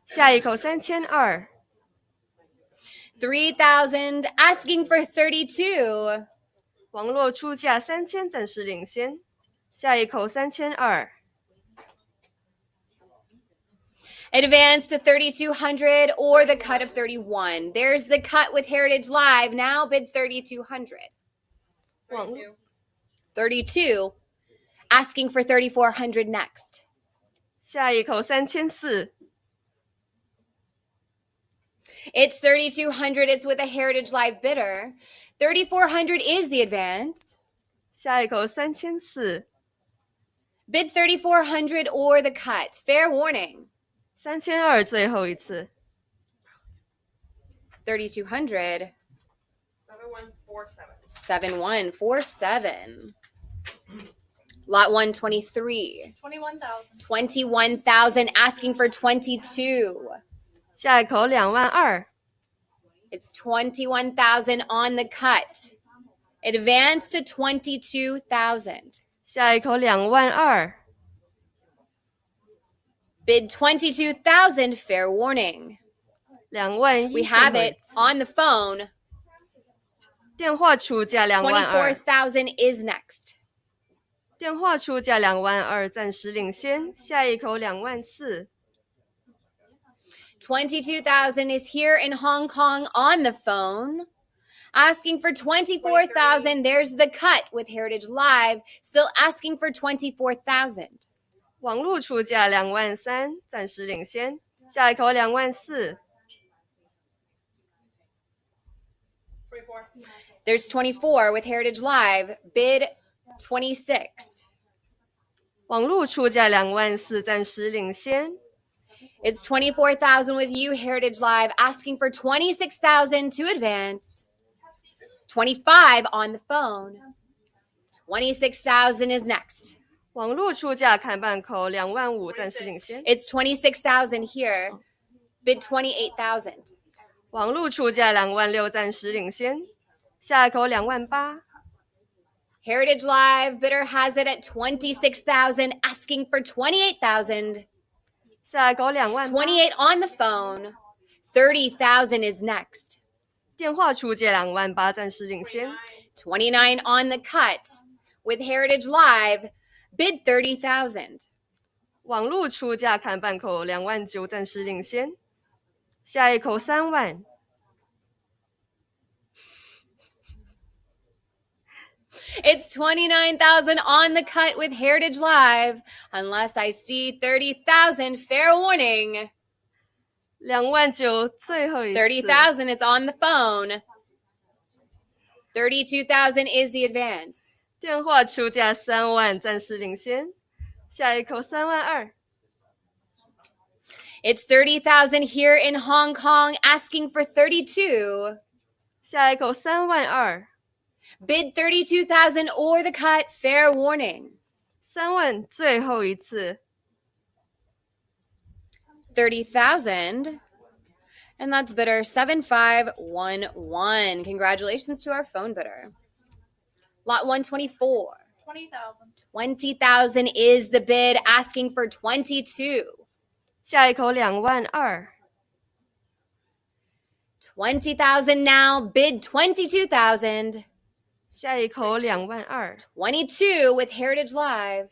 下一口3200， 3,000 asking for 32. 网络出价3000，暂时领先。下一口3200， Advance to 3,200 or the cut of 31. There's the cut with Heritage Live. Now bid 3,200. 网 32. Asking for 3,400 next. 下一口3400， It's 3,200. It's with a Heritage Live bidder. 3,400 is the advance. 下一口3400， Bid 3,400 or the cut. Fair warning. 3200最后一次， 3,200. 7,147. Lot 123. 21,000. 21,000 asking for 22. 下一口22000， It's 21,000 on the cut. Advance to 22,000. 下一口22000， Bid 22,000. Fair warning. 21000 We have it on the phone. 电话出价22000， 24,000 is next. 电话出价22000，暂时领先。下一口24000， 22,000 is here in Hong Kong on the phone. Asking for 24,000. There's the cut with Heritage Live. Still asking for 24,000. 网络出价23000，暂时领先。下一口24000。There's 24 with Heritage Live. Bid 26. 网络出价24000，暂时领先。It's 24,000 with you, Heritage Live, asking for 26,000 to advance. 25 on the phone. 26,000 is next. 网络出价看半口25000，暂时领先。It's 26,000 here. Bid 28,000. 网络出价26000，暂时领先。下一口28000。Heritage Live bidder has it at 26,000, asking for 28,000. 下一口28000。28 on the phone. 30,000 is next. 电话出价28000，暂时领先。29 on the cut. With Heritage Live, bid 30,000. 网络出价看半口29000，暂时领先。下一口3万。It's 29,000 on the cut with Heritage Live. Unless I see 30,000, fair warning. 29000最后一次。 30,000, it's on the phone. 32,000 is the advance. 电话出价3万，暂时领先。下一口32000。It's 30,000 here in Hong Kong, asking for 32. 下一口32000。Bid 32,000 or the cut, fair warning. 3万最后一次。 30,000. And that's bidder 7511. Congratulations to our phone bidder. Lot 124. 20,000. 20,000 is the bid, asking for 22. 下一口22000。20,000 now, bid 22,000. 下一口22000。 22 with Heritage Live,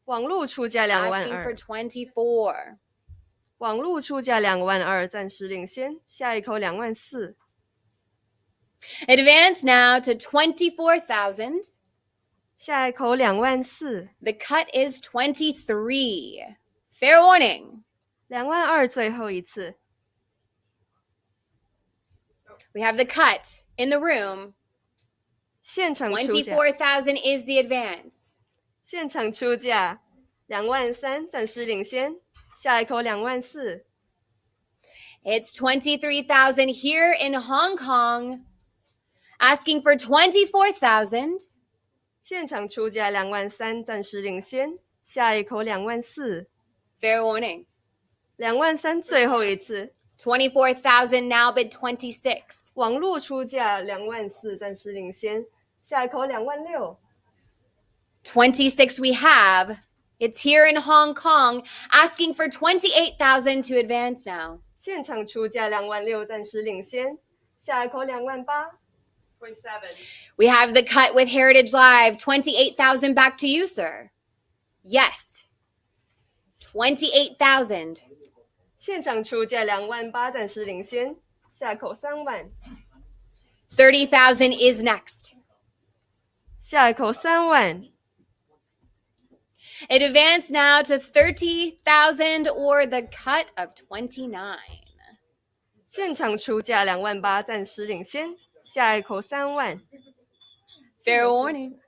网络出价asking for 22000。 24. 网络出价22000，暂时领先。下一口24000。 Advance now to 24,000. 下一口24000。 The cut is 23. Fair warning. 22000最后一次。 We have the cut in the room. 现场出价。 24,000 is the advance. 现场出价23000，暂时领先。下一口24000。 It's 23,000 here in Hong Kong, asking for 24,000. 现场出价23000，暂时领先。下一口24000。 Fair warning. 23000最后一次。 24,000 now, bid 26. 网络出价24000，暂时领先。下一口26000。 26 we have. It's here in Hong Kong, asking for 28,000 to advance now. 现场出价26000，暂时领先。下一口28000。 We have the cut with Heritage Live. 28,000 back to you, sir. Yes. 28,000. 现场出价28000，暂时领先。下一口3万。 30,000 is next. 下一口3万。 It advanced now to 30,000 or the cut of 29. 现场出价28000，暂时领先。下一口3万。 Fair warning.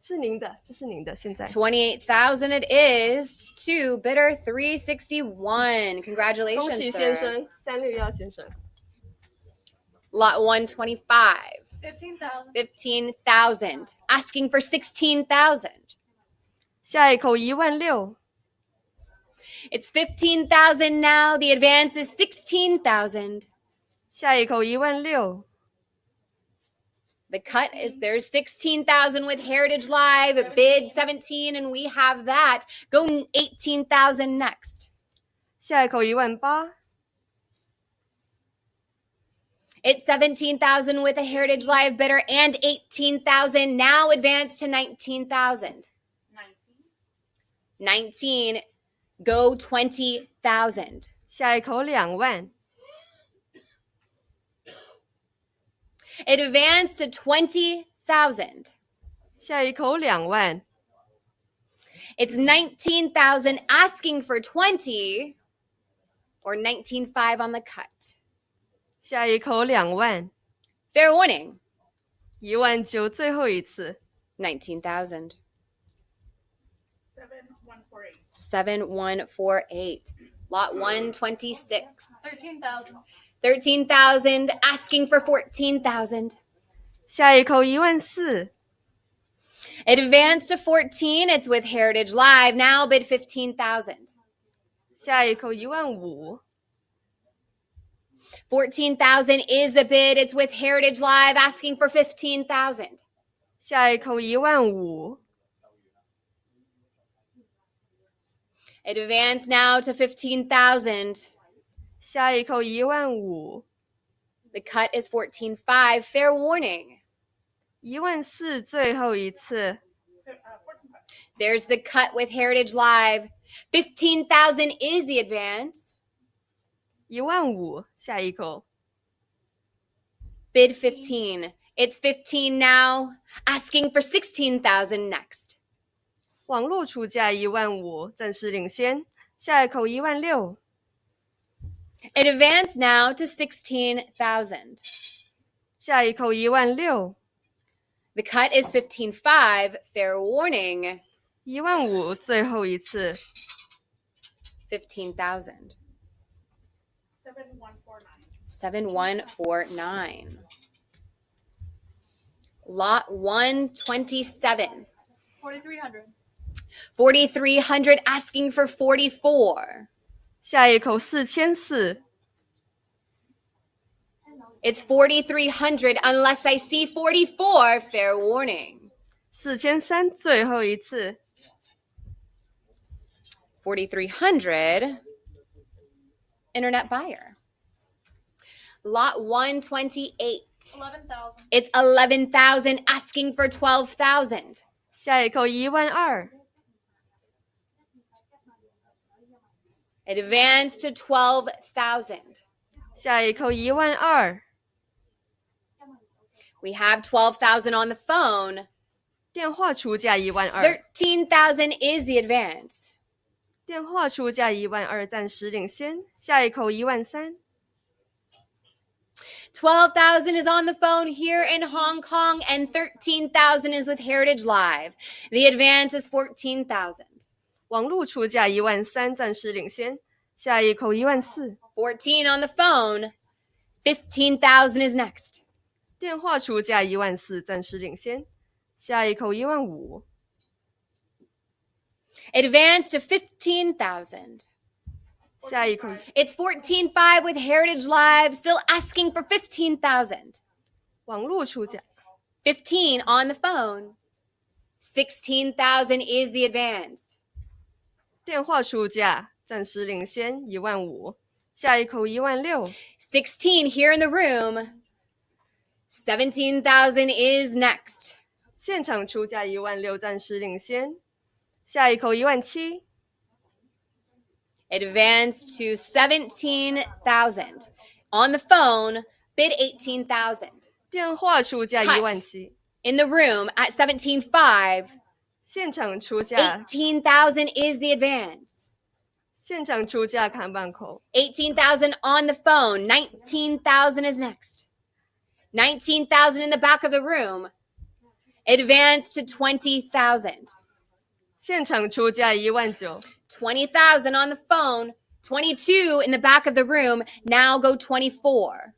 是您的，这是您的。现在 28,000 it is to bidder 361. 恭 Congratulations, 喜先 sir. 生，361先生。 Lot 125. 15,000. 15,000. Asking for 16,000. 下一口16000。 It's 15,000 now. The advance is 16,000. 下一口16000。 The cut is there's 16,000 with Heritage Live, bid 17, and we have that. Go 18,000 next. 下一口18000。 It's 17,000 with a Heritage Live bidder and 18,000. Now advance to 19,000. 19. Go 20,000. 下一口2万。 It advanced to 20,000. 下一口2万。 It's 19,000 asking for 20. or 19.5 on the cut. 下一口2万， Fair warning, 19000最后一次， 19,000. 7148. 7148. Lot 126. 13,000. 13,000, asking for 14,000. 下一口14000， Advance to 14, it's with Heritage Live. Now bid 15,000. 下一口15000， 14,000 is the bid. It's with Heritage Live, asking for 15,000. 下一口15000， Advance now to 15,000. 下一口15000， The cut is 14.5. Fair warning. 14000最后一次， There's the cut with Heritage Live. 15,000 is the advance. 15000下一口， Bid 15. It's 15 now, asking for 16,000 next. 网络出价15000，暂时领先，下一口16000， Advance now to 16,000. 下一口16000， The cut is 15.5. Fair warning. 15000最后一次， 15,000. 7149. 7149. Lot 127. 4,300. 4,300, asking for 44. 下一口4400， It's 4,300 unless I see 44. Fair warning. 4300最后一次， 4,300. Internet buyer. Lot 128. 11,000. It's 11,000, asking for 12,000. 下一口12000， Advance to 12,000. 下一口12000， We have 12,000 on the phone. 电话出价12000， 13,000 is the advance. 电话出价12000，暂时领先，下一口13000， 12,000 is on the phone here in Hong Kong, and 13,000 is with Heritage Live. The advance is 14,000. 网络出价13000，暂时领先，下一口14000， 14 on the phone. 15,000 is next. 电话出价14000，暂时领先，下一口15000， Advance to 15,000. 下一口 It's 14.5 with Heritage Live, still asking for 15,000. 网络出价 15 on the phone. 16,000 is the advance. 电话出价暂时领先15000，下一口16000， 16 here in the room. 17,000 is next. 现场出价16000，暂时领先，下一口17000， Advance to 17,000. On the phone, bid 18,000. 电话出价 Cut. 17000， In the room at 17.5. 现场出价 18,000 is the advance. 现场出价看板口， 18,000 on the phone. 19,000 is next. 19,000 in the back of the room. Advance to 20,000. 现场出价19000， 20,000 on the phone. 22 in the back of the room. Now go 24.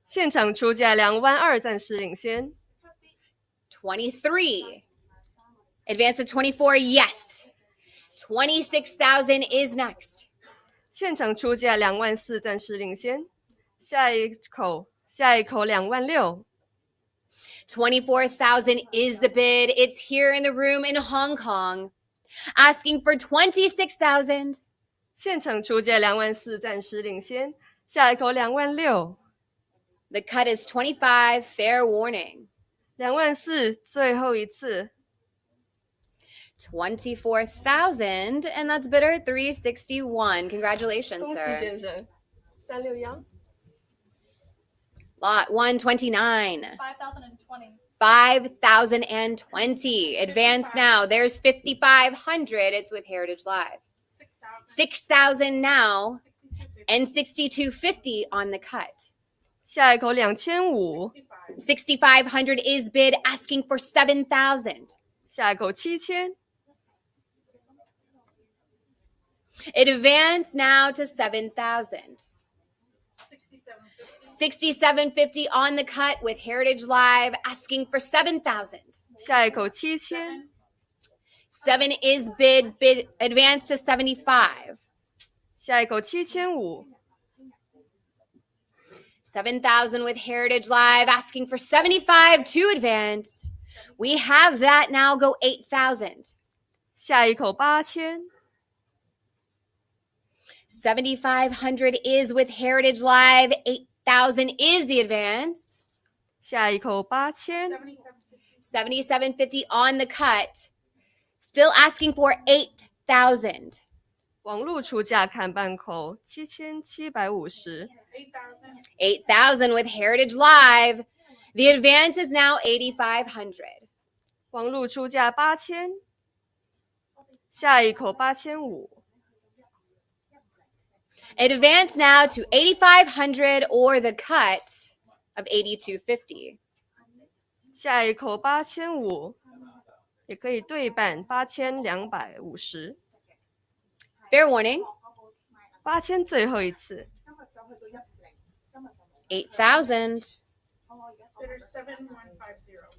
现场出价22000，暂时领先， 23. Advance to 24. Yes. 26,000 is next. 现场出价24000，暂时领先，下一口26000， 24,000 is the bid. It's here in the room in Hong Kong. Asking for 26,000. 现场出价24000，暂时领先，下一口26000， The cut is 25. Fair warning. 24000最后一次， 24,000, and that's bidder 361. Congratulations, 恭喜 sir. 先生，361。 Lot 129. 5,020. 5,020. Advance now. There's 5,500. It's with Heritage Live. 6,000. 6,000 now. and 6250 on the cut. 下一口2500， 6500 is bid, asking for 7000. 下一口7000， It advanced now to 7000. 6750 on the cut with Heritage Live, asking for 7000. 下一口7000， 7 is bid, advanced to 75. 下一口7500， 7,000 with Heritage Live, asking for 75 to advance. We have that now go 8,000. 下一口8000， 7,500 is with Heritage Live, 8,000 is the advance. 下一口8000， 7750 on the cut, still asking for 8,000. 网络出价看半口7750， 8,000 with Heritage Live. The advance is now 8,500. 网络出价8000， 下一口8500， It advanced now to 8,500 or the cut of 8,250. 下一口8500，也可以对半8250， Fair warning. 8000最后一次， 8,000.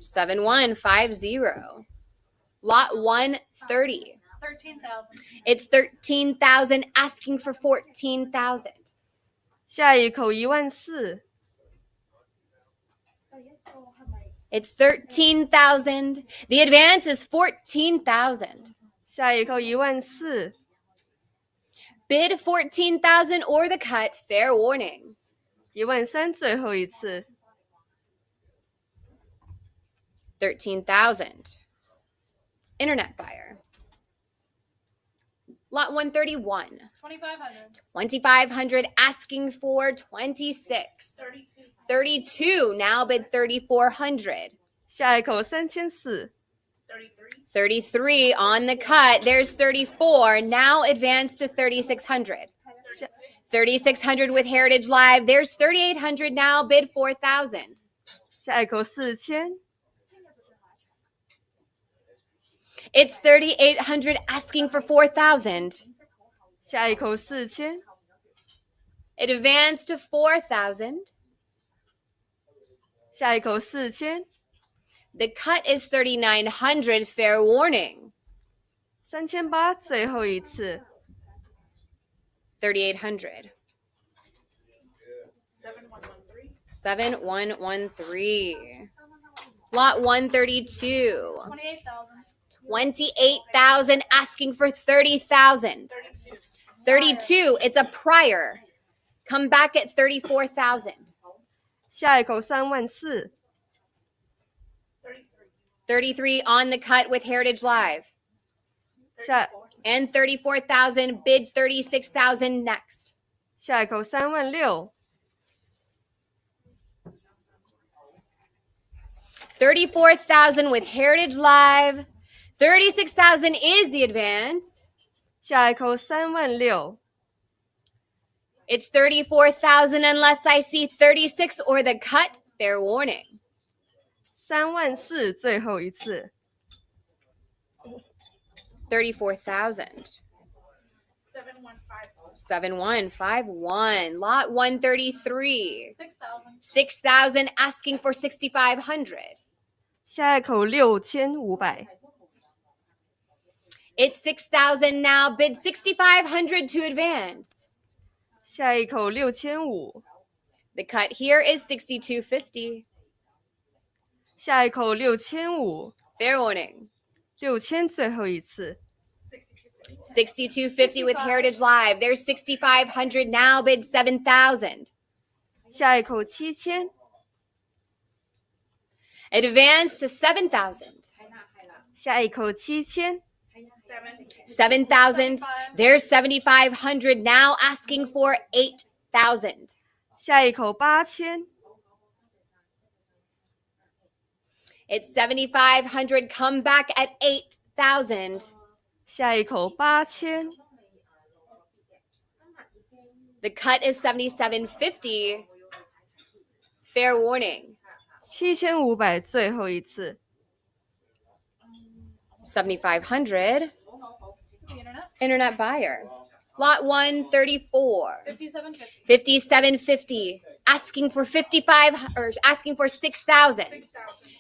7150. Lot 130. 13,000. It's 13,000, asking for 14,000. 下一口14000， It's 13,000. The advance is 14,000. 下一口14000， Bid 14,000 or the cut. Fair warning. 13000最后一次， 13,000. Internet buyer. Lot 131. 2,500. 2,500, asking for 26. 32. 32, now bid 3,400. 下一口3400， 33. 33 on the cut. There's 34. Now advance to 3,600. 3,600 with Heritage Live. There's 3,800. Now bid 4,000. 下一口4000， It's 3,800, asking for 4,000. 下一口4000， It advanced to 4,000. 下一口4000， The cut is 3,900. Fair warning. 3800最后一次， 3,800. 7113. Lot 132. 28,000. 28,000, asking for 30,000. 32, it's a prior. Come back at 34,000. 下一口34000， 33 on the cut with Heritage Live. 下 And 34,000, bid 36,000 next. 下一口36000， 34,000 with Heritage Live. 36,000 is the advance. 下一口36000， It's 34,000 unless I see 36 or the cut. Fair warning. 34000最后一次， 34,000. 7151. Lot 133. 6,000. 6,000, asking for 6,500. 下一口6500， It's 6,000 now. Bid 6,500 to advance. 下一口6500， The cut here is 6,250. 下一口6500， Fair warning. 6000最后一次， 6,250 with Heritage Live. There's 6,500 now. Bid 7,000. 下一口7000， Advance to 7,000. 下一口7000， 7,000. There's 7,500 now, asking for 8,000. 下一口8000， It's 7,500. Come back at 8,000. 下一口8000， The cut is 7750. Fair warning. 7500最后一次。 7,500. Internet buyer. Lot 134. 5750. Asking for 55 or asking for 6,000.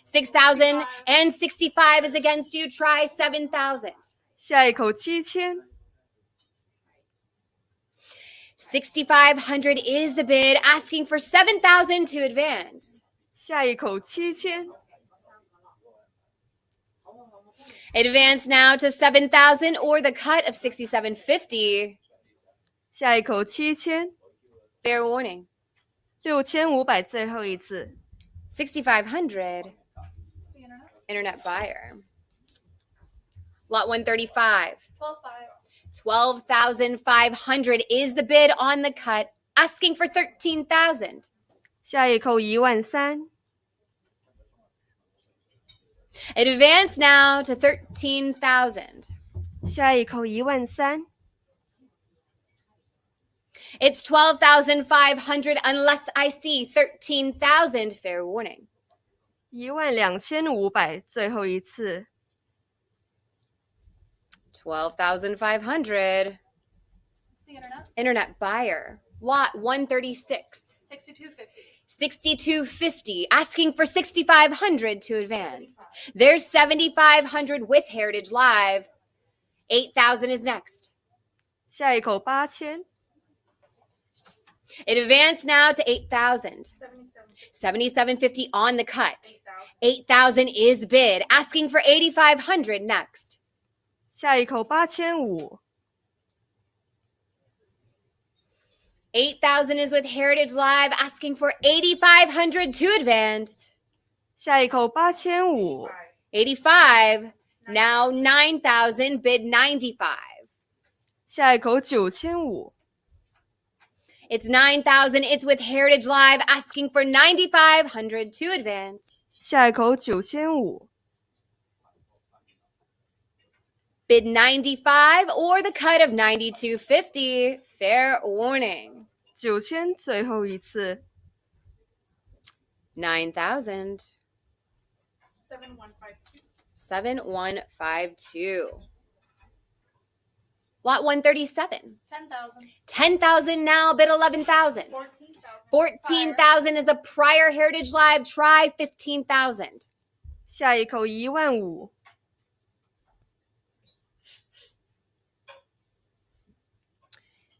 6,000 and 65 is against you. Try 7,000. 下一口7000。 6,500 is the bid. Asking for 7,000 to advance. 下一口7000。 Advance now to 7,000 or the cut of 6,750. 下一口7000。 Fair warning. 6500最后一次。 6,500. Internet buyer. Lot 135. 12,500 is the bid on the cut. Asking for 13,000. 下一口13000。 Advance now to 13,000. 下一口13000。 It's 12,500 unless I see 13,000. Fair warning. 12500最后一次。 12,500. Internet buyer. Lot 136. 6,250. Asking for 6,500 to advance. There's 7,500 with Heritage Live. 8,000 is next. 下一口8000。 It advanced now to 8,000. 7,750 on the cut. 8,000 is bid. Asking for 8,500 next. 下一口8500。 8,000 is with Heritage Live. Asking for 8,500 to advance. 下一口8500。 85. Now 9,000. Bid 95. 下一口9500。 It's 9,000. It's with Heritage Live. Asking for 9,500 to advance. 下一口9500。 Bid 95 or the cut of 92.50. Fair warning. 9000最后一次。 9,000. 7152. Lot 137. 10,000 now. Bid 11,000. 14,000 is a prior Heritage Live. Try 15,000. 下一口15000。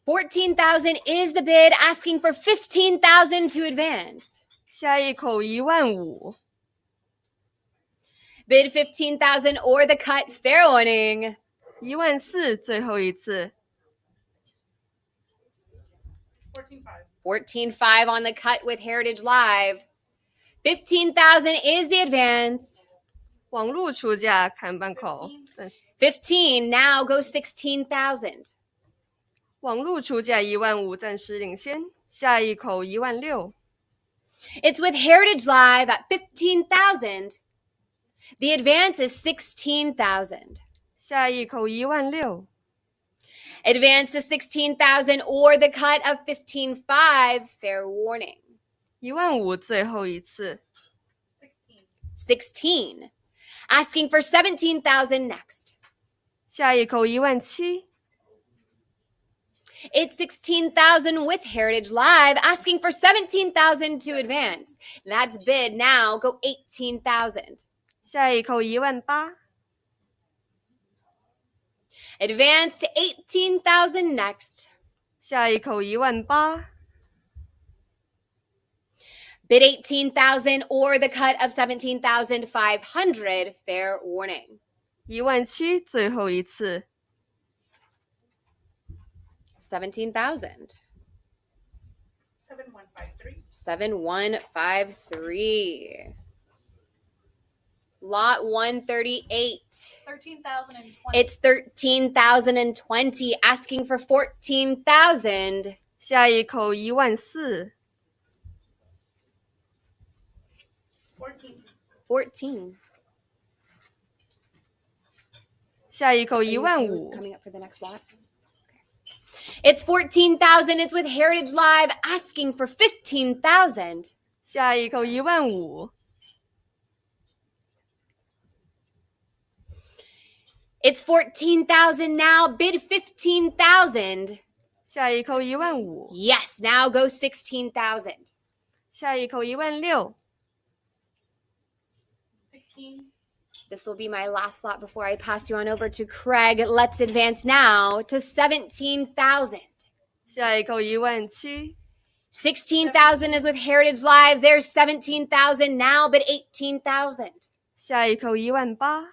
14,000 is the bid. Asking for 15,000 to advance. 下一口15000。 Bid 15,000 or the cut. Fair warning. 14000最后一次。 14,500 on the cut with Heritage Live. 15,000 is the advance. 网络出价看半口，但是 15 now goes 16,000. 网络出价15000，暂时领先。下一口16000。 It's with Heritage Live at 15,000. The advance is 16,000. 下一口16000。 Advance to 16,000 or the cut of 15,500. Fair warning. 15000最后一次。 16. Asking for 17,000 next. 下一口17000。 It's 16,000 with Heritage Live. Asking for 17,000 to advance. That's bid now. Go 18,000. 下一口18000。 Advance to 18,000 next. 下一口18000。 Bid 18,000 or the cut of 17,500. Fair warning. 17000最后一次。 17,000. 7153. Lot 138. 13,020. It's 13,020. Asking for 14,000. 下一口14000。 14. 下一口Are you15000。 coming up for the next lot? Okay. It's 14,000. It's with Heritage Live asking for 15,000. 下一口15000。It's 14,000 now. Bid 15,000. 下一口15000。Yes, now go 16,000. 下一口16000。16. This will be my last slot before I pass you on over to Craig. Let's advance now to 17,000. 下一口17000。16,000 is with Heritage Live. There's 17,000 now, but 18,000. 下一口18000。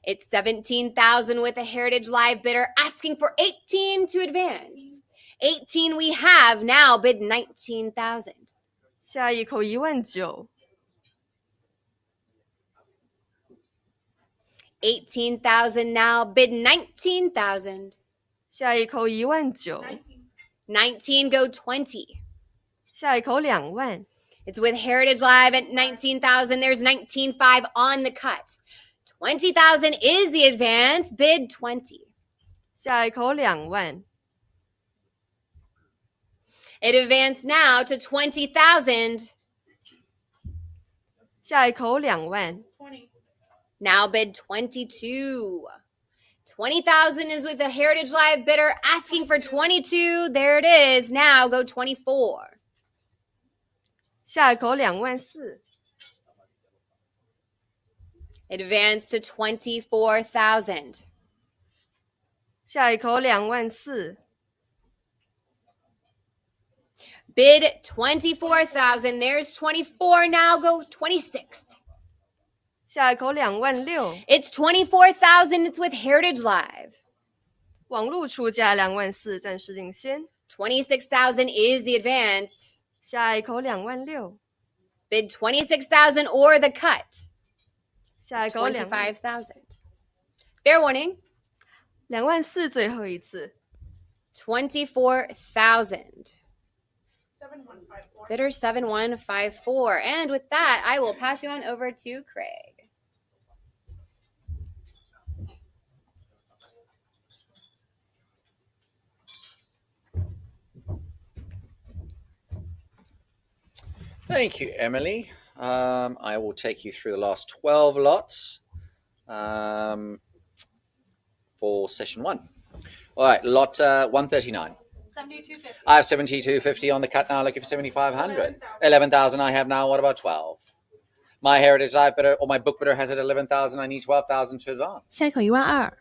It's 17,000 with a Heritage Live bidder asking for 18 to advance. 18 we have now, bid 19,000. 下一口19000。18,000 now, bid 19,000. 下一口19000。19 go 20. 下一口20000。It's with Heritage Live at 19,000. There's 19.5 on the cut. 20,000 is the advance, bid 20. 下一口20000。It advanced now to 20,000. 下一口20000。20. Now bid 22. 20,000 is with the Heritage Live bidder asking for 22. There it is. Now go 24. 下一口24000。It advanced to 24,000. 下一口24000。Bid 24,000. There's 24. Now go 26. 下一口26000。It's 24,000. It's with Heritage Live. 网络出价24000，暂时领先。 26,000 is the advance. 下一口26000。Bid 26,000 or the cut. 下一口25,000. Fair warning. 24000最后一次。 24,000. 7154. Bidder 7154. And with that, I will pass you on over to Craig. Thank you, Emily. I will take you through the last 12 lots for session 1. All right, lot 139. 7250. I have 7250 on the cut now, looking for 7,500. 11,000 I have now. What about 12? My Heritage Live bidder or my book bidder has it 11,000. I need 12,000 to advance. 下一口12000。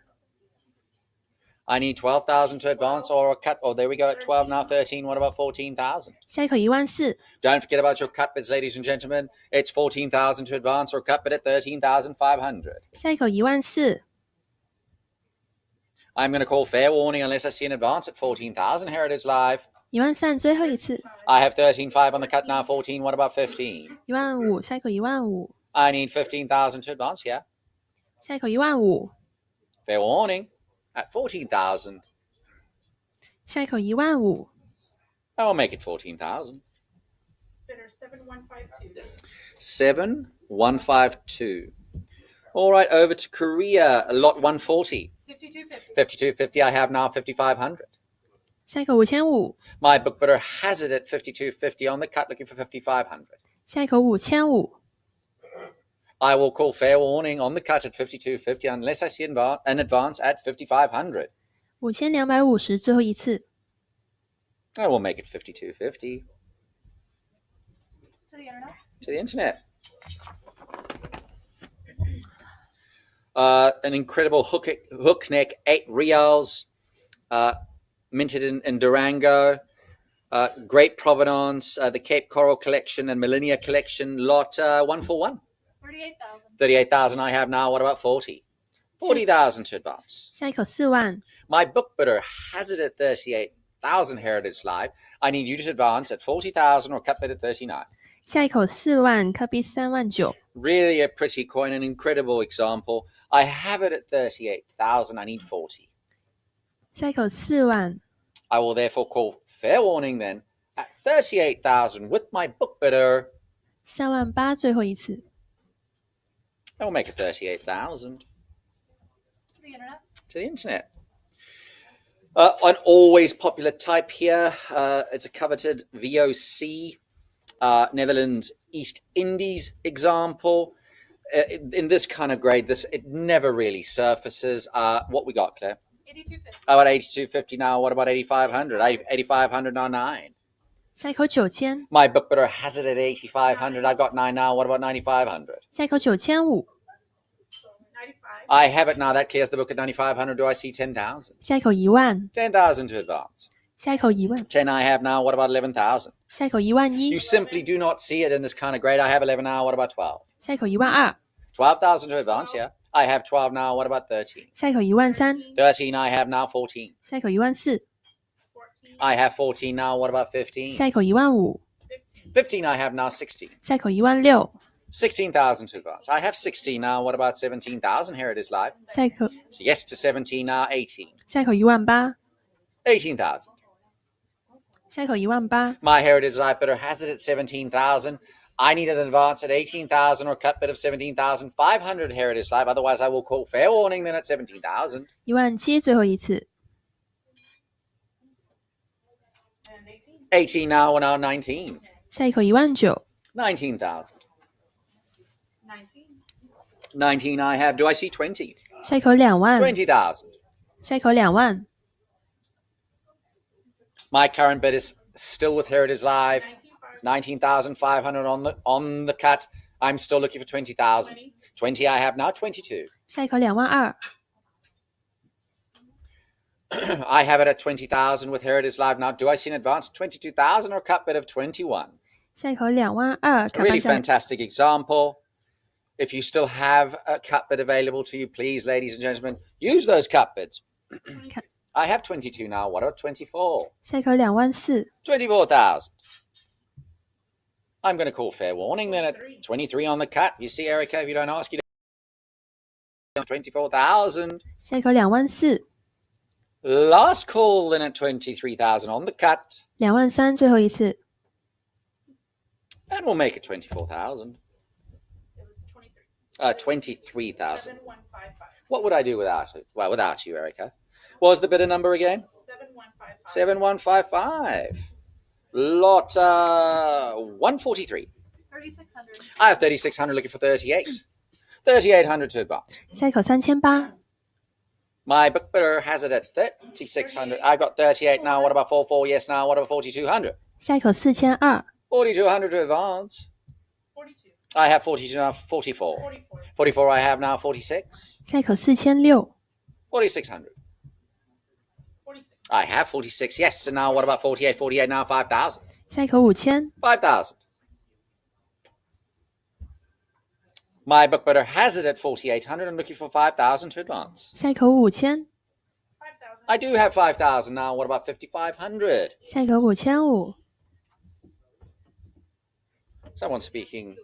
I need 12,000 to advance or a cut. Oh, there we go at 12 now, 13. What about 14,000? 下一口14000。Don't forget about your cut bids, ladies and gentlemen. It's 14,000 to advance or a cut bid at 13,500. 下一口14000。I'm going to call fair warning unless I see an advance at 14,000 Heritage Live. 13000最后一次。 I have 13.5 on the cut now, 14. What about 15? 15000，下一口15000。I need 15,000 to advance here. 下一口15000。Fair warning at 14,000. 下一口15000。I will make it 14,000. Bidder 7152. 7152. All right, over to Korea, lot 140. 5250. 5250 I have now, 5,500. 下一口5500。 My book bidder has it at 5250 on the cut, looking for 5,500. 下一口5500。I will call fair warning on the cut at 5250 unless I see an advance at 5,500. 5250最后一次。 I will make it 5250. To the internet. To the internet. An incredible hook neck, 8 reals, minted in Durango. Great provenance, the Cape Coral collection and Millennia collection, lot 141. 38,000. 38,000 I have now. What about 40? 40,000 to advance. 下一口40000。 My book bidder has it at 38,000 Heritage Live. I need you to advance at 40,000 or cut bid at 39. 下一口40000，科比39000。 Really a pretty coin, an incredible example. I have it at 38,000. I need 40. 下一口40000。 I will therefore call fair warning then at 38,000 with my book bidder. 38000最后一次。 I will make it 38,000. To the internet. To the internet. An always popular type here. It's a coveted VOC, Netherlands East Indies example. In this kind of grade, it never really surfaces. What we got, Claire? 8250. How about 8250 now? What about 8500? 8500 now 9. 下一口9000， My book better has it at 8500. I've got 9 now. What about 9500? 下一口9500， 95. I have it now. That clears the book at 9500. Do I see 10,000? 下一口10000， 10,000 to advance. 下一口10000， 10 I have now. What about 11,000? 下一口 You 11000， simply do not see it in this kind of grade. I have 11 now. What about 12? 下一口12000， 12,000 to advance here. I have 12 now. What about 13? 下一口13000， 13 I have now. 14. 下一口14000， I have 14 now. What about 15? 下一口15000， 15 I have now. 16. 下一口16000， 16,000 to advance. I have 16 now. What about 17,000? Here it is live. 下一口 So yes to 17 now. 18. 下一口18000， 18,000. 下一口18000， My heritage live bidder has it at 17,000. I need an advance at 18,000 or cut bid of 17,500 heritage live. Otherwise, I will call fair warning then at 17,000. 17000最后一次， And 18 18. now. We're now 19. 下一口19000， 19,000. 19. 19 I have. Do I see 20? 下一口20000， 20,000. 下一口20000， My current bid is still with heritage live. 19,500 on the cut. I'm still looking for 20,000. 20 I have now. 22. 下一口22000， I have it at 20,000 with heritage live now. Do I see an advance? 22,000 or a cut bid of 21? 下一口22000， A 卡 really 半价， fantastic example. If you still have a cut bid available to you, please, ladies and gentlemen, use those cut bids. I have 22 now. What about 24? 下一口24000， 24,000. I'm going to call fair warning then at 23 on the cut. You see, Erica, if you don't ask, you don't. 24,000. 下一口24000， Last call then at 23,000 on the cut. 23000最后一次， And we'll make it 24,000. It was 23. 23,000. 7155. What would I do without it? Well, without you, Erica. What was the bidder number again? 7155. 7155. Lot 143. 3600. I have 3,600 looking for 38. 3,800 to advance. 下一口3800， My book bidder has it at 3,600. I got 38 now. What about 44? Yes, now. What about 4,200? 下一口4200， 4,200 to advance. 42. I have 42 now. 44. 44. 44 I have now. 46. 下一口4600， 4,600. 46. I have 46. Yes, and now what about 48? 48 now. 5,000. 下一口5000， 5,000. My book bidder has it at 4,800. I'm looking for 5,000 to advance. 下一口5000， 5000. I do have 5,000 now. What about 5,500? 下一口5500， Someone's speaking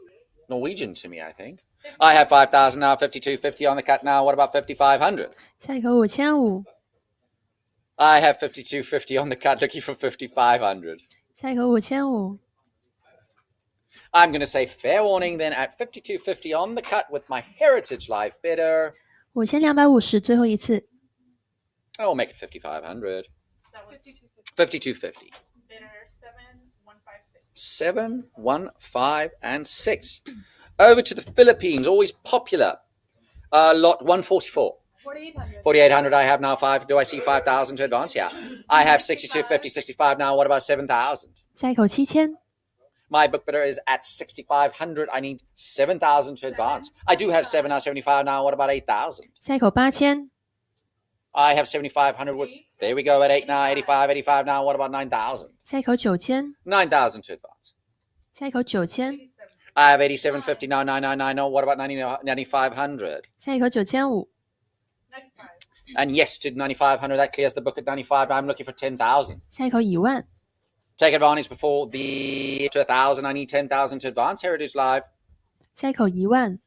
Norwegian to me, I think. I have 5,000 now. 5,250 on the cut now. What about 5,500? 下一口5500， I have 5,250 on the cut. Looking for 5,500. 下一口5500， I'm going to say fair warning then at 5,250 on the cut with my Heritage Live bidder. 5250最后一次， I will make it 5,500. That was 5250. 5,250. Bidder 7156. 7, 1, 5, and 6. Over to the Philippines, always popular. Lot 144. 4800. 4,800 I have now 5. Do I see 5,000 to advance? Yeah. I have 6250, 65 now. What about 7,000? 下一口7000， My book bidder is at 6,500. I need 7,000 to advance. I do have 7 now, 75 now. What about 8,000? 下一口8000， I have 7,500. There we go at 8 now, 85, 85 now. What about 9,000? 下一口9000， 9,000 to advance. 下一口9000， I have 8750 now, 999. No, what about 9,500? 下一口9500， 95. And yes, to 9,500. That clears the book at 95. I'm looking for 10,000. 下一口10000， Take advantage before the to 1,000. I need 10,000 to advance Heritage Live. 下一口10000，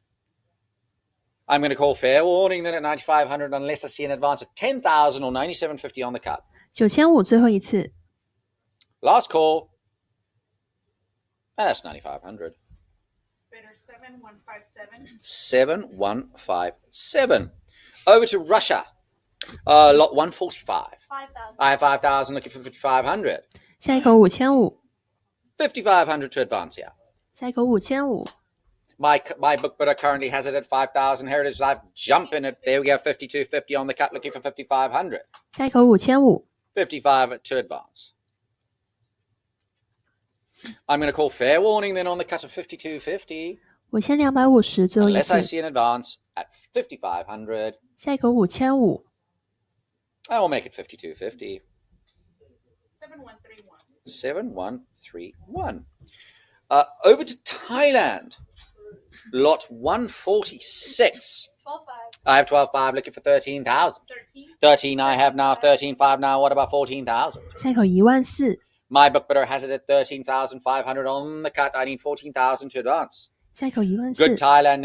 I'm going to call fair warning then at 9,500 unless I see an advance at 10,000 or 9750 on the cut. 9500最后一次， Last call. And that's 9,500. Bidder 7157. 7157. Over to Russia. Lot 145. 5,000. I have 5,000 looking for 5,500. 下一口5500， 5,500 to advance here. 下一口5500， My book bidder currently has it at 5,000. Heritage Life jumping it. There we go. 52.50 on the cut, looking for 5,500. 下一口5500， 55 to advance. I'm going to call fair warning then on the cut of 52.50. 我先250，最后一 Unless I 次， see an advance at 5,500. 下一口5500， I will make it 52.50. 7131. 7131. Over to Thailand. Lot 146. 12,500. I have 12.5 looking for 13,000. 13. 13 I have now, 13.5 now. What about 14,000? 下一口14000， My book bidder has it at 13,500 on the cut. I need 14,000 to advance. 下一口 Good 14000， Thailand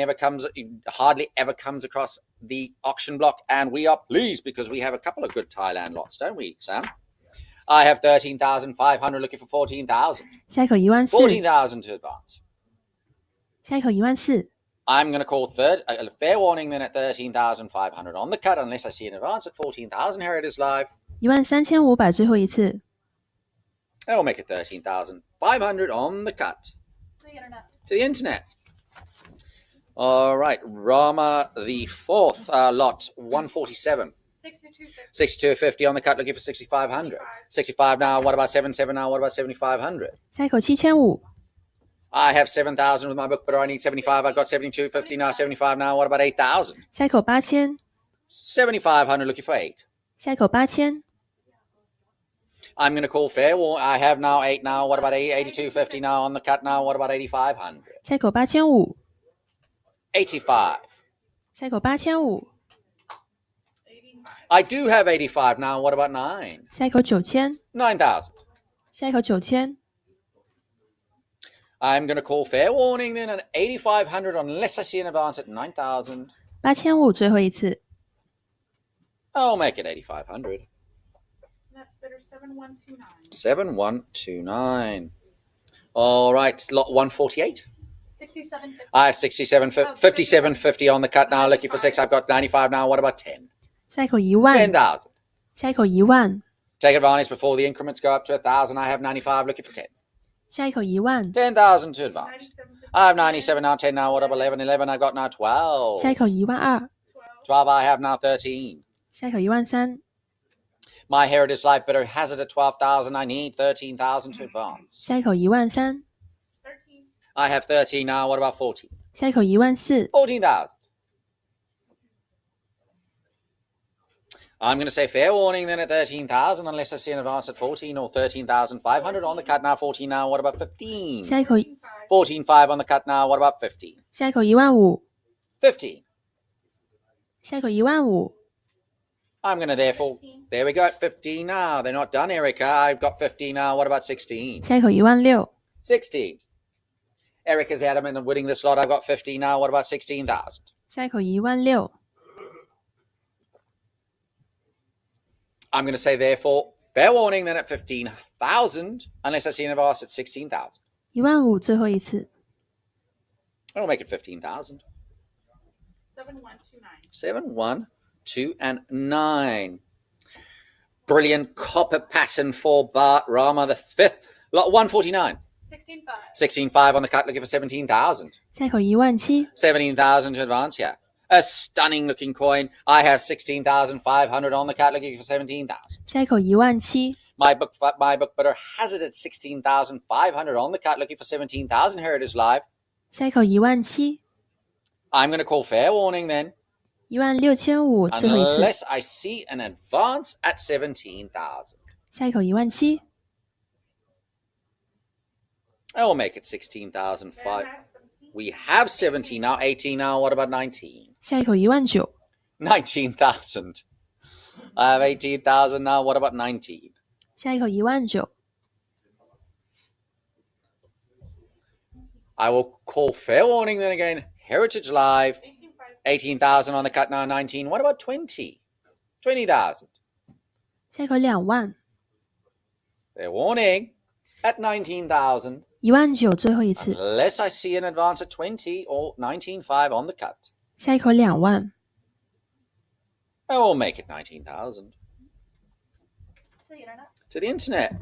hardly ever comes across the auction block, and we are pleased because we have a couple of good Thailand lots, don't we, Sam? I have 13,500 looking for 14,000. 下一口14000， 14,000 to advance. 下一口14000， I'm going to call a fair warning then at 13,500 on the cut unless I see an advance at 14,000. Here it is live. 13500，最后一次， I will make it 13,500 on the cut. To the internet. To the internet. All right, Rama the fourth, lot 147. 6250. 62.50 on the cut, looking for 6,500. 65 now. What about 77 now? What about 7,500? 下一口7500， I have 7,000 with my book, but I need 75. I've got 72.50 now. 75 now. What about 8,000? 下一口8000， 7,500 looking for 8. 下一口8000， I'm going to call fair. Well, I have now 8 now. What about 82.50 now on the cut now? What about 8,500? 下一口8500， 85. 下一口8500， I do have 85 now. What about 9? 下一口9000， 9,000. 下一口9000， I'm going to call fair warning then at 8,500 unless I see an advance at 9,000. 8500，最后一次， I'll make it 8,500. That's bidder 7129. 7129. All right, lot 148. 6750. I have 57.50 on the cut now. Looking for 6. I've got 95 now. What about 10? 下一口10000， 10,000. 下一口10000， Take advantage before the increments go up to 1,000. I have 95. Looking for 10. 下一口10000， 10,000 to advance. 9750. I have 97 now. 10 now. What about 11? 11. I've got now 12. 下一口12000， 12. I have now 13. 下一口13000， My Heritage Life bidder has it at 12,000. I need 13,000 to advance. 下一口13000， 13. I have 13 now. What about 14? 下一口14000， 14,000. I'm going to say fair warning then at 13,000 unless I see an advance at 14 or 13,500 on the cut now. 14 now. What about 15? 下一口 14.5 on the cut now. What about 15? 下一口15000， 15. 下一口15000， I'm going to therefore, there we go, 15 now. They're not done, Erica. I've got 15 now. What about 16? 下一口16000， 16. Erica's adamant of winning this lot. I've got 15 now. What about 16,000? 下一口16000， I'm going to say therefore, fair warning then at 15,000 unless I see an advance at 16,000. 15000，最后一次， I'll make it 15,000. 7129. 7, 1, 2, and 9. Brilliant copper pattern for Bart Rama the fifth. Lot 149. 16,500. 16.5 on the cut, looking for 17,000. 下一口17000， 17,000 to advance here. A stunning looking coin. I have 16,500 on the cut, looking for 17,000. 下一口17000， My book bidder has it at 16,500 on the cut, looking for 17,000. Here it is live. 下一口17000， I'm going to call fair warning then, 16500，最后一次， unless I see an advance at 17,000. 下一口17000， I will make it 16,005. We have 17 now, 18 now. What about 19? 下一口19000， 19,000. I have 18,000 now. What about 19? 下一口19000， I will call fair warning then again. Heritage Live. 18,000 on the cut now, 19. What about 20? 20,000. 下一口20000， Fair warning at 19,000. 19000，最后一次， Unless I see an advance at 20 or 19.5 on the cut. 下一口20000， Oh, we'll make it 19,000. To the internet. To the internet.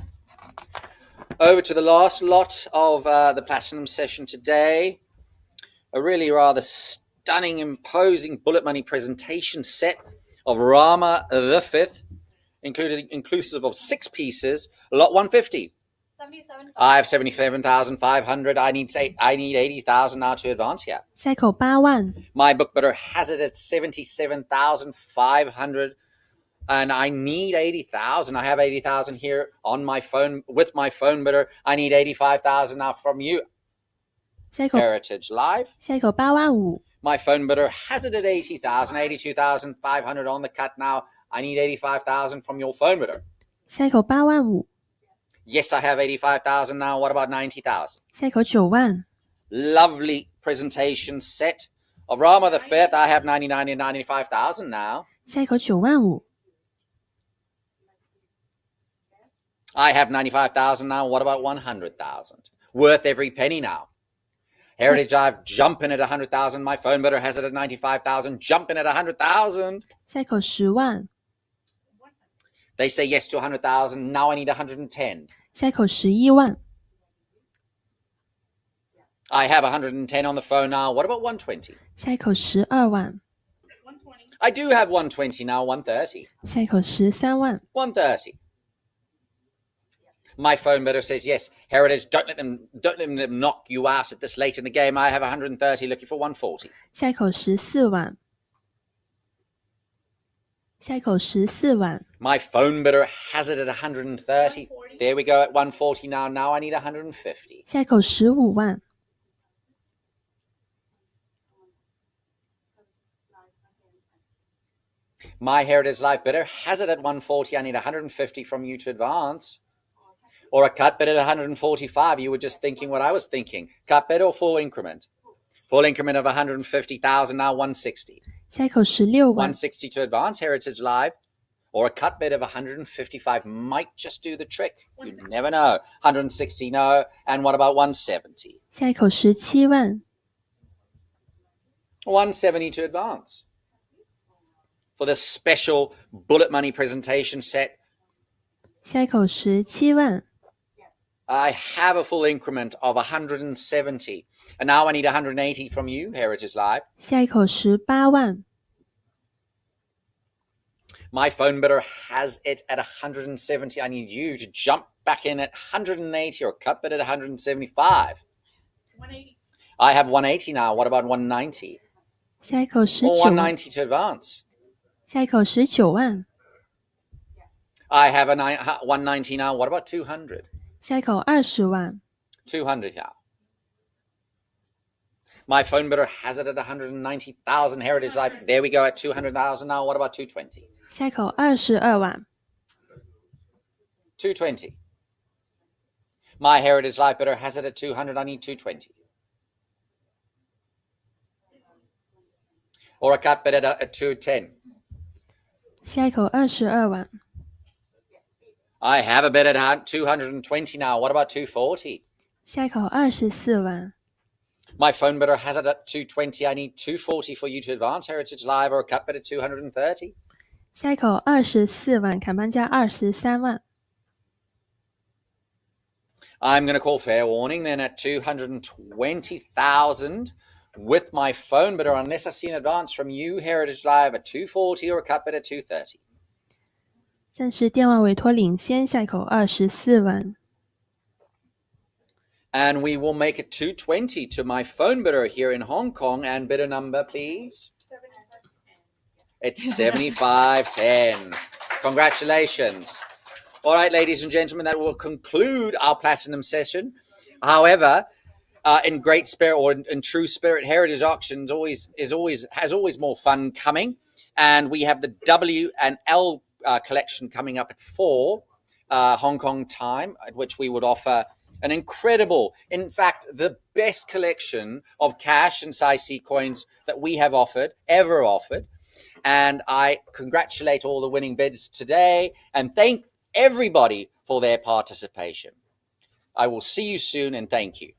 Over to the last lot of the Platinum session today. A really rather stunning, imposing bullet money presentation set of Rama V, inclusive of 6 pieces, lot 150. 77. I have 77,500. I need 80,000 now to advance here. 下一口8万， My book bidder has it at 77,500. And I need 80,000. I have 80,000 here on my phone with my phone bidder. I need 85,000 now from you. 下一口 Heritage Live. 下一口85000， My phone bidder has it at 80,000, 82,500 on the cut now. I need 85,000 from your phone bidder. 下一口85000， Yes, I have 85,000 now. What about 90,000? 下一口9万， Lovely presentation set of Rama V. I have 99 and 95,000 now. 下一口95000， I have 95,000 now. What about 100,000? Worth every penny now. Heritage Live jumping at 100,000. My phone bidder has it at 95,000. Jumping at 100,000. 下一口10万， They say yes to 100,000. Now I need 110. 下一口11万， I have 110 on the phone now. What about 120? 下一口12万， I do have 120 now. 130. 下一口13万， 130. My phone bidder says yes. Heritage, don't let them knock you out at this late in the game. I have 130, looking for 140. 下一口14万，下一口14万， My phone bidder has it at 130. There we go at 140 now. Now I need 150. 下一口15万， My Heritage Life bidder has it at 140. I need 150 from you to advance. Or a cut bid at 145. You were just thinking what I was thinking. Cut bid or full increment? Full increment of 150,000, now 160. 下一口16万， 160 to advance, Heritage Live. Or a cut bid of 155 might just do the trick. You never know. 160, no. And what about 170? 下一口17万， 170 to advance. For the special bullet money presentation set, 下一口17万， I have a full increment of 170. And now I need 180 from you, Heritage Live. 下一口18万， My phone bidder has it at 170. I need you to jump back in at 180 or cut bid at 175. 180. I have 180 now. What about 190? 下一口Or 19万， 190 to advance. 下一口19万， I have 190 now. What about 200? 下一口20万， 200 now. My phone bidder has it at 190,000 Heritage Life. There we go at 200,000 now. What about 220? 下一口22万， 220. My Heritage Life bidder has it at 200. I need 220. Or a cut bid at 210. 下一口22万， I have a bid at 220 now. What about 240? 下一口24万， My phone bidder has it at 220. I need 240 for you to advance, Heritage Live, or a cut bid at 230. 下一口24万，砍半价23万， I'm going to call fair warning then at 220,000 with my phone bidder, unless I see an advance from you, Heritage Live, at 240 or a cut bid at 230. 暂时电话委托领先，下一口24万， And we will make it 220 to my phone bidder here in Hong Kong. And bidder number, please. It's 7510. Congratulations. All right, ladies and gentlemen, that will conclude our platinum session. However, in great spirit or in true spirit, Heritage Auctions has always more fun coming. And we have the W and L collection coming up at 4 Hong Kong time, at which we would offer an incredible, in fact, the best collection of cash and SIC coins that we have ever offered. And I congratulate all the winning bids today and thank everybody for their participation. I will see you soon and thank you.